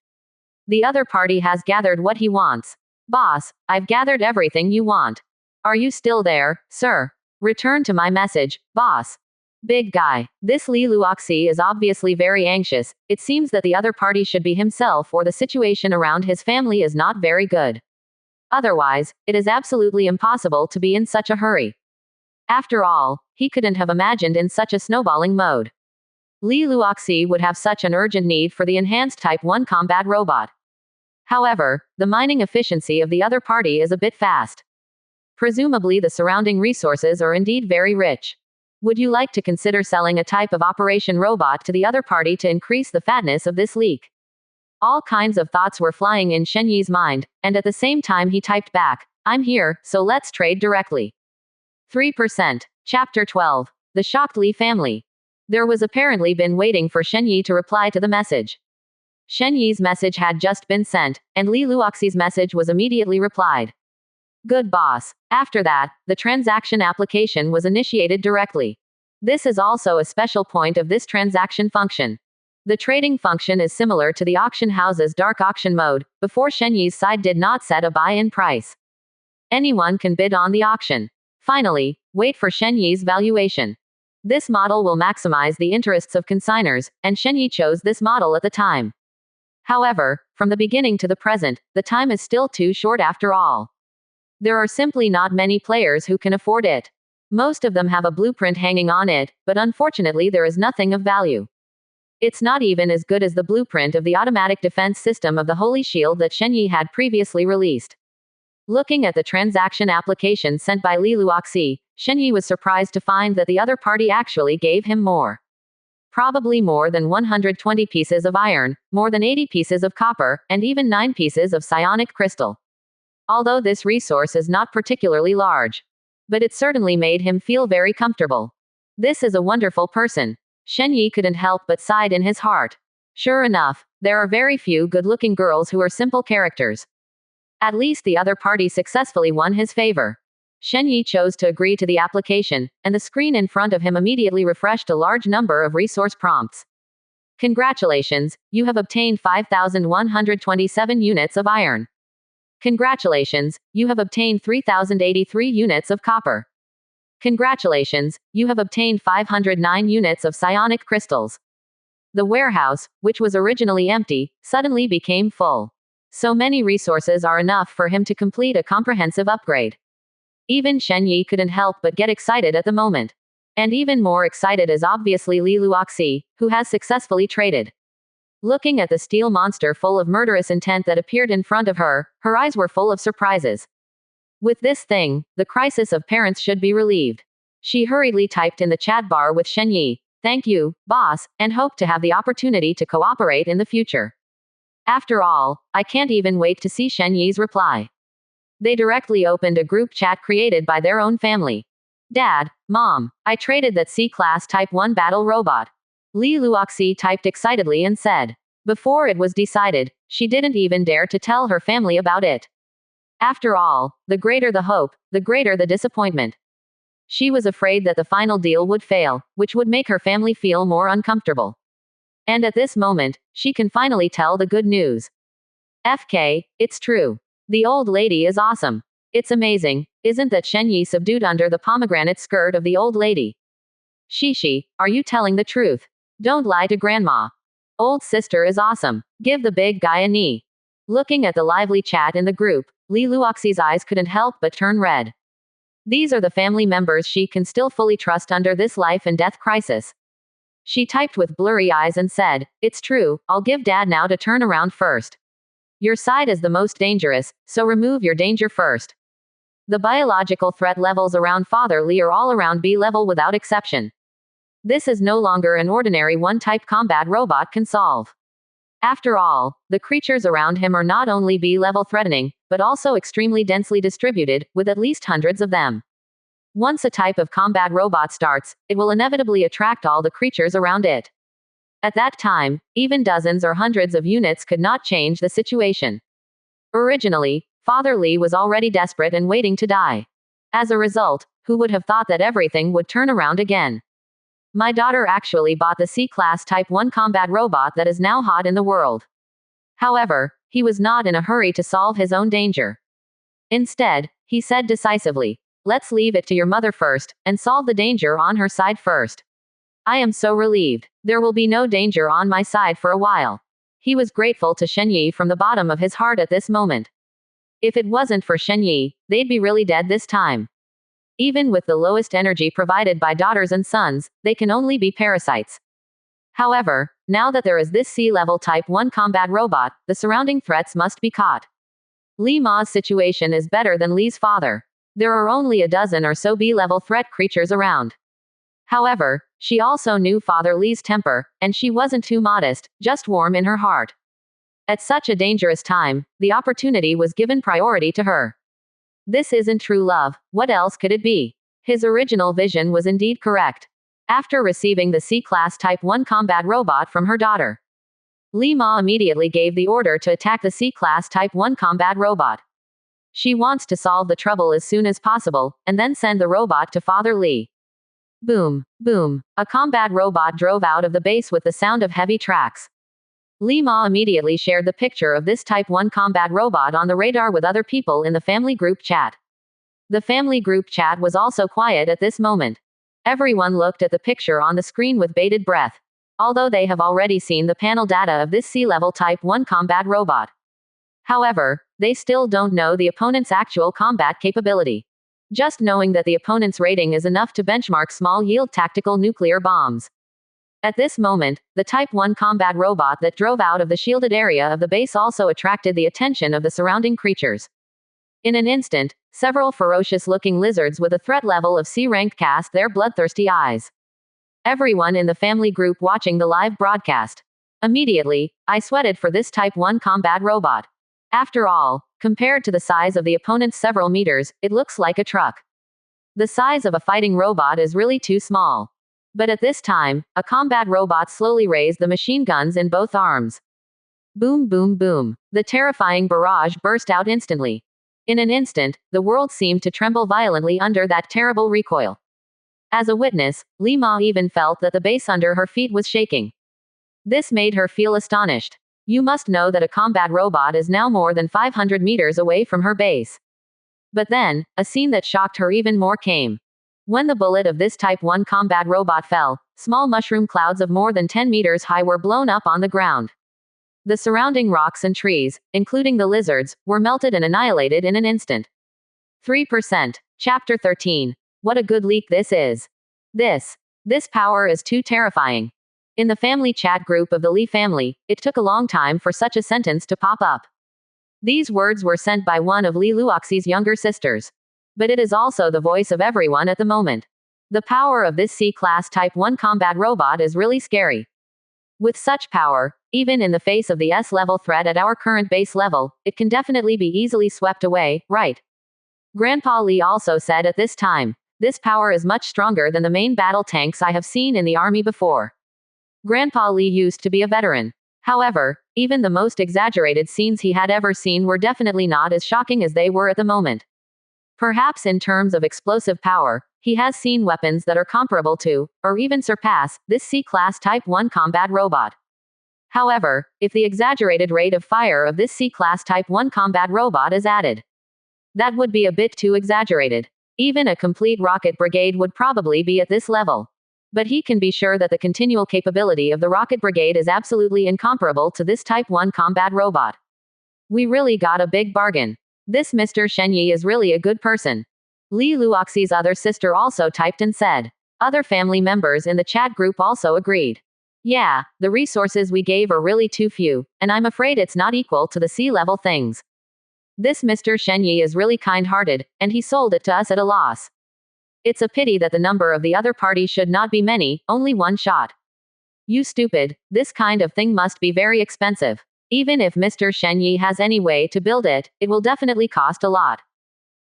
The other party has gathered what he wants. Boss, I've gathered everything you want. Are you still there, sir? Return to my message, boss. Big guy. This Li Luoxi is obviously very anxious. It seems that the other party should be himself, or the situation around his family is not very good. Otherwise, it is absolutely impossible to be in such a hurry. After all, he couldn't have imagined in such a snowballing mode. Li Luoxi would have such an urgent need for the enhanced Type 1 combat robot. However, the mining efficiency of the other party is a bit fast. Presumably the surrounding resources are indeed very rich. Would you like to consider selling a type of operation robot to the other party to increase the fatness of this leak? All kinds of thoughts were flying in Shen Yi's mind, and at the same time he typed back, I'm here, so let's trade directly. 3%. Chapter 12. The Shocked Li Family. There was apparently been waiting for Shen Yi to reply to the message. Shen Yi's message had just been sent, and Li Luoxi's message was immediately replied. Good boss. After that, the transaction application was initiated directly. This is also a special point of this transaction function. The trading function is similar to the auction house's dark auction mode. Before, Shen Yi's side did not set a buy-in price. Anyone can bid on the auction. Finally, wait for Shen Yi's valuation. This model will maximize the interests of consignors, and Shen Yi chose this model at the time. However, from the beginning to the present, the time is still too short after all. There are simply not many players who can afford it. Most of them have a blueprint hanging on it, but unfortunately there is nothing of value. It's not even as good as the blueprint of the automatic defense system of the Holy Shield that Shen Yi had previously released. Looking at the transaction application sent by Li Luoxi, Shen Yi was surprised to find that the other party actually gave him more. Probably more than 120 pieces of iron, more than 80 pieces of copper, and even 9 pieces of psionic crystal. Although this resource is not particularly large. But it certainly made him feel very comfortable. This is a wonderful person. Shen Yi couldn't help but sigh in his heart. Sure enough, there are very few good-looking girls who are simple characters. At least the other party successfully won his favor. Shen Yi chose to agree to the application, and the screen in front of him immediately refreshed a large number of resource prompts. Congratulations, you have obtained 5,127 units of iron. Congratulations, you have obtained 3,083 units of copper. Congratulations, you have obtained 509 units of psionic crystals. The warehouse, which was originally empty, suddenly became full. So many resources are enough for him to complete a comprehensive upgrade. Even Shen Yi couldn't help but get excited at the moment. And even more excited is obviously Li Luoxi, who has successfully traded. Looking at the steel monster full of murderous intent that appeared in front of her, her eyes were full of surprises. With this thing, the crisis of parents should be relieved. She hurriedly typed in the chat bar with Shen Yi, thank you, boss, and hope to have the opportunity to cooperate in the future. After all, I can't even wait to see Shen Yi's reply. They directly opened a group chat created by their own family. Dad, Mom, I traded that C-Class Type 1 battle robot. Li Luoxi typed excitedly and said. Before it was decided, she didn't even dare to tell her family about it. After all, the greater the hope, the greater the disappointment. She was afraid that the final deal would fail, which would make her family feel more uncomfortable. And at this moment, she can finally tell the good news. FK, it's true. The old lady is awesome. It's amazing, isn't that Shen Yi subdued under the pomegranate skirt of the old lady? Shishi, are you telling the truth? Don't lie to grandma. Old sister is awesome. Give the big guy a knee. Looking at the lively chat in the group, Li Luoxi's eyes couldn't help but turn red. These are the family members she can still fully trust under this life and death crisis. She typed with blurry eyes and said, it's true, I'll give Dad now to turn around first. Your side is the most dangerous, so remove your danger first. The biological threat levels around Father Li are all around B level without exception. This is no longer an ordinary one-type combat robot can solve. After all, the creatures around him are not only B-level threatening, but also extremely densely distributed, with at least hundreds of them. Once a type of combat robot starts, it will inevitably attract all the creatures around it. At that time, even dozens or hundreds of units could not change the situation. Originally, Father Li was already desperate and waiting to die. As a result, who would have thought that everything would turn around again? My daughter actually bought the C-Class Type 1 combat robot that is now hot in the world. However, he was not in a hurry to solve his own danger. Instead, he said decisively, let's leave it to your mother first, and solve the danger on her side first. I am so relieved. There will be no danger on my side for a while. He was grateful to Shen Yi from the bottom of his heart at this moment. If it wasn't for Shen Yi, they'd be really dead this time. Even with the lowest energy provided by daughters and sons, they can only be parasites. However, now that there is this sea-level Type 1 combat robot, the surrounding threats must be caught. Li Ma's situation is better than Li's father. There are only a dozen or so B-level threat creatures around. However, she also knew Father Li's temper, and she wasn't too modest, just warm in her heart. At such a dangerous time, the opportunity was given priority to her. This isn't true love, what else could it be? His original vision was indeed correct. After receiving the C-Class Type 1 combat robot from her daughter, Li Ma immediately gave the order to attack the C-Class Type 1 combat robot. She wants to solve the trouble as soon as possible, and then send the robot to Father Li. Boom, boom. A combat robot drove out of the base with the sound of heavy tracks. Li Ma immediately shared the picture of this Type 1 combat robot on the radar with other people in the family group chat. The family group chat was also quiet at this moment. Everyone looked at the picture on the screen with bated breath. Although they have already seen the panel data of this sea-level Type 1 combat robot. However, they still don't know the opponent's actual combat capability. Just knowing that the opponent's rating is enough to benchmark small-yield tactical nuclear bombs. At this moment, the Type 1 combat robot that drove out of the shielded area of the base also attracted the attention of the surrounding creatures. In an instant, several ferocious-looking lizards with a threat level of C-rank cast their bloodthirsty eyes. Everyone in the family group watching the live broadcast. Immediately, I sweated for this Type 1 combat robot. After all, compared to the size of the opponent's several meters, it looks like a truck. The size of a fighting robot is really too small. But at this time, a combat robot slowly raised the machine guns in both arms. Boom, boom, boom. The terrifying barrage burst out instantly. In an instant, the world seemed to tremble violently under that terrible recoil. As a witness, Li Ma even felt that the base under her feet was shaking. This made her feel astonished. You must know that a combat robot is now more than 500 meters away from her base. But then, a scene that shocked her even more came. When the bullet of this Type 1 combat robot fell, small mushroom clouds of more than 10 meters high were blown up on the ground. The surrounding rocks and trees, including the lizards, were melted and annihilated in an instant. 3%. Chapter 13. What a good leak this is. This power is too terrifying. In the family chat group of the Li family, it took a long time for such a sentence to pop up. These words were sent by one of Li Luoxi's younger sisters. But it is also the voice of everyone at the moment. The power of this C-Class Type 1 combat robot is really scary. With such power, even in the face of the S-level threat at our current base level, it can definitely be easily swept away, right? Grandpa Li also said at this time, this power is much stronger than the main battle tanks I have seen in the army before. Grandpa Li used to be a veteran. However, even the most exaggerated scenes he had ever seen were definitely not as shocking as they were at the moment. Perhaps in terms of explosive power, he has seen weapons that are comparable to, or even surpass, this C-Class Type 1 combat robot. However, if the exaggerated rate of fire of this C-Class Type 1 combat robot is added, that would be a bit too exaggerated. Even a complete rocket brigade would probably be at this level. But he can be sure that the continual capability of the rocket brigade is absolutely incomparable to this Type 1 combat robot. We really got a big bargain. This Mr. Shen Yi is really a good person. Li Luoxi's other sister also typed and said. Other family members in the chat group also agreed. Yeah, the resources we gave are really too few, and I'm afraid it's not equal to the sea-level things. This Mr. Shen Yi is really kind-hearted, and he sold it to us at a loss. It's a pity that the number of the other party should not be many, only one shot. You stupid, this kind of thing must be very expensive. Even if Mr. Shen Yi has any way to build it, it will definitely cost a lot.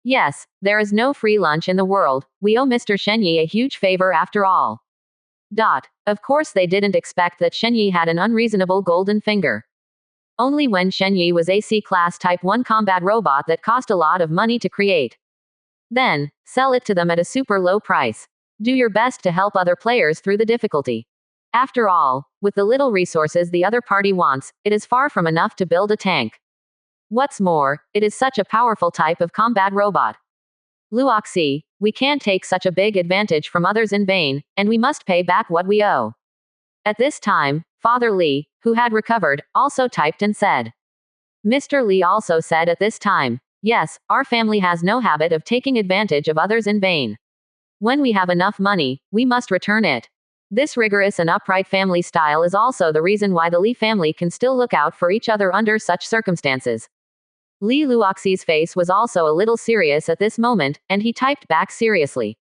Yes, there is no free lunch in the world, we owe Mr. Shen Yi a huge favor after all. Of course they didn't expect that Shen Yi had an unreasonable golden finger. Only when Shen Yi was a C-Class Type 1 combat robot that cost a lot of money to create. Then, sell it to them at a super low price. Do your best to help other players through the difficulty. After all, with the little resources the other party wants, it is far from enough to build a tank. What's more, it is such a powerful type of combat robot. Luoxi, We can't take such a big advantage from others in vain, and we must pay back what we owe. At this time, Father Lee, who had recovered, also typed and said. Mr. Lee also said at this time, yes, our family has no habit of taking advantage of others in vain. When we have enough money, we must return it. This rigorous and upright family style is also the reason why the Lee family can still look out for each other under such circumstances. Lee Luoxi's face was also a little serious at this moment, and he typed back seriously.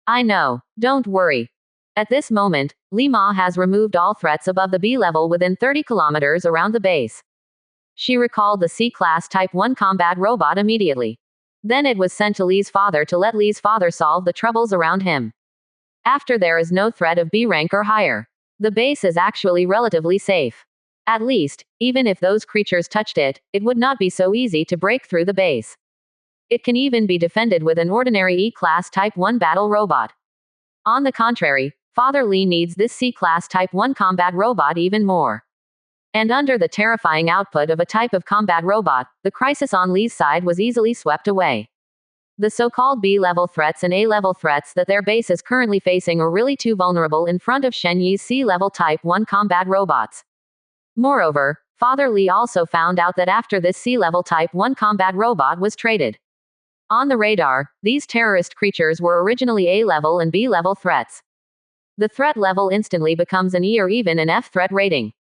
I know, don't worry. At this moment, Lee Ma has removed all threats above the B level within 30 kilometers around the base. She recalled the C-class Type 1 combat robot immediately. Then it was sent to Lee's father to let Lee's father solve the troubles around him. After there is no threat of B rank or higher. The base is actually relatively safe. At least, even if those creatures touched it, it would not be so easy to break through the base. It can even be defended with an ordinary E-class Type 1 battle robot. On the contrary, Father Lee needs this C-class Type 1 combat robot even more. And under the terrifying output of a type of combat robot, the crisis on Lee's side was easily swept away. The so-called B-level threats and A-level threats that their base is currently facing are really too vulnerable in front of Shen Yi's C-level Type 1 combat robots. Moreover, Father Lee also found out that after this C-level Type 1 combat robot was traded on the radar, these terrorist creatures were originally A-level and B-level threats. The threat level instantly becomes an E or even an F threat rating.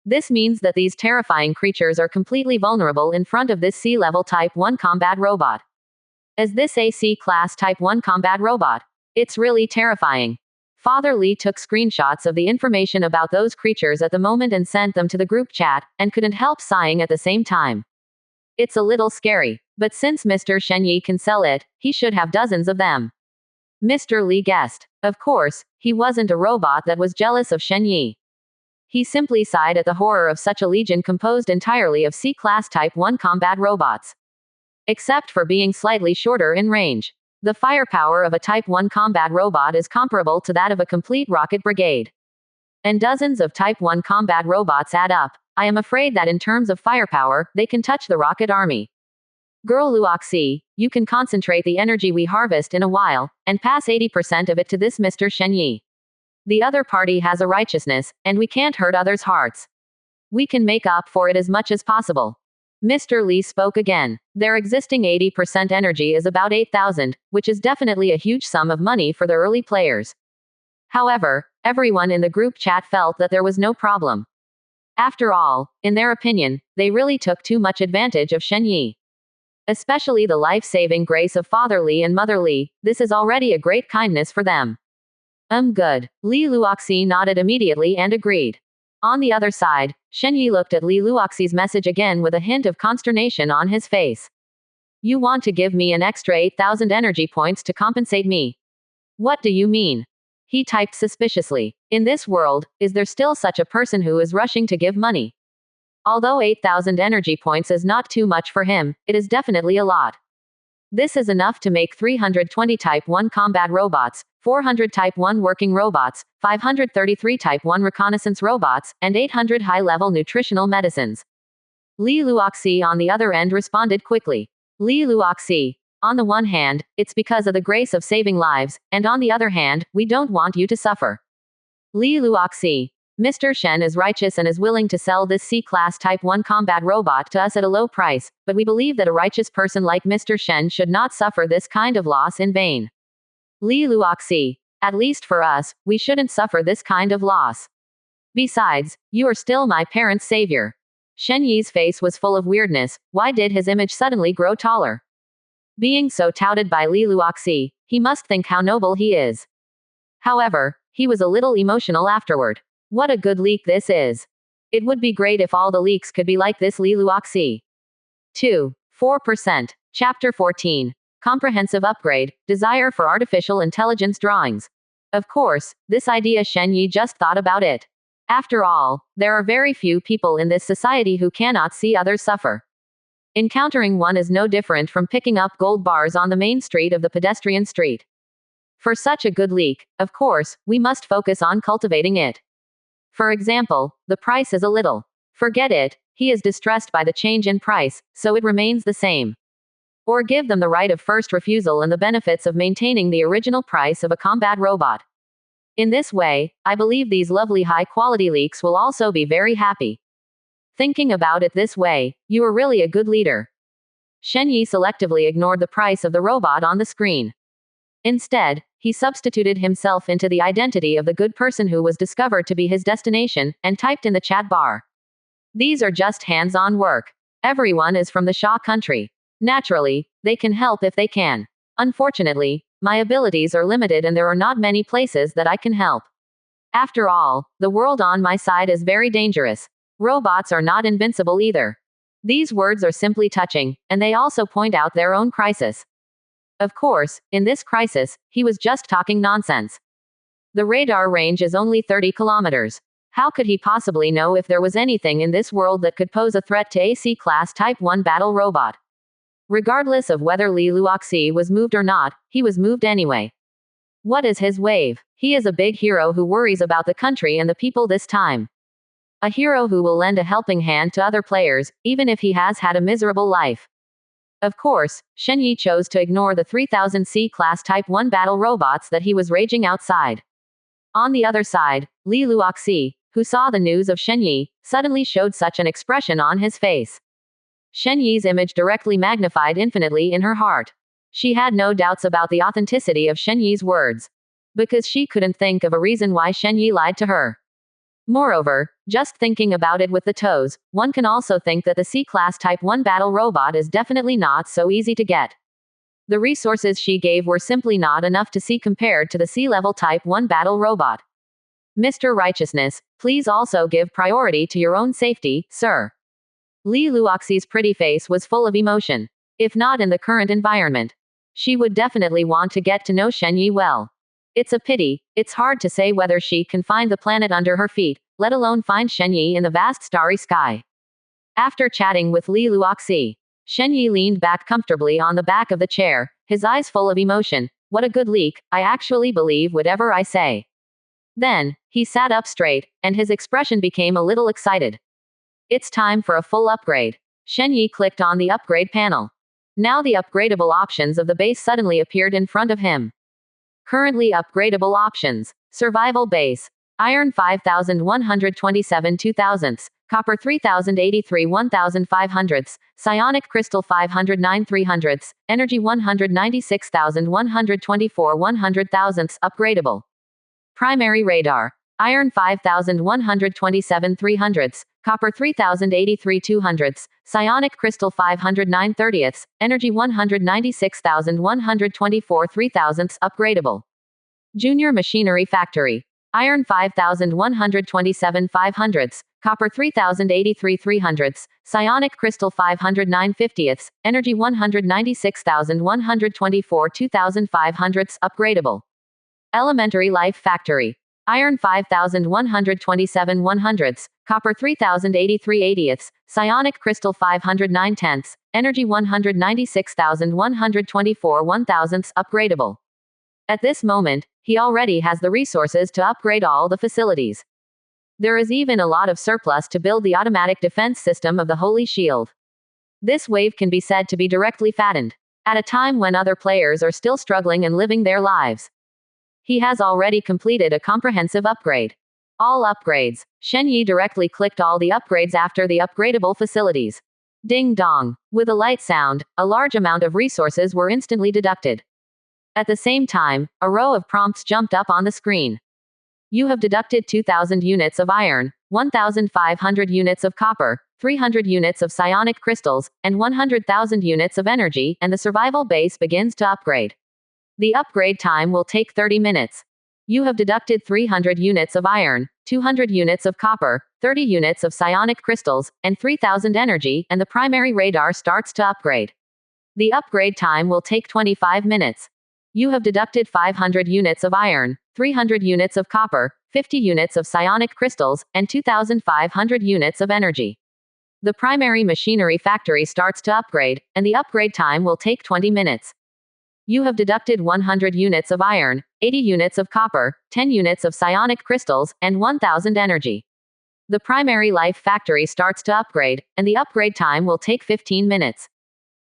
This means that these terrifying creatures are completely vulnerable in front of this C-level Type 1 combat robot. As this AC class Type 1 combat robot, it's really terrifying. Father Lee took screenshots of the information about those creatures at the moment and sent them to the group chat, and couldn't help sighing at the same time. It's a little scary, but since Mr. Shen Yi can sell it, he should have dozens of them. Mr. Lee guessed. Of course, he wasn't a robot that was jealous of Shen Yi. He simply sighed at the horror of such a legion composed entirely of C-class Type 1 combat robots. Except for being slightly shorter in range. The firepower of a Type 1 combat robot is comparable to that of a complete rocket brigade. And dozens of Type 1 combat robots add up. I am afraid that in terms of firepower, they can touch the rocket army. Girl Luoxi, you can concentrate the energy we harvest in a while, and pass 80% of it to this Mr. Shen Yi. The other party has a righteousness, and we can't hurt others' hearts. We can make up for it as much as possible. Mr. Lee spoke again. Their existing 80% energy is about 8,000, which is definitely a huge sum of money for the early players. However, everyone in the group chat felt that there was no problem. After all, in their opinion, they really took too much advantage of Shen Yi. Especially the life-saving grace of Father Lee and Mother Lee, this is already a great kindness for them. Good. Li Luoxi nodded immediately and agreed. On the other side, Shen Yi looked at Li Luoxi's message again with a hint of consternation on his face. You want to give me an extra 8,000 energy points to compensate me? What do you mean? He typed suspiciously. In this world, is there still such a person who is rushing to give money? Although 8,000 energy points is not too much for him, it is definitely a lot. This is enough to make 320 Type 1 combat robots, 400 Type 1 working robots, 533 Type 1 reconnaissance robots, and 800 high-level nutritional medicines. Li Luoxi on the other end responded quickly. Li Luoxi, on the one hand, it's because of the grace of saving lives, and on the other hand, we don't want you to suffer. Li Luoxi, Mr. Shen is righteous and is willing to sell this C-class Type 1 combat robot to us at a low price, but we believe that a righteous person like Mr. Shen should not suffer this kind of loss in vain. Li Luoxi, at least for us, we shouldn't suffer this kind of loss. Besides, you are still my parents' savior. Shen Yi's face was full of weirdness. Why did his image suddenly grow taller? Being so touted by Li Luoxi, he must think how noble he is. However, he was a little emotional afterward. What a good leak this is. It would be great if all the leaks could be like this Li Luoxi. 4%. Chapter 14. Comprehensive Upgrade, Desire for Artificial Intelligence Drawings. Of course, this idea Shen Yi just thought about it. After all, there are very few people in this society who cannot see others suffer. Encountering one is no different from picking up gold bars on the main street of the pedestrian street. For such a good leak, of course, we must focus on cultivating it. For example, the price is a little. Forget it, he is distressed by the change in price, so it remains the same. Or give them the right of first refusal and the benefits of maintaining the original price of a combat robot. In this way, I believe these lovely high-quality leaks will also be very happy. Thinking about it this way, you are really a good leader. Shen Yi selectively ignored the price of the robot on the screen. Instead, he substituted himself into the identity of the good person who was discovered to be his destination, and typed in the chat bar. These are just hands-on work. Everyone is from the Xia country. Naturally, they can help if they can. Unfortunately, my abilities are limited and there are not many places that I can help. After all, the world on my side is very dangerous. Robots are not invincible either. These words are simply touching, and they also point out their own crisis. Of course, in this crisis, he was just talking nonsense. The radar range is only 30 kilometers. How could he possibly know if there was anything in this world that could pose a threat to a C-class Type 1 battle robot? Regardless of whether Li Luoxi was moved or not, he was moved anyway. What is his wave? He is a big hero who worries about the country and the people this time. A hero who will lend a helping hand to other players, even if he has had a miserable life. Of course, Shen Yi chose to ignore the 3000 C-class Type 1 battle robots that he was raging outside. On the other side, Li Luoxi, who saw the news of Shen Yi, suddenly showed such an expression on his face. Shen Yi's image directly magnified infinitely in her heart. She had no doubts about the authenticity of Shen Yi's words. Because she couldn't think of a reason why Shen Yi lied to her. Moreover, just thinking about it with the toes, one can also think that the C-class Type 1 battle robot is definitely not so easy to get. The resources she gave were simply not enough to see compared to the C-level Type 1 battle robot. Mr. Righteousness, please also give priority to your own safety, sir. Li Luoxi's pretty face was full of emotion. If not in the current environment, she would definitely want to get to know Shen Yi well. It's a pity, it's hard to say whether she can find the planet under her feet, let alone find Shen Yi in the vast starry sky. After chatting with Li Luoxi, Shen Yi leaned back comfortably on the back of the chair, his eyes full of emotion. What a good leak, I actually believe whatever I say. Then, he sat up straight, and his expression became a little excited. It's time for a full upgrade. Shen Yi clicked on the upgrade panel. Now the upgradable options of the base suddenly appeared in front of him. Currently upgradable options. Survival base. Iron 5127 2000s. Copper 3083 1500s. Psionic crystal 509 300s. Energy 196,124 100,000s. Upgradable. Primary radar. Iron 5127 300s. Copper 3083 200s. Psionic crystal 509 30ths. Energy 196,124 3000s. Upgradable. Junior machinery factory. Iron 5127 500s. Copper 3083 300s. Psionic crystal 509 50ths. Energy 196,124 2500s. Upgradable. Elementary life factory. Iron 5127 100s. Copper 3083 80ths. Psionic crystal 509 tenths. Energy 196,124 1000s. Upgradable. At this moment, he already has the resources to upgrade all the facilities. There is even a lot of surplus to build the automatic defense system of the Holy Shield. This wave can be said to be directly fattened. At a time when other players are still struggling and living their lives. He has already completed a comprehensive upgrade. All upgrades. Shen Yi directly clicked all the upgrades after the upgradable facilities. Ding dong. With a light sound, a large amount of resources were instantly deducted. At the same time, a row of prompts jumped up on the screen. You have deducted 2,000 units of iron, 1,500 units of copper, 300 units of psionic crystals, and 100,000 units of energy, and the survival base begins to upgrade. The upgrade time will take 30 minutes. You have deducted 300 units of iron, 200 units of copper, 30 units of psionic crystals, and 3,000 energy, and the primary radar starts to upgrade. The upgrade time will take 25 minutes. You have deducted 500 units of iron, 300 units of copper, 50 units of psionic crystals, and 2,500 units of energy. The primary machinery factory starts to upgrade, and the upgrade time will take 20 minutes. You have deducted 100 units of iron, 80 units of copper, 10 units of psionic crystals, and 1,000 energy. The primary life factory starts to upgrade, and the upgrade time will take 15 minutes.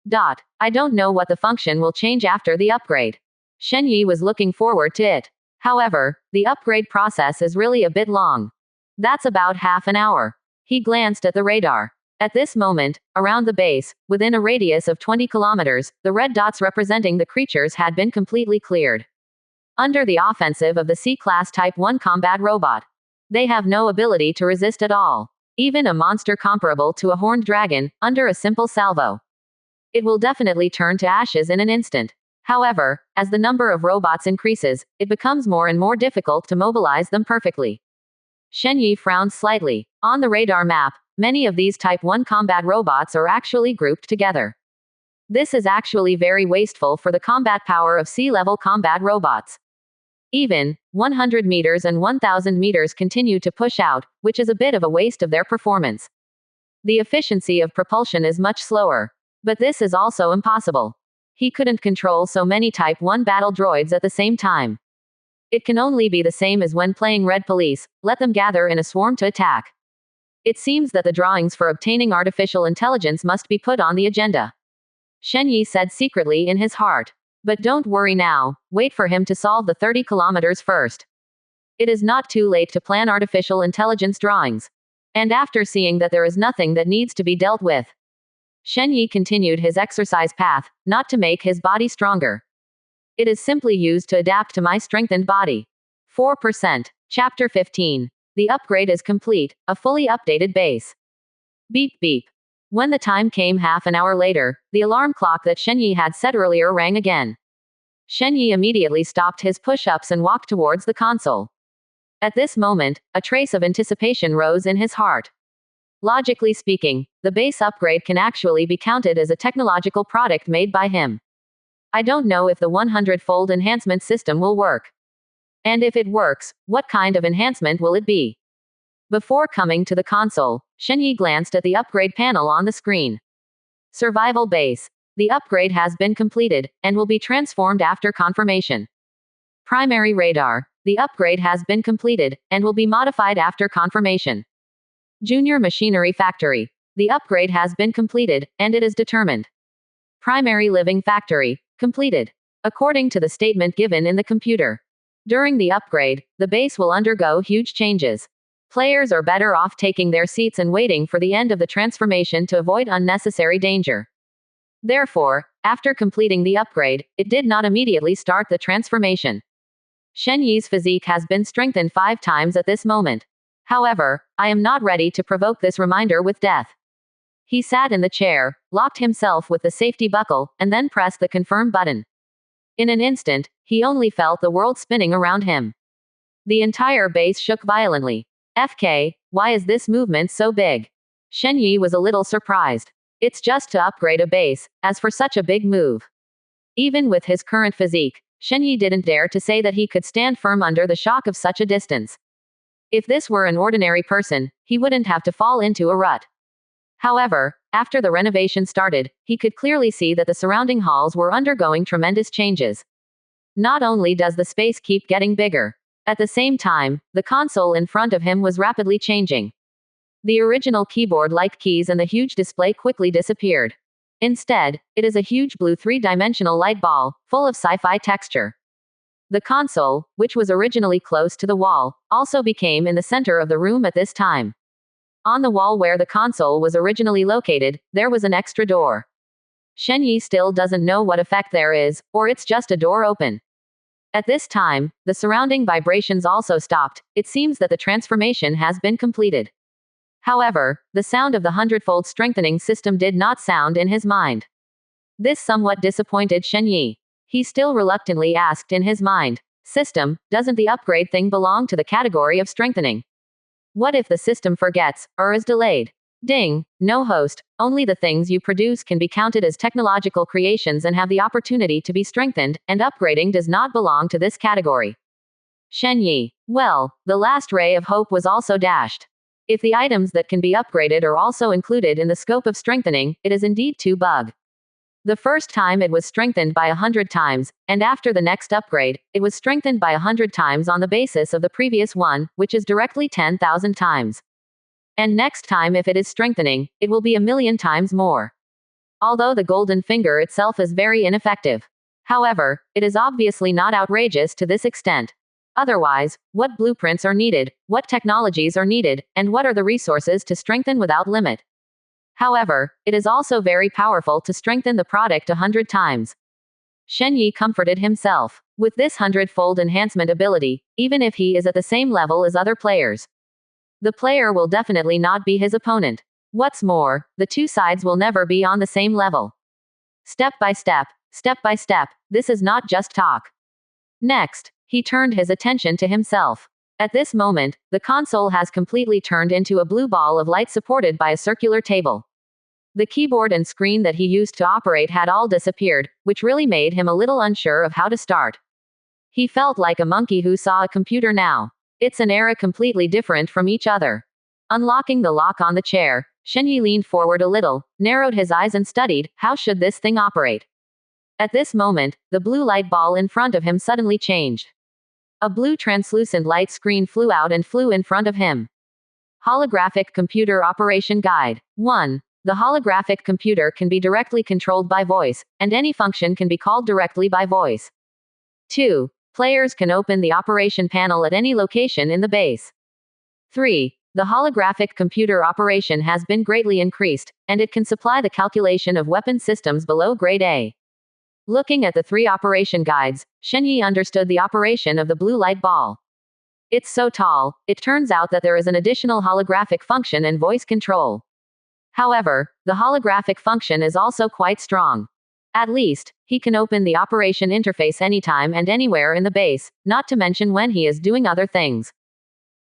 I don't know what the function will change after the upgrade. Shen Yi was looking forward to it. However, the upgrade process is really a bit long. That's about half an hour. He glanced at the radar. At this moment, around the base, within a radius of 20 kilometers, the red dots representing the creatures had been completely cleared. Under the offensive of the C-class Type 1 combat robot. They have no ability to resist at all. Even a monster comparable to a horned dragon, under a simple salvo. It will definitely turn to ashes in an instant. However, as the number of robots increases, it becomes more and more difficult to mobilize them perfectly. Shen Yi frowned slightly. On the radar map, many of these Type 1 combat robots are actually grouped together. This is actually very wasteful for the combat power of sea-level combat robots. Even 100 meters and 1000 meters continue to push out, which is a bit of a waste of their performance. The efficiency of propulsion is much slower. But this is also impossible. He couldn't control so many Type 1 battle droids at the same time. It can only be the same as when playing Red Police, let them gather in a swarm to attack. It seems that the drawings for obtaining artificial intelligence must be put on the agenda. Shen Yi said secretly in his heart. But don't worry now, wait for him to solve the 30 kilometers first. It is not too late to plan artificial intelligence drawings. And after seeing that there is nothing that needs to be dealt with, Shen Yi continued his exercise path, not to make his body stronger. It is simply used to adapt to my strengthened body. 4%. Chapter 15. The upgrade is complete, a fully updated base. Beep beep. When the time came half an hour later, the alarm clock that Shen Yi had set earlier rang again. Shen Yi immediately stopped his push-ups and walked towards the console. At this moment, a trace of anticipation rose in his heart. Logically speaking, the base upgrade can actually be counted as a technological product made by him. I don't know if the 100-fold enhancement system will work. And if it works, what kind of enhancement will it be? Before coming to the console, Shen Yi glanced at the upgrade panel on the screen. Survival base. The upgrade has been completed, and will be transformed after confirmation. Primary radar. The upgrade has been completed, and will be modified after confirmation. Junior Machinery Factory. The upgrade has been completed, and it is determined. Primary Living Factory. Completed. According to the statement given in the computer. During the upgrade, the base will undergo huge changes. Players are better off taking their seats and waiting for the end of the transformation to avoid unnecessary danger. Therefore, after completing the upgrade, it did not immediately start the transformation. Shen Yi's physique has been strengthened 5 times at this moment. However, I am not ready to provoke this reminder with death. He sat in the chair, locked himself with the safety buckle, and then pressed the confirm button. In an instant, he only felt the world spinning around him. The entire base shook violently. FK, why is this movement so big? Shen Yi was a little surprised. It's just to upgrade a base, as for such a big move. Even with his current physique, Shen Yi didn't dare to say that he could stand firm under the shock of such a distance. If this were an ordinary person, he wouldn't have to fall into a rut. However, after the renovation started, he could clearly see that the surrounding halls were undergoing tremendous changes. Not only does the space keep getting bigger, at the same time, the console in front of him was rapidly changing. The original keyboard-like keys and the huge display quickly disappeared. Instead, it is a huge blue 3-dimensional light ball, full of sci-fi texture. The console, which was originally close to the wall, also became in the center of the room at this time. On the wall where the console was originally located, there was an extra door. Shen Yi still doesn't know what effect there is, or it's just a door open. At this time, the surrounding vibrations also stopped. It seems that the transformation has been completed. However, the sound of the hundredfold strengthening system did not sound in his mind. This somewhat disappointed Shen Yi. He still reluctantly asked in his mind, "System, doesn't the upgrade thing belong to the category of strengthening? What if the system forgets, or is delayed?" Ding, no host, only the things you produce can be counted as technological creations and have the opportunity to be strengthened, and upgrading does not belong to this category. Shen Yi. Well, the last ray of hope was also dashed. If the items that can be upgraded are also included in the scope of strengthening, it is indeed too bug. The first time it was strengthened by 100 times, and after the next upgrade, it was strengthened by 100 times on the basis of the previous one, which is directly 10,000 times. And next time if it is strengthening, it will be 1,000,000 times more. although the golden finger itself is very ineffective. However, it is obviously not outrageous to this extent. Otherwise, what blueprints are needed, what technologies are needed, and what are the resources to strengthen without limit? However, it is also very powerful to strengthen the product 100 times. Shen Yi comforted himself. With this hundredfold enhancement ability, even if he is at the same level as other players, the player will definitely not be his opponent. What's more, the two sides will never be on the same level. Step by step, this is not just talk. Next, he turned his attention to himself. At this moment, the console has completely turned into a blue ball of light supported by a circular table. The keyboard and screen that he used to operate had all disappeared, which really made him a little unsure of how to start. He felt like a monkey who saw a computer now. It's an era completely different from each other. Unlocking the lock on the chair, Shen Yi leaned forward a little, narrowed his eyes and studied, how should this thing operate? At this moment, the blue light ball in front of him suddenly changed. A blue translucent light screen flew out and flew in front of him. Holographic Computer Operation Guide. 1. The holographic computer can be directly controlled by voice, and any function can be called directly by voice. 2. Players can open the operation panel at any location in the base. 3. The holographic computer operation has been greatly increased, and it can supply the calculation of weapon systems below grade A. Looking at the 3 operation guides, Shen Yi understood the operation of the blue light ball. It's so tall, it turns out that there is an additional holographic function and voice control. However, the holographic function is also quite strong. At least, he can open the operation interface anytime and anywhere in the base, not to mention when he is doing other things.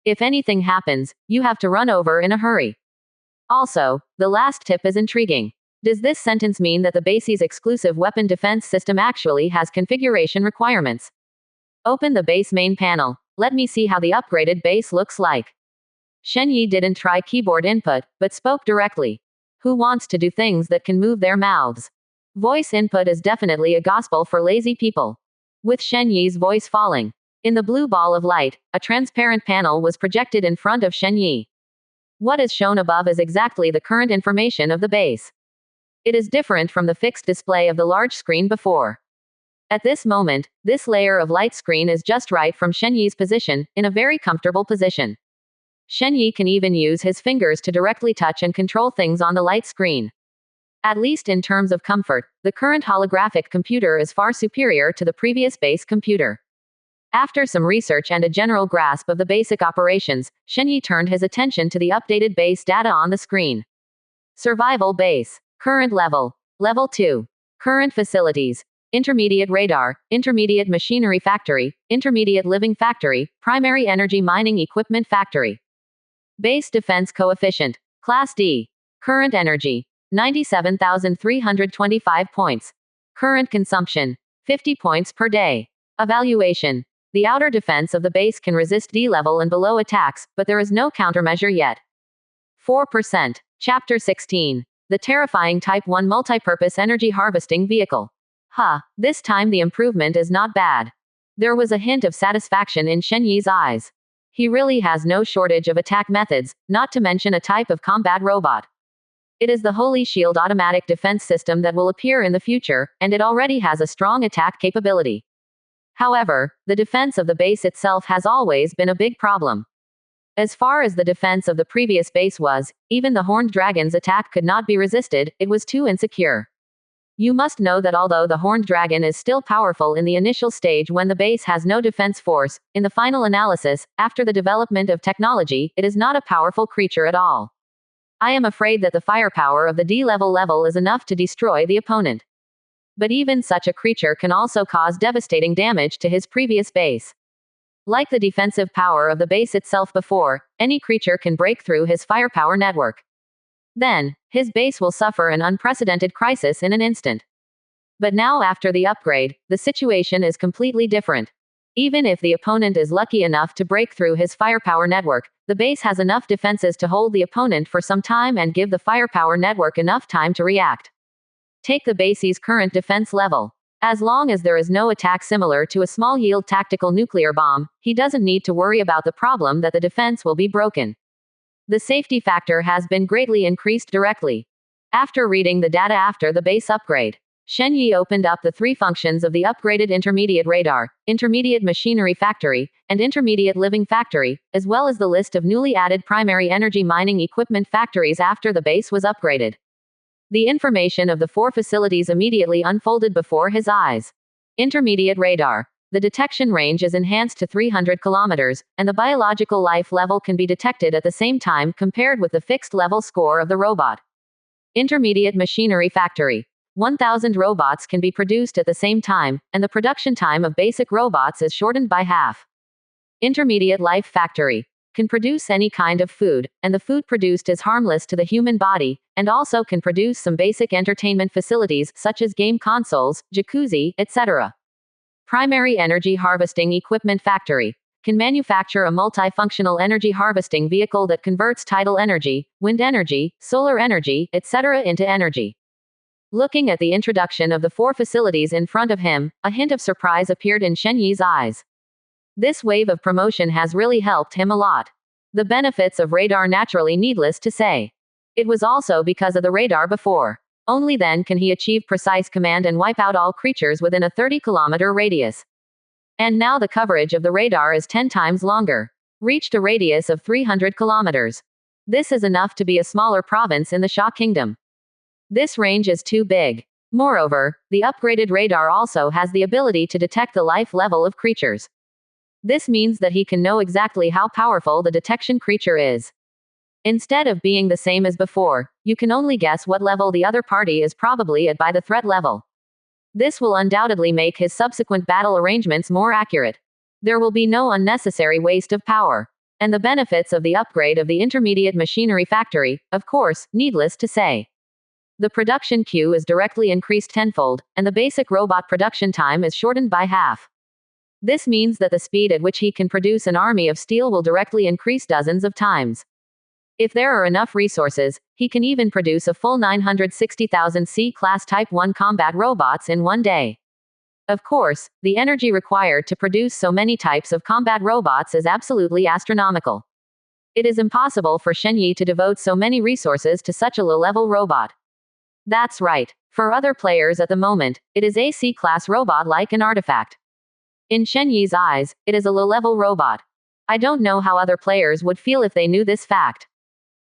If anything happens, you have to run over in a hurry. Also, the last tip is intriguing. Does this sentence mean that the base's exclusive weapon defense system actually has configuration requirements? Open the base main panel. Let me see how the upgraded base looks like. Shen Yi didn't try keyboard input, but spoke directly. Who wants to do things that can move their mouths? Voice input is definitely a gospel for lazy people. With Shen Yi's voice falling, in the blue ball of light, a transparent panel was projected in front of Shen Yi. What is shown above is exactly the current information of the base. It is different from the fixed display of the large screen before. At this moment, this layer of light screen is just right from Shen Yi's position, in a very comfortable position. Shen Yi can even use his fingers to directly touch and control things on the light screen. At least in terms of comfort, the current holographic computer is far superior to the previous base computer. After some research and a general grasp of the basic operations, Shen Yi turned his attention to the updated base data on the screen. Survival base. Current level. Level 2. Current facilities. Intermediate radar, intermediate machinery factory, intermediate living factory, primary energy mining equipment factory. Base defense coefficient. Class D. Current energy. 97,325 points. Current consumption. 50 points per day. Evaluation. The outer defense of the base can resist D level and below attacks, but there is no countermeasure yet. 4%. Chapter 16. The terrifying Type 1 multipurpose energy harvesting vehicle. This time the improvement is not bad. There was a hint of satisfaction in Shen Yi's eyes. He really has no shortage of attack methods, not to mention a type of combat robot. It is the Holy Shield automatic defense system that will appear in the future, and it already has a strong attack capability. However, the defense of the base itself has always been a big problem. As far as the defense of the previous base was, even the Horned Dragon's attack could not be resisted, it was too insecure. You must know that although the Horned Dragon is still powerful in the initial stage when the base has no defense force, in the final analysis, after the development of technology, it is not a powerful creature at all. I am afraid that the firepower of the D-level is enough to destroy the opponent. But even such a creature can also cause devastating damage to his previous base. Like the defensive power of the base itself before, any creature can break through his firepower network. Then, his base will suffer an unprecedented crisis in an instant. But now after the upgrade, the situation is completely different. Even if the opponent is lucky enough to break through his firepower network, the base has enough defenses to hold the opponent for some time and give the firepower network enough time to react. Take the base's current defense level. As long as there is no attack similar to a small-yield tactical nuclear bomb, he doesn't need to worry about the problem that the defense will be broken. The safety factor has been greatly increased directly. After reading the data after the base upgrade, Shen Yi opened up the three functions of the upgraded intermediate radar, intermediate machinery factory, and intermediate living factory, as well as the list of newly added primary energy mining equipment factories after the base was upgraded. The information of the four facilities immediately unfolded before his eyes. Intermediate radar. The detection range is enhanced to 300 kilometers, and the biological life level can be detected at the same time compared with the fixed level score of the robot. Intermediate machinery factory. 1,000 robots can be produced at the same time, and the production time of basic robots is shortened by half. Intermediate life factory. Can produce any kind of food, and the food produced is harmless to the human body, and also can produce some basic entertainment facilities such as game consoles, jacuzzi, etc. Primary energy harvesting equipment factory. Can manufacture a multifunctional energy harvesting vehicle that converts tidal energy, wind energy, solar energy, etc. into energy. Looking at the introduction of the four facilities in front of him, a hint of surprise appeared in Shen Yi's eyes. This wave of promotion has really helped him a lot. The benefits of radar naturally needless to say. It was also because of the radar before. Only then can he achieve precise command and wipe out all creatures within a 30-kilometer radius. And now the coverage of the radar is 10 times longer. Reached a radius of 300 kilometers. This is enough to be a smaller province in the Sha Kingdom. This range is too big. Moreover, the upgraded radar also has the ability to detect the life level of creatures. This means that he can know exactly how powerful the detection creature is. Instead of being the same as before, you can only guess what level the other party is probably at by the threat level. This will undoubtedly make his subsequent battle arrangements more accurate. There will be no unnecessary waste of power. And the benefits of the upgrade of the intermediate machinery factory, of course, needless to say. The production queue is directly increased tenfold, and the basic robot production time is shortened by half. This means that the speed at which he can produce an army of steel will directly increase dozens of times. If there are enough resources, he can even produce a full 960,000 C-class Type 1 combat robots in one day. Of course, the energy required to produce so many types of combat robots is absolutely astronomical. It is impossible for Shen Yi to devote so many resources to such a low-level robot. That's right. For other players at the moment, it is a C-class robot like an artifact. In Shen Yi's eyes, it is a low-level robot. I don't know how other players would feel if they knew this fact.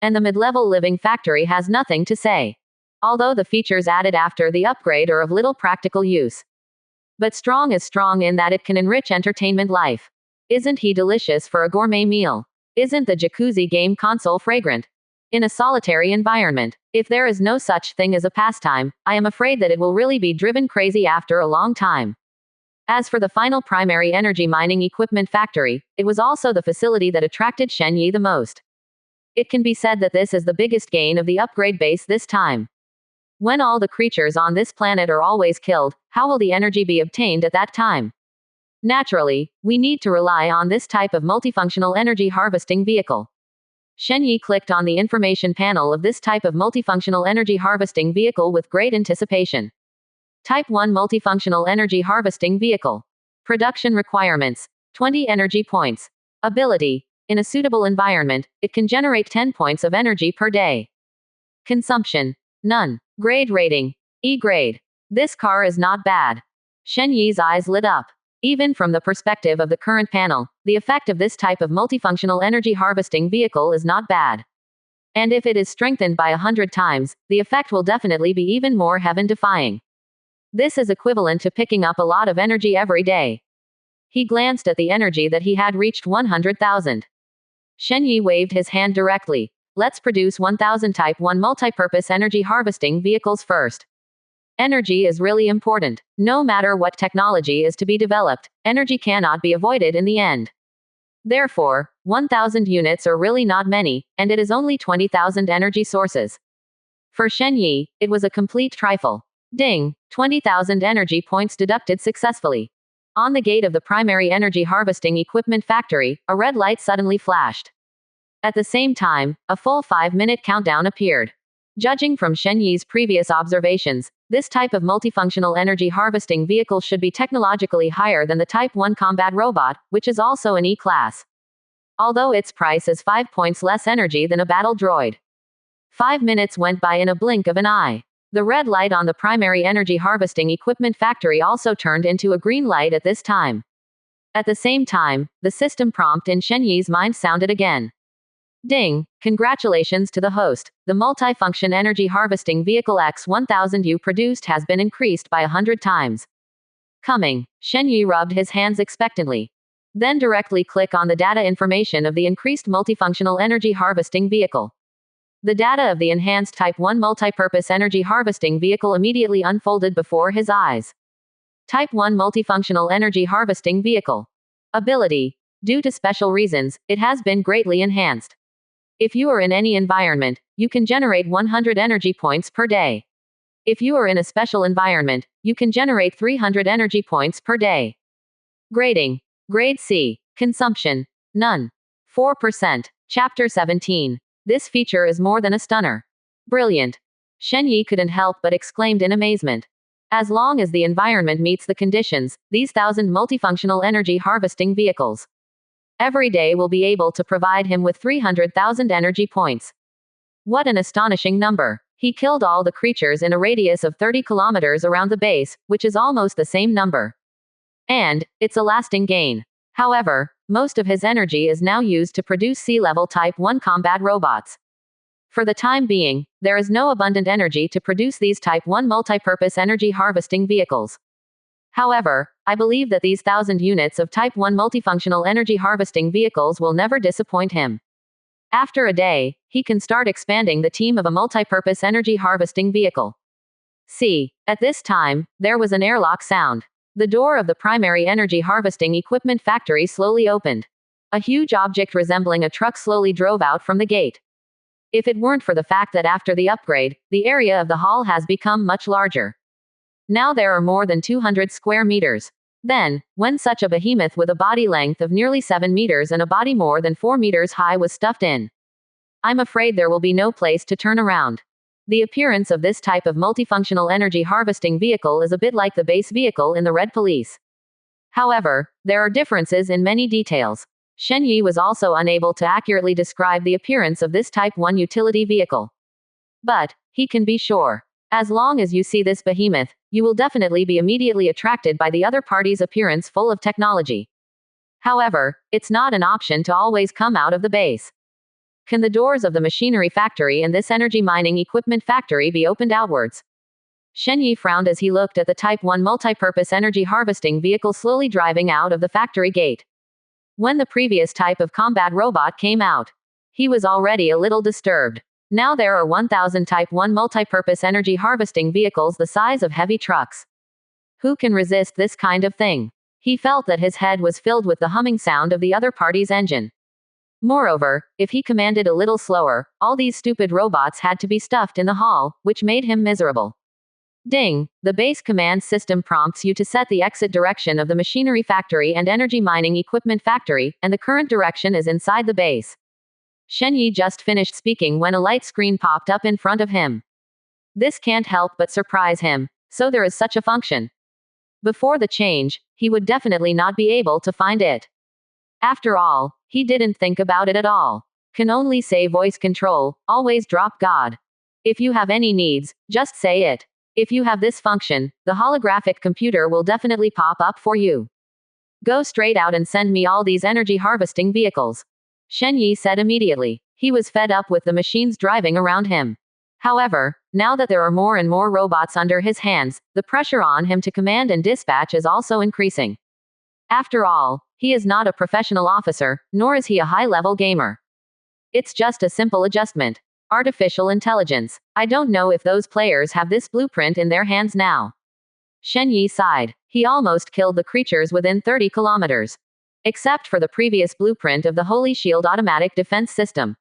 And the mid-level living factory has nothing to say. Although the features added after the upgrade are of little practical use. But strong is strong in that it can enrich entertainment life. Isn't he delicious for a gourmet meal? Isn't the jacuzzi game console fragrant? In a solitary environment, if there is no such thing as a pastime, I am afraid that it will really be driven crazy after a long time. As for the final primary energy mining equipment factory, it was also the facility that attracted Shen Yi the most. It can be said that this is the biggest gain of the upgrade base this time. When all the creatures on this planet are always killed, how will the energy be obtained at that time? Naturally, we need to rely on this type of multifunctional energy harvesting vehicle. Shen Yi clicked on the information panel of this type of multifunctional energy harvesting vehicle with great anticipation. Type 1 Multifunctional Energy Harvesting Vehicle. Production requirements. 20 energy points. Ability. In a suitable environment, it can generate 10 points of energy per day. Consumption. None. Grade rating. E grade. This car is not bad. Shen Yi's eyes lit up. Even from the perspective of the current panel, the effect of this type of multifunctional energy harvesting vehicle is not bad. And if it is strengthened by 100 times, the effect will definitely be even more heaven-defying. This is equivalent to picking up a lot of energy every day. He glanced at the energy that he had reached 100,000. Shen Yi waved his hand directly. Let's produce 1,000 Type 1 multipurpose energy harvesting vehicles first. Energy is really important. No matter what technology is to be developed, energy cannot be avoided in the end. Therefore, 1,000 units are really not many, and it is only 20,000 energy sources. For Shen Yi, it was a complete trifle. Ding! 20,000 energy points deducted successfully. On the gate of the primary energy harvesting equipment factory, a red light suddenly flashed. At the same time, a full 5-minute countdown appeared. Judging from Shen Yi's previous observations, this type of multifunctional energy harvesting vehicle should be technologically higher than the Type 1 combat robot, which is also an E-class. Although its price is 5 points less energy than a battle droid. 5 minutes went by in a blink of an eye. The red light on the primary energy harvesting equipment factory also turned into a green light at this time. At the same time, the system prompt in Shen Yi's mind sounded again. Ding! Congratulations to the host. The multifunction energy harvesting vehicle X1000 you produced has been increased by 100 times. Coming. Shen Yi rubbed his hands expectantly. Then directly click on the data information of the increased multifunctional energy harvesting vehicle. The data of the enhanced Type 1 multipurpose energy harvesting vehicle immediately unfolded before his eyes. Type 1 multifunctional energy harvesting vehicle. Ability. Due to special reasons, it has been greatly enhanced. If you are in any environment, you can generate 100 energy points per day. If you are in a special environment, you can generate 300 energy points per day. Grading. Grade C. Consumption. None. 4%. Chapter 17. This feature is more than a stunner. Brilliant. Shen Yi couldn't help but exclaimed in amazement. As long as the environment meets the conditions, these 1,000 multifunctional energy harvesting vehicles every day will be able to provide him with 300,000 energy points. What an astonishing number. He killed all the creatures in a radius of 30 kilometers around the base, which is almost the same number. And it's a lasting gain. However, most of his energy is now used to produce sea-level Type 1 combat robots. For the time being, there is no abundant energy to produce these Type 1 multipurpose energy harvesting vehicles. However, I believe that these 1,000 units of Type 1 multifunctional energy harvesting vehicles will never disappoint him. After a day, he can start expanding the team of a multipurpose energy harvesting vehicle. See, at this time, there was an airlock sound. The door of the primary energy harvesting equipment factory slowly opened. A huge object resembling a truck slowly drove out from the gate. If it weren't for the fact that after the upgrade, the area of the hall has become much larger. Now there are more than 200 square meters. Then, when such a behemoth with a body length of nearly 7 meters and a body more than 4 meters high was stuffed in, I'm afraid there will be no place to turn around. The appearance of this type of multifunctional energy harvesting vehicle is a bit like the base vehicle in the Red Police. However, there are differences in many details. Shen Yi was also unable to accurately describe the appearance of this Type 1 utility vehicle. But he can be sure. As long as you see this behemoth, you will definitely be immediately attracted by the other party's appearance full of technology. However, it's not an option to always come out of the base. Can the doors of the machinery factory and this energy mining equipment factory be opened outwards? Shen Yi frowned as he looked at the Type 1 multipurpose energy harvesting vehicle slowly driving out of the factory gate. When the previous type of combat robot came out, he was already a little disturbed. Now there are 1,000 Type 1 multipurpose energy harvesting vehicles the size of heavy trucks. Who can resist this kind of thing? He felt that his head was filled with the humming sound of the other party's engine. Moreover, if he commanded a little slower, all these stupid robots had to be stuffed in the hall, which made him miserable. Ding! The base command system prompts you to set the exit direction of the machinery factory and energy mining equipment factory, and the current direction is inside the base. Shen Yi just finished speaking when a light screen popped up in front of him. This can't help but surprise him. So there is such a function. Before the change, he would definitely not be able to find it. After all, he didn't think about it at all. Can only say voice control, always drop God. If you have any needs, just say it. If you have this function, the holographic computer will definitely pop up for you. Go straight out and send me all these energy harvesting vehicles. Shen Yi said immediately. He was fed up with the machines driving around him. However, now that there are more and more robots under his hands, the pressure on him to command and dispatch is also increasing. After all, he is not a professional officer, nor is he a high-level gamer. It's just a simple adjustment. Artificial intelligence. I don't know if those players have this blueprint in their hands now. Shen Yi sighed. He almost killed the creatures within 30 kilometers. Except for the previous blueprint of the Holy Shield automatic defense system.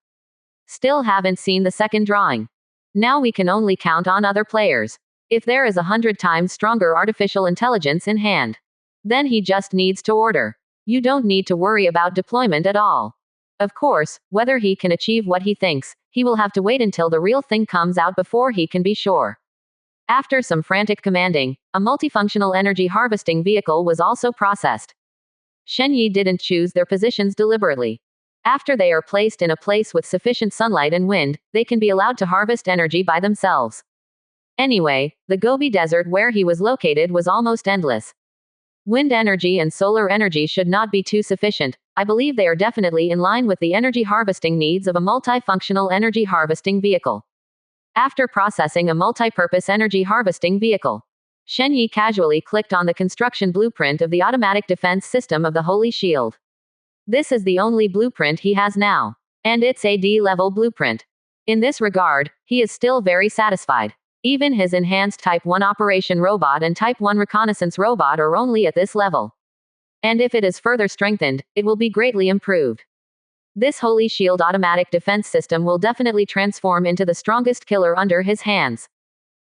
Still haven't seen the second drawing. Now we can only count on other players. If there is 100 times stronger artificial intelligence in hand, then he just needs to order. You don't need to worry about deployment at all. Of course, whether he can achieve what he thinks, he will have to wait until the real thing comes out before he can be sure. After some frantic commanding, a multifunctional energy harvesting vehicle was also processed. Shen Yi didn't choose their positions deliberately. After they are placed in a place with sufficient sunlight and wind, they can be allowed to harvest energy by themselves. Anyway, the Gobi Desert where he was located was almost endless. Wind energy and solar energy should not be too sufficient. I believe they are definitely in line with the energy harvesting needs of a multifunctional energy harvesting vehicle. After processing a multi-purpose energy harvesting vehicle, Shen Yi casually clicked on the construction blueprint of the automatic defense system of the Holy Shield. This is the only blueprint he has now. And it's a D-level blueprint. In this regard, he is still very satisfied. Even his enhanced Type 1 operation robot and Type 1 reconnaissance robot are only at this level. And if it is further strengthened, it will be greatly improved. This Holy Shield automatic defense system will definitely transform into the strongest killer under his hands.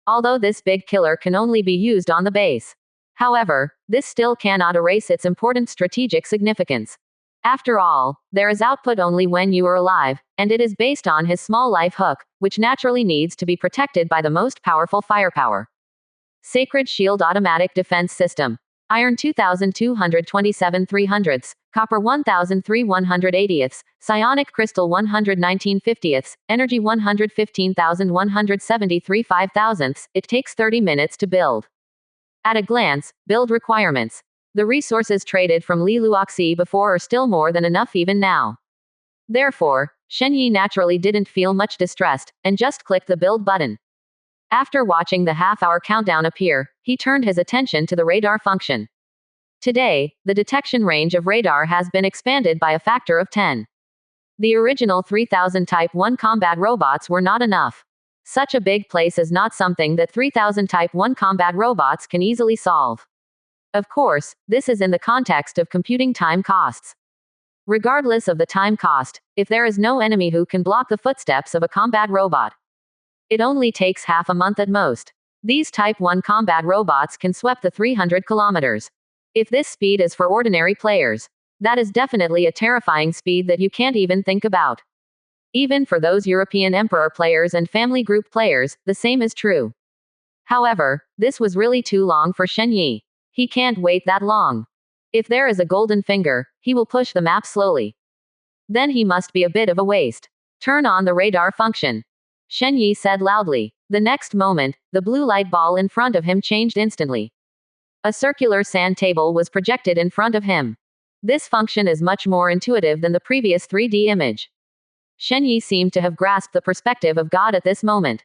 Although this big killer can only be used on the base. However, this still cannot erase its important strategic significance. After all, there is output only when you are alive, and it is based on his small life hook, which naturally needs to be protected by the most powerful firepower. Sacred Shield Automatic Defense System. Iron 2227 300ths, Copper 1003 180ths, Psionic Crystal 119 50ths, Energy 115,173 5000ths. It takes 30 minutes to build. At a glance, build requirements. The resources traded from Li Luoxi before are still more than enough even now. Therefore, Shen Yi naturally didn't feel much distressed, and just clicked the build button. After watching the half-hour countdown appear, he turned his attention to the radar function. Today, the detection range of radar has been expanded by a factor of 10. The original 3000 Type 1 combat robots were not enough. Such a big place is not something that 3000 Type 1 combat robots can easily solve. Of course, this is in the context of computing time costs. Regardless of the time cost, if there is no enemy who can block the footsteps of a combat robot, it only takes half a month at most. These Type 1 combat robots can sweep the 300 kilometers. If this speed is for ordinary players, that is definitely a terrifying speed that you can't even think about. Even for those European Emperor players and family group players, the same is true. However, this was really too long for Shen Yi. He can't wait that long. If there is a golden finger, he will push the map slowly. Then he must be a bit of a waste. Turn on the radar function. Shen Yi said loudly. The next moment, the blue light ball in front of him changed instantly. A circular sand table was projected in front of him. This function is much more intuitive than the previous 3D image. Shen Yi seemed to have grasped the perspective of God at this moment.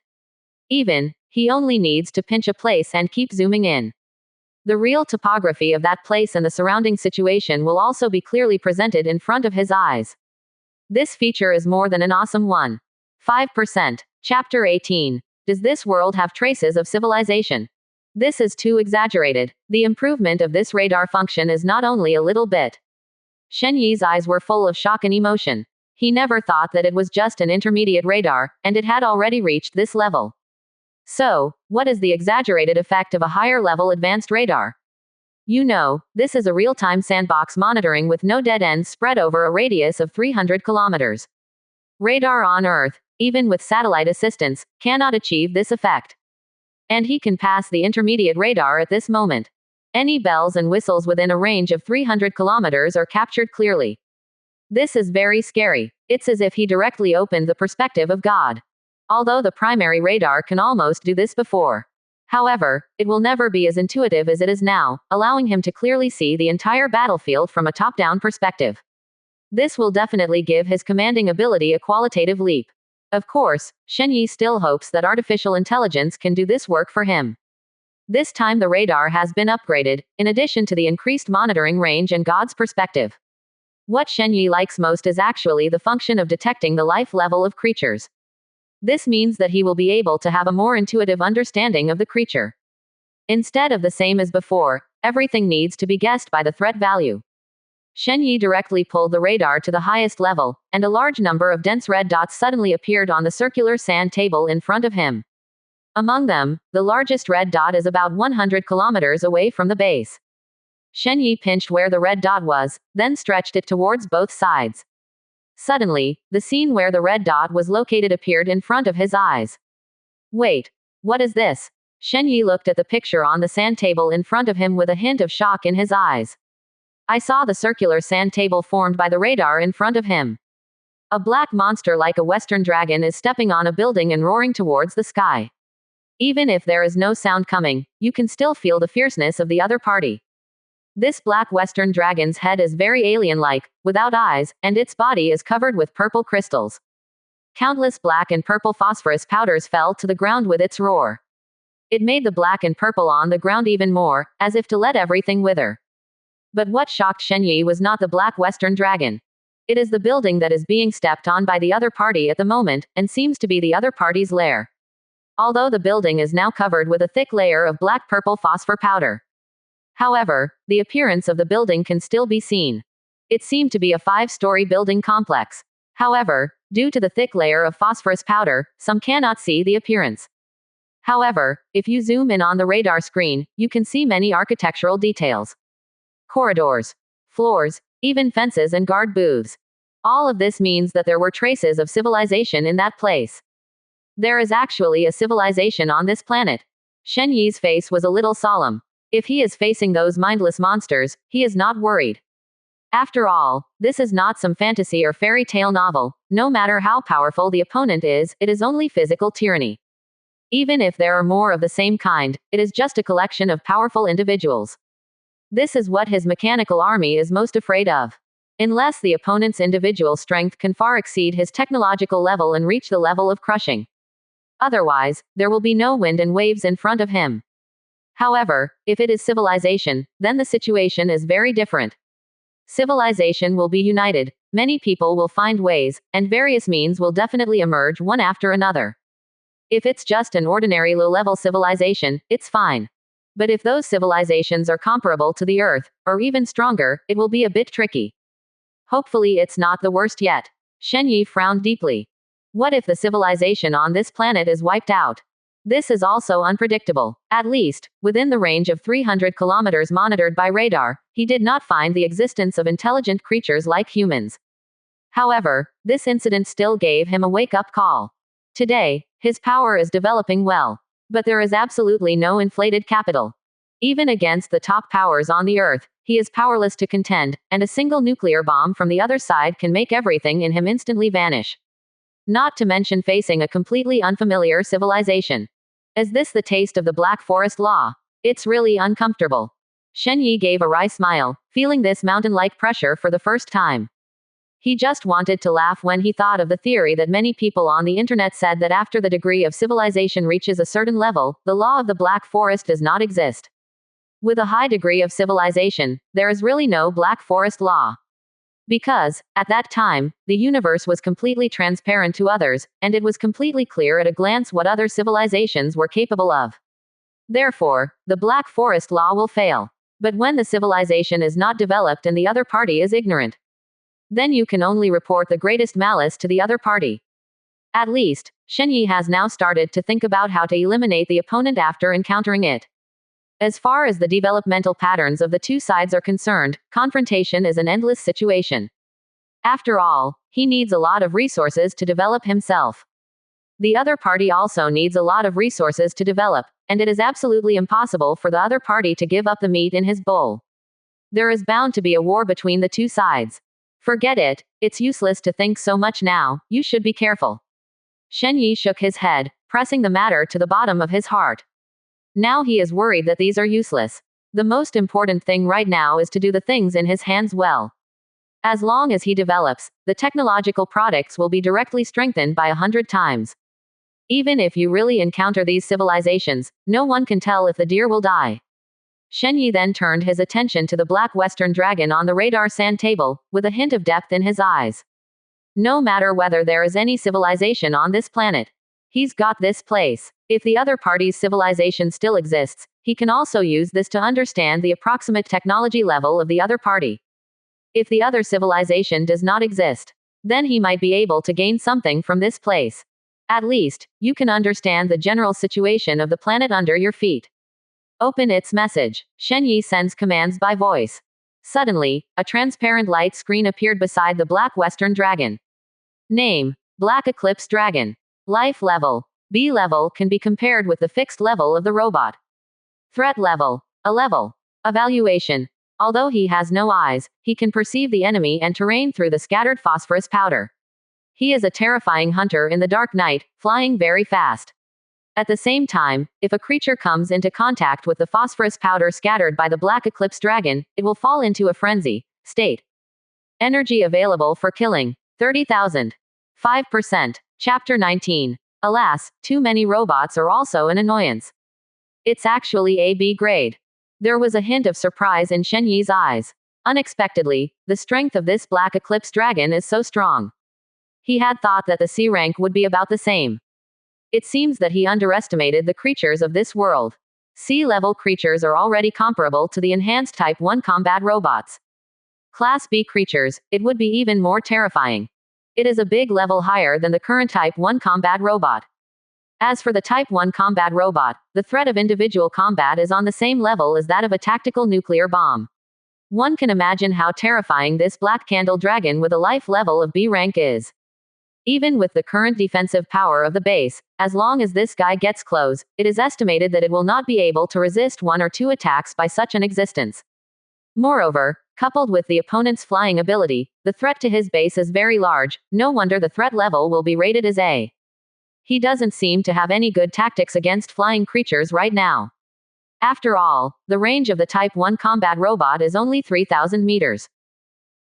He only needs to pinch a place and keep zooming in. The real topography of that place and the surrounding situation will also be clearly presented in front of his eyes. This feature is more than an awesome one. 5%. Chapter 18. Does this world have traces of civilization? This is too exaggerated. The improvement of this radar function is not only a little bit. Shen Yi's eyes were full of shock and emotion. He never thought that it was just an intermediate radar, and it had already reached this level. So, what is the exaggerated effect of a higher-level advanced radar? You know, this is a real-time sandbox monitoring with no dead ends spread over a radius of 300 kilometers. Radar on Earth, even with satellite assistance, cannot achieve this effect. And he can pass the intermediate radar at this moment. Any bells and whistles within a range of 300 kilometers are captured clearly. This is very scary. It's as if he directly opened the perspective of God. Although the primary radar can almost do this before. However, it will never be as intuitive as it is now, allowing him to clearly see the entire battlefield from a top-down perspective. This will definitely give his commanding ability a qualitative leap. Of course, Shen Yi still hopes that artificial intelligence can do this work for him. This time the radar has been upgraded, in addition to the increased monitoring range and God's perspective. What Shen Yi likes most is actually the function of detecting the life level of creatures. This means that he will be able to have a more intuitive understanding of the creature. Instead of the same as before, everything needs to be guessed by the threat value. Shen Yi directly pulled the radar to the highest level, and a large number of dense red dots suddenly appeared on the circular sand table in front of him. Among them, the largest red dot is about 100 kilometers away from the base. Shen Yi pinched where the red dot was, then stretched it towards both sides. Suddenly, the scene where the red dot was located appeared in front of his eyes. Wait, what is this? Shen Yi looked at the picture on the sand table in front of him with a hint of shock in his eyes. I saw the circular sand table formed by the radar in front of him. A black monster like a Western dragon is stepping on a building and roaring towards the sky. Even if there is no sound coming, you can still feel the fierceness of the other party. This black Western dragon's head is very alien-like, without eyes, and its body is covered with purple crystals. Countless black and purple phosphorus powders fell to the ground with its roar. It made the black and purple on the ground even more, as if to let everything wither. But what shocked Shen Yi was not the black Western dragon. It is the building that is being stepped on by the other party at the moment, and seems to be the other party's lair. Although the building is now covered with a thick layer of black-purple phosphor powder. However, the appearance of the building can still be seen. It seemed to be a 5-story building complex. However, due to the thick layer of phosphorus powder, some cannot see the appearance. However, if you zoom in on the radar screen, you can see many architectural details. Corridors, floors, even fences and guard booths. All of this means that there were traces of civilization in that place. There is actually a civilization on this planet. Shen Yi's face was a little solemn. If he is facing those mindless monsters, he is not worried. After all, this is not some fantasy or fairy tale novel. No matter how powerful the opponent is, it is only physical tyranny. Even if there are more of the same kind, it is just a collection of powerful individuals. This is what his mechanical army is most afraid of. Unless the opponent's individual strength can far exceed his technological level and reach the level of crushing. Otherwise, there will be no wind and waves in front of him. However, if it is civilization, then the situation is very different. Civilization will be united, many people will find ways, and various means will definitely emerge one after another. If it's just an ordinary low-level civilization, it's fine. But if those civilizations are comparable to the Earth, or even stronger, it will be a bit tricky. Hopefully it's not the worst yet. Shen Yi frowned deeply. What if the civilization on this planet is wiped out? This is also unpredictable. At least, within the range of 300 kilometers monitored by radar, he did not find the existence of intelligent creatures like humans. However, this incident still gave him a wake-up call. Today, his power is developing well. But there is absolutely no inflated capital. Even against the top powers on the Earth, he is powerless to contend, and a single nuclear bomb from the other side can make everything in him instantly vanish. Not to mention facing a completely unfamiliar civilization. Is this the taste of the Black Forest Law? It's really uncomfortable. Shen Yi gave a wry smile, feeling this mountain-like pressure for the first time. He just wanted to laugh when he thought of the theory that many people on the internet said that after the degree of civilization reaches a certain level, the law of the Black Forest does not exist. With a high degree of civilization, there is really no Black Forest Law. Because, at that time, the universe was completely transparent to others, and it was completely clear at a glance what other civilizations were capable of. Therefore, the Black Forest Law will fail. But when the civilization is not developed and the other party is ignorant, then you can only report the greatest malice to the other party. At least, Shen Yi has now started to think about how to eliminate the opponent after encountering it. As far as the developmental patterns of the two sides are concerned, confrontation is an endless situation. After all, he needs a lot of resources to develop himself. The other party also needs a lot of resources to develop, and it is absolutely impossible for the other party to give up the meat in his bowl. There is bound to be a war between the two sides. Forget it, it's useless to think so much now, you should be careful. Shen Yi shook his head, pressing the matter to the bottom of his heart. Now he is worried that these are useless. The most important thing right now is to do the things in his hands well. As long as he develops, the technological products will be directly strengthened by 100 times. Even if you really encounter these civilizations, no one can tell if the deer will die. Shen Yi then turned his attention to the black Western dragon on the radar sand table, with a hint of depth in his eyes. No matter whether there is any civilization on this planet, he's got this place. If the other party's civilization still exists, he can also use this to understand the approximate technology level of the other party. If the other civilization does not exist, then he might be able to gain something from this place. At least, you can understand the general situation of the planet under your feet. Open its message. Shen Yi sends commands by voice. Suddenly, a transparent light screen appeared beside the black Western dragon. Name: Black Eclipse Dragon. Life level: B level, can be compared with the fixed level of the robot. Threat level: A level. Evaluation: although he has no eyes, he can perceive the enemy and terrain through the scattered phosphorus powder. He is a terrifying hunter in the dark night, flying very fast. At the same time, if a creature comes into contact with the phosphorus powder scattered by the black eclipse dragon, it will fall into a frenzy state. Energy available for killing 30,000. 5%. Chapter 19. Alas, too many robots are also an annoyance. It's actually a B grade. There was a hint of surprise in Shen Yi's eyes. Unexpectedly, the strength of this black eclipse dragon is so strong. He had thought that the C rank would be about the same. It seems that he underestimated the creatures of this world. C-level creatures are already comparable to the enhanced Type 1 combat robots. Class B creatures, it would be even more terrifying. It is a big level higher than the current Type 1 combat robot. As for the Type 1 combat robot, the threat of individual combat is on the same level as that of a tactical nuclear bomb. One can imagine how terrifying this black candle dragon with a life level of B rank is. Even with the current defensive power of the base, as long as this guy gets close, it is estimated that it will not be able to resist 1 or 2 attacks by such an existence. Moreover, coupled with the opponent's flying ability, the threat to his base is very large. No wonder the threat level will be rated as A. He doesn't seem to have any good tactics against flying creatures right now. After all, the range of the Type 1 combat robot is only 3,000 meters.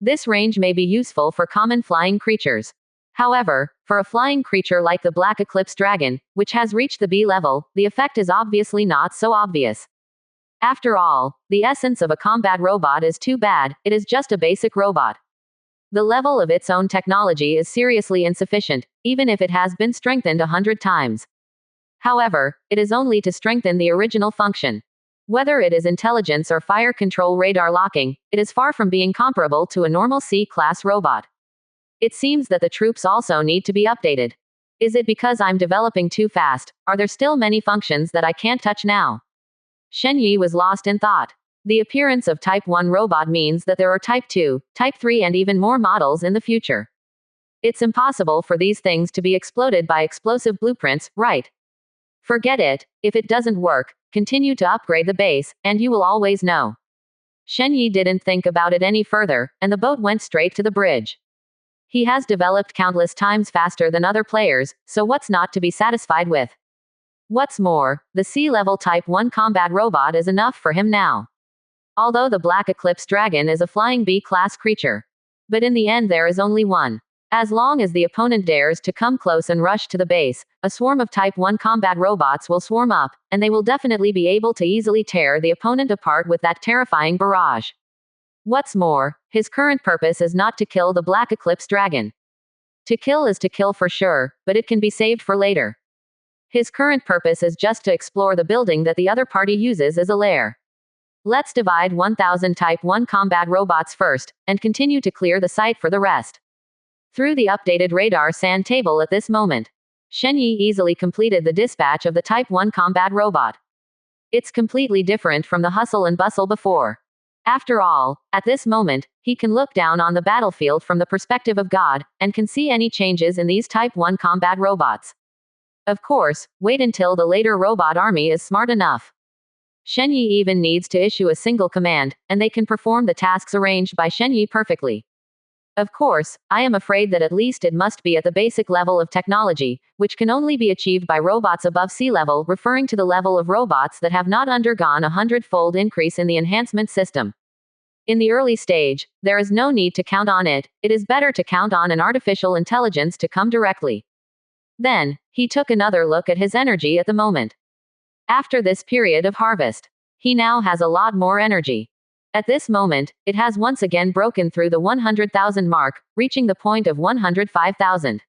This range may be useful for common flying creatures. However, for a flying creature like the Black Eclipse Dragon, which has reached the B level, the effect is obviously not so obvious. After all, the essence of a combat robot is too bad, it is just a basic robot. The level of its own technology is seriously insufficient, even if it has been strengthened 100 times. However, it is only to strengthen the original function. Whether it is intelligence or fire control radar locking, it is far from being comparable to a normal C-class robot. It seems that the troops also need to be updated. Is it because I'm developing too fast? Are there still many functions that I can't touch now? Shen Yi was lost in thought. The appearance of Type 1 robot means that there are Type 2, Type 3 and even more models in the future. It's impossible for these things to be exploded by explosive blueprints, right? Forget it. If it doesn't work, continue to upgrade the base, and you will always know. Shen Yi didn't think about it any further, and the boat went straight to the bridge. He has developed countless times faster than other players, so what's not to be satisfied with? What's more, the C-level Type 1 combat robot is enough for him now. Although the Black Eclipse Dragon is a flying B-class creature. But in the end there is only one. As long as the opponent dares to come close and rush to the base, a swarm of Type 1 combat robots will swarm up, and they will definitely be able to easily tear the opponent apart with that terrifying barrage. What's more, his current purpose is not to kill the Black Eclipse Dragon. To kill is to kill for sure, but it can be saved for later. His current purpose is just to explore the building that the other party uses as a lair. Let's divide 1,000 Type 1 combat robots first, and continue to clear the site for the rest. Through the updated radar sand table at this moment, Shen Yi easily completed the dispatch of the Type 1 combat robot. It's completely different from the hustle and bustle before. After all, at this moment, he can look down on the battlefield from the perspective of God, and can see any changes in these Type 1 combat robots. Of course, wait until the later robot army is smart enough. Shen Yi even needs to issue a single command, and they can perform the tasks arranged by Shen Yi perfectly. Of course, I am afraid that at least it must be at the basic level of technology, which can only be achieved by robots above sea level, referring to the level of robots that have not undergone a 100-fold increase in the enhancement system. In the early stage, there is no need to count on it, it is better to count on an artificial intelligence to come directly. Then, he took another look at his energy at the moment. After this period of harvest, he now has a lot more energy. At this moment, it has once again broken through the 100,000 mark, reaching the point of 105,000.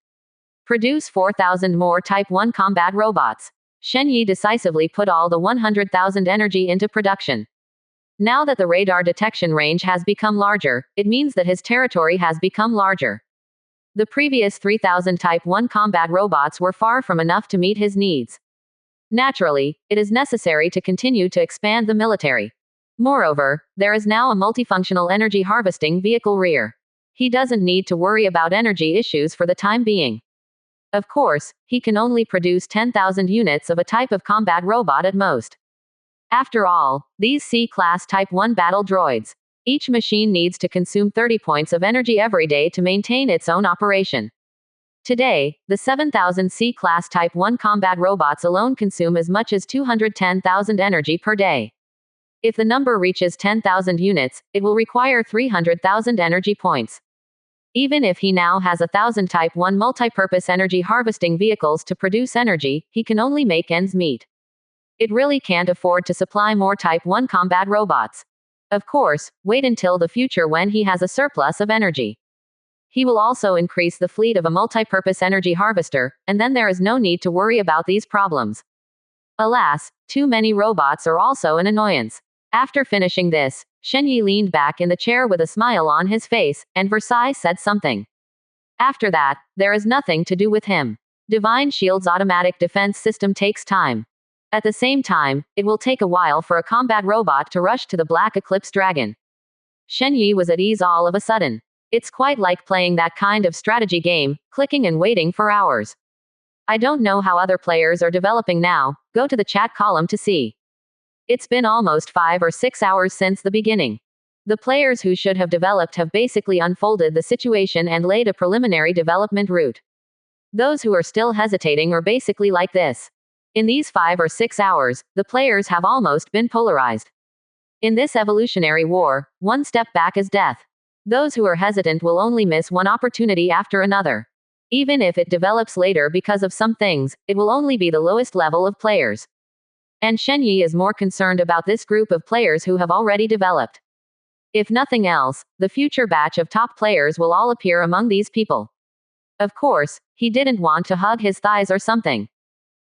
Produce 4,000 more Type 1 combat robots. Shen Yi decisively put all the 100,000 energy into production. Now that the radar detection range has become larger, it means that his territory has become larger. The previous 3,000 Type 1 combat robots were far from enough to meet his needs. Naturally, it is necessary to continue to expand the military. Moreover, there is now a multifunctional energy harvesting vehicle rear. He doesn't need to worry about energy issues for the time being. Of course, he can only produce 10,000 units of a type of combat robot at most. After all, these C-class Type 1 battle droids. Each machine needs to consume 30 points of energy every day to maintain its own operation. Today, the 7,000 C-class Type 1 combat robots alone consume as much as 210,000 energy per day. If the number reaches 10,000 units, it will require 300,000 energy points. Even if he now has 1,000 Type 1 multi-purpose energy harvesting vehicles to produce energy, he can only make ends meet. It really can't afford to supply more Type 1 combat robots. Of course, wait until the future when he has a surplus of energy. He will also increase the fleet of a multi-purpose energy harvester, and then there is no need to worry about these problems. Alas, too many robots are also an annoyance. After finishing this, Shenyi leaned back in the chair with a smile on his face, and Versailles said something. After that, there is nothing to do with him. Divine Shield's automatic defense system takes time. At the same time, it will take a while for a combat robot to rush to the Black Eclipse Dragon. Shenyi was at ease all of a sudden. It's quite like playing that kind of strategy game, clicking and waiting for hours. I don't know how other players are developing now, go to the chat column to see. It's been almost 5 or 6 hours since the beginning. The players who should have developed have basically unfolded the situation and laid a preliminary development route. Those who are still hesitating are basically like this. In these 5 or 6 hours, the players have almost been polarized. In this evolutionary war, one step back is death. Those who are hesitant will only miss one opportunity after another. Even if it develops later because of some things, it will only be the lowest level of players. And Shenyi is more concerned about this group of players who have already developed. If nothing else, the future batch of top players will all appear among these people. Of course, he didn't want to hug his thighs or something.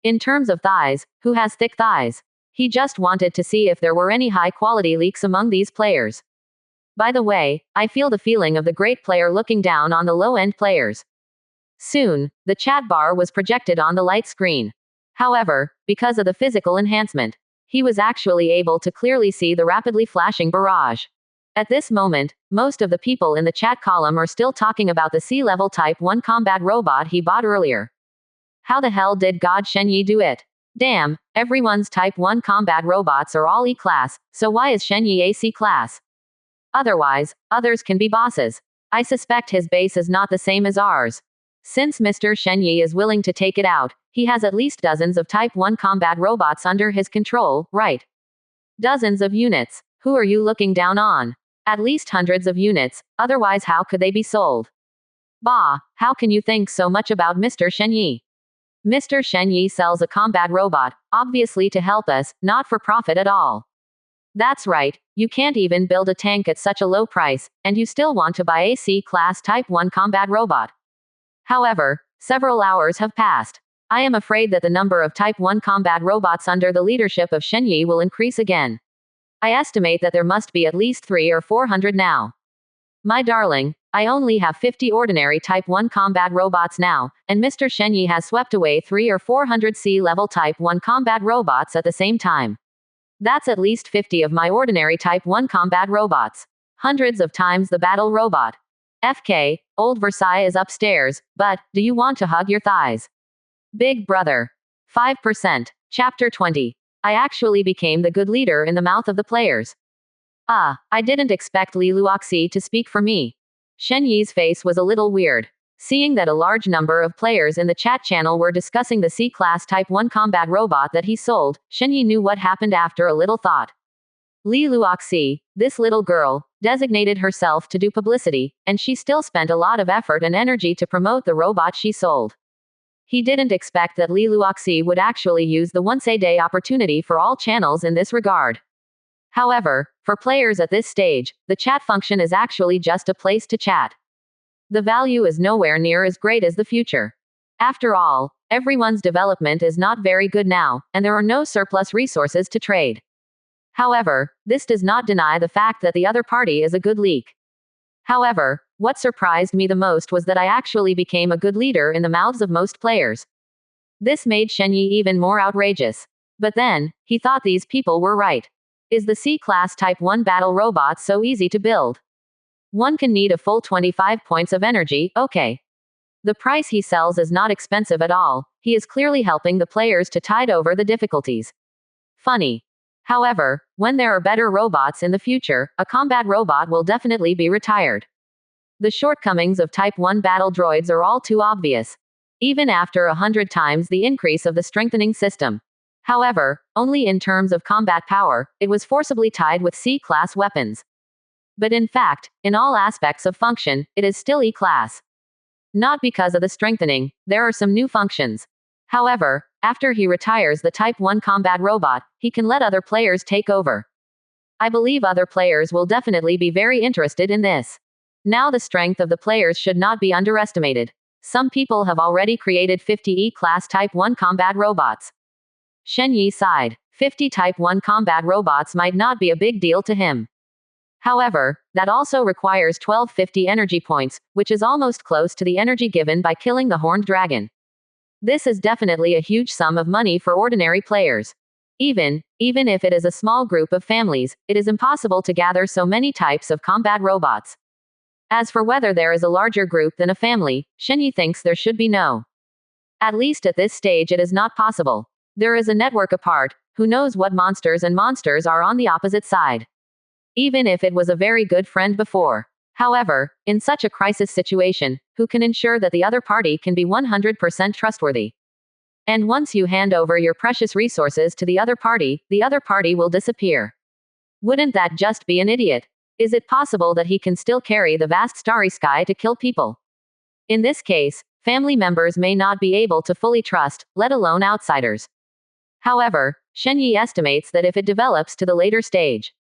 In terms of thighs, who has thick thighs? He just wanted to see if there were any high-quality leaks among these players. By the way, I feel the feeling of the great player looking down on the low-end players. Soon, the chat bar was projected on the light screen. However, because of the physical enhancement, he was actually able to clearly see the rapidly flashing barrage. At this moment, most of the people in the chat column are still talking about the C-level Type 1 combat robot he bought earlier. How the hell did God Shenyi do it? Damn, everyone's Type 1 combat robots are all E-class, so why is Shenyi a C-class? Otherwise, others can be bosses. I suspect his base is not the same as ours. Since Mr. Shenyi is willing to take it out, he has at least dozens of Type 1 combat robots under his control, right? Dozens of units. Who are you looking down on? At least hundreds of units, otherwise how could they be sold? Bah, how can you think so much about Mr. Shenyi? Mr. Shenyi sells a combat robot, obviously to help us, not for profit at all. That's right, you can't even build a tank at such a low price, and you still want to buy a C-class Type 1 combat robot. However, several hours have passed. I am afraid that the number of Type 1 combat robots under the leadership of Shenyi will increase again. I estimate that there must be at least 300 or 400 now. My darling, I only have 50 ordinary Type 1 combat robots now, and Mr. Shenyi has swept away 300 or 400 C-level Type 1 combat robots at the same time. That's at least 50 of my ordinary Type 1 combat robots. Hundreds of times the battle robot. FK, old Versailles is upstairs, but, do you want to hug your thighs? Big brother. 5%. Chapter 20. I actually became the good leader in the mouth of the players. I didn't expect Li Luoxi to speak for me. Shenyi's face was a little weird. Seeing that a large number of players in the chat channel were discussing the C-class Type 1 combat robot that he sold, Shenyi knew what happened after a little thought. Li Luoxi, this little girl, designated herself to do publicity, and she still spent a lot of effort and energy to promote the robot she sold. He didn't expect that Li Luoxi would actually use the once-a-day opportunity for all channels in this regard. However, for players at this stage, the chat function is actually just a place to chat. The value is nowhere near as great as the future. After all, everyone's development is not very good now, and there are no surplus resources to trade. However, this does not deny the fact that the other party is a good leak. However, what surprised me the most was that I actually became a good leader in the mouths of most players. This made Shenyi even more outrageous. But then, he thought these people were right. Is the C-class Type 1 battle robot so easy to build? One can need a full 25 points of energy, okay. The price he sells is not expensive at all, he is clearly helping the players to tide over the difficulties. Funny. However, when there are better robots in the future, a combat robot will definitely be retired. The shortcomings of Type 1 battle droids are all too obvious. Even after 100 times the increase of the strengthening system. However, only in terms of combat power, it was forcibly tied with C-class weapons. But in fact, in all aspects of function, it is still E-class. Not because of the strengthening, there are some new functions. However, after he retires the Type 1 combat robot, he can let other players take over. I believe other players will definitely be very interested in this. Now the strength of the players should not be underestimated. Some people have already created 50 E-class Type 1 combat robots. Shen Yi sighed. 50 Type 1 combat robots might not be a big deal to him. However, that also requires 1250 energy points, which is almost close to the energy given by killing the horned dragon. This is definitely a huge sum of money for ordinary players. Even if it is a small group of families, it is impossible to gather so many types of combat robots. As for whether there is a larger group than a family, Shen Yi thinks there should be no. At least at this stage it is not possible. There is a network apart, who knows what monsters are on the opposite side. Even if it was a very good friend before. However, in such a crisis situation, who can ensure that the other party can be 100% trustworthy? And once you hand over your precious resources to the other party will disappear. Wouldn't that just be an idiot? Is it possible that he can still carry the vast starry sky to kill people? In this case, family members may not be able to fully trust, let alone outsiders. However, Shen Yi estimates that if it develops to the later stage,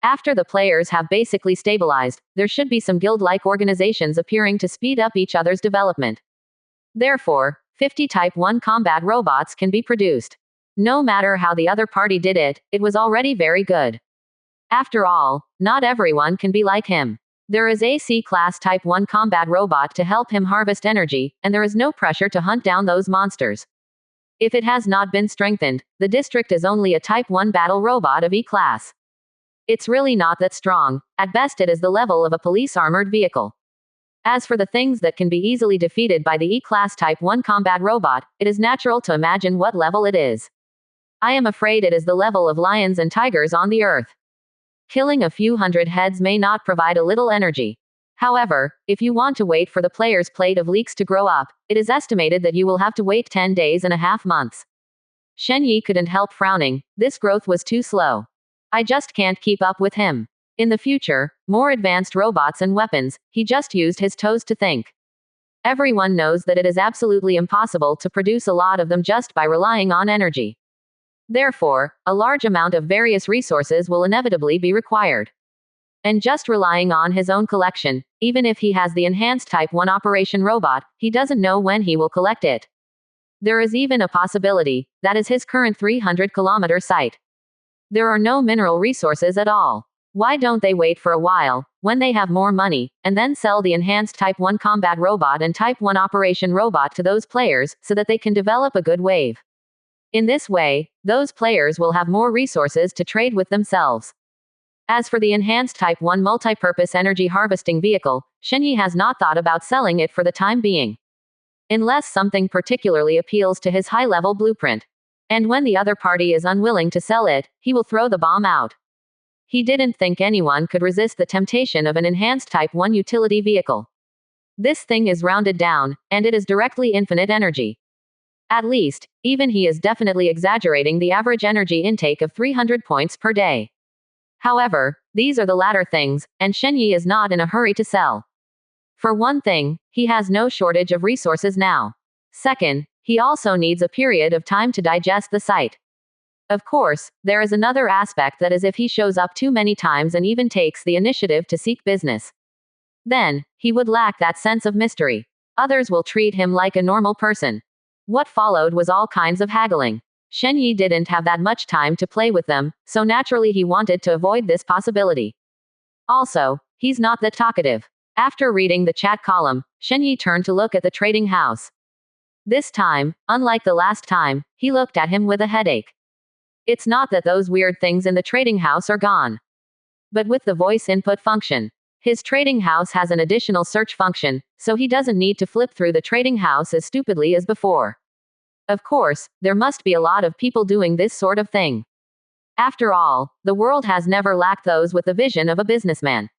after the players have basically stabilized, there should be some guild-like organizations appearing to speed up each other's development. Therefore, 50 Type 1 combat robots can be produced. No matter how the other party did it, it was already very good. After all, not everyone can be like him. There is a C-class Type 1 combat robot to help him harvest energy, and there is no pressure to hunt down those monsters. If it has not been strengthened, the district is only a Type 1 battle robot of E-class. It's really not that strong. At best it is the level of a police armored vehicle. As for the things that can be easily defeated by the E-class Type 1 combat robot, it is natural to imagine what level it is. I am afraid it is the level of lions and tigers on the earth. Killing a few hundred heads may not provide a little energy. However, if you want to wait for the player's plate of leeks to grow up, it is estimated that you will have to wait 10 days and a half months. Shen Yi couldn't help frowning. This growth was too slow. I just can't keep up with him. In the future, more advanced robots and weapons, he just used his toes to think. Everyone knows that it is absolutely impossible to produce a lot of them just by relying on energy. Therefore, a large amount of various resources will inevitably be required. And just relying on his own collection, even if he has the enhanced Type 1 operation robot, he doesn't know when he will collect it. There is even a possibility, that is his current 300-kilometer site. There are no mineral resources at all. Why don't they wait for a while, when they have more money, and then sell the enhanced Type 1 combat robot and Type 1 operation robot to those players, so that they can develop a good wave? In this way, those players will have more resources to trade with themselves. As for the enhanced Type 1 multi-purpose energy harvesting vehicle, Shen Yi has not thought about selling it for the time being. Unless something particularly appeals to his high-level blueprint. And when the other party is unwilling to sell it, he will throw the bomb out. He didn't think anyone could resist the temptation of an enhanced Type 1 utility vehicle. This thing is rounded down, and it is directly infinite energy. At least, even he is definitely exaggerating the average energy intake of 300 points per day. However, these are the latter things, and Shen Yi is not in a hurry to sell. For one thing, he has no shortage of resources now. Second, he also needs a period of time to digest the site. Of course, there is another aspect, that is if he shows up too many times and even takes the initiative to seek business. Then, he would lack that sense of mystery. Others will treat him like a normal person. What followed was all kinds of haggling. Shen Yi didn't have that much time to play with them, so naturally he wanted to avoid this possibility. Also, he's not that talkative. After reading the chat column, Shen Yi turned to look at the trading house. This time, unlike the last time, he looked at him with a headache. It's not that those weird things in the trading house are gone. But with the voice input function, his trading house has an additional search function, so he doesn't need to flip through the trading house as stupidly as before. Of course, there must be a lot of people doing this sort of thing. After all, the world has never lacked those with the vision of a businessman.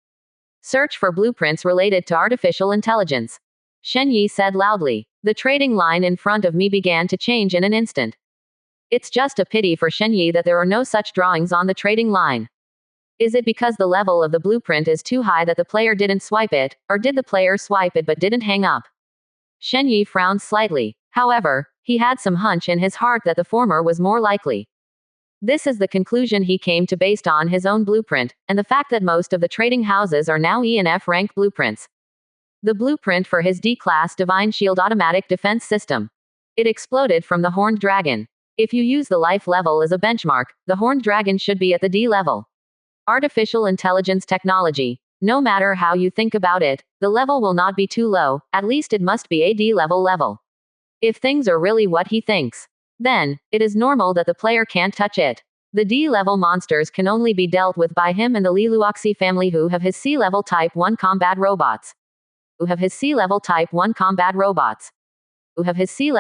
Search for blueprints related to artificial intelligence. Shen Yi said loudly. The trading line in front of me began to change in an instant. It's just a pity for Shen Yi that there are no such drawings on the trading line. Is it because the level of the blueprint is too high that the player didn't swipe it, or did the player swipe it but didn't hang up? Shen Yi frowned slightly. However, he had some hunch in his heart that the former was more likely. This is the conclusion he came to based on his own blueprint, and the fact that most of the trading houses are now E and F rank blueprints. The blueprint for his D-class Divine Shield automatic defense system. It exploded from the Horned Dragon. If you use the life level as a benchmark, the Horned Dragon should be at the D level. Artificial intelligence technology. No matter how you think about it, the level will not be too low, at least it must be a D level. If things are really what he thinks, then it is normal that the player can't touch it. The D-level monsters can only be dealt with by him and the Li Luoxi family who have his C-level Type 1 combat robots. Who have his C-level Type 1 combat robots. Who have his C-level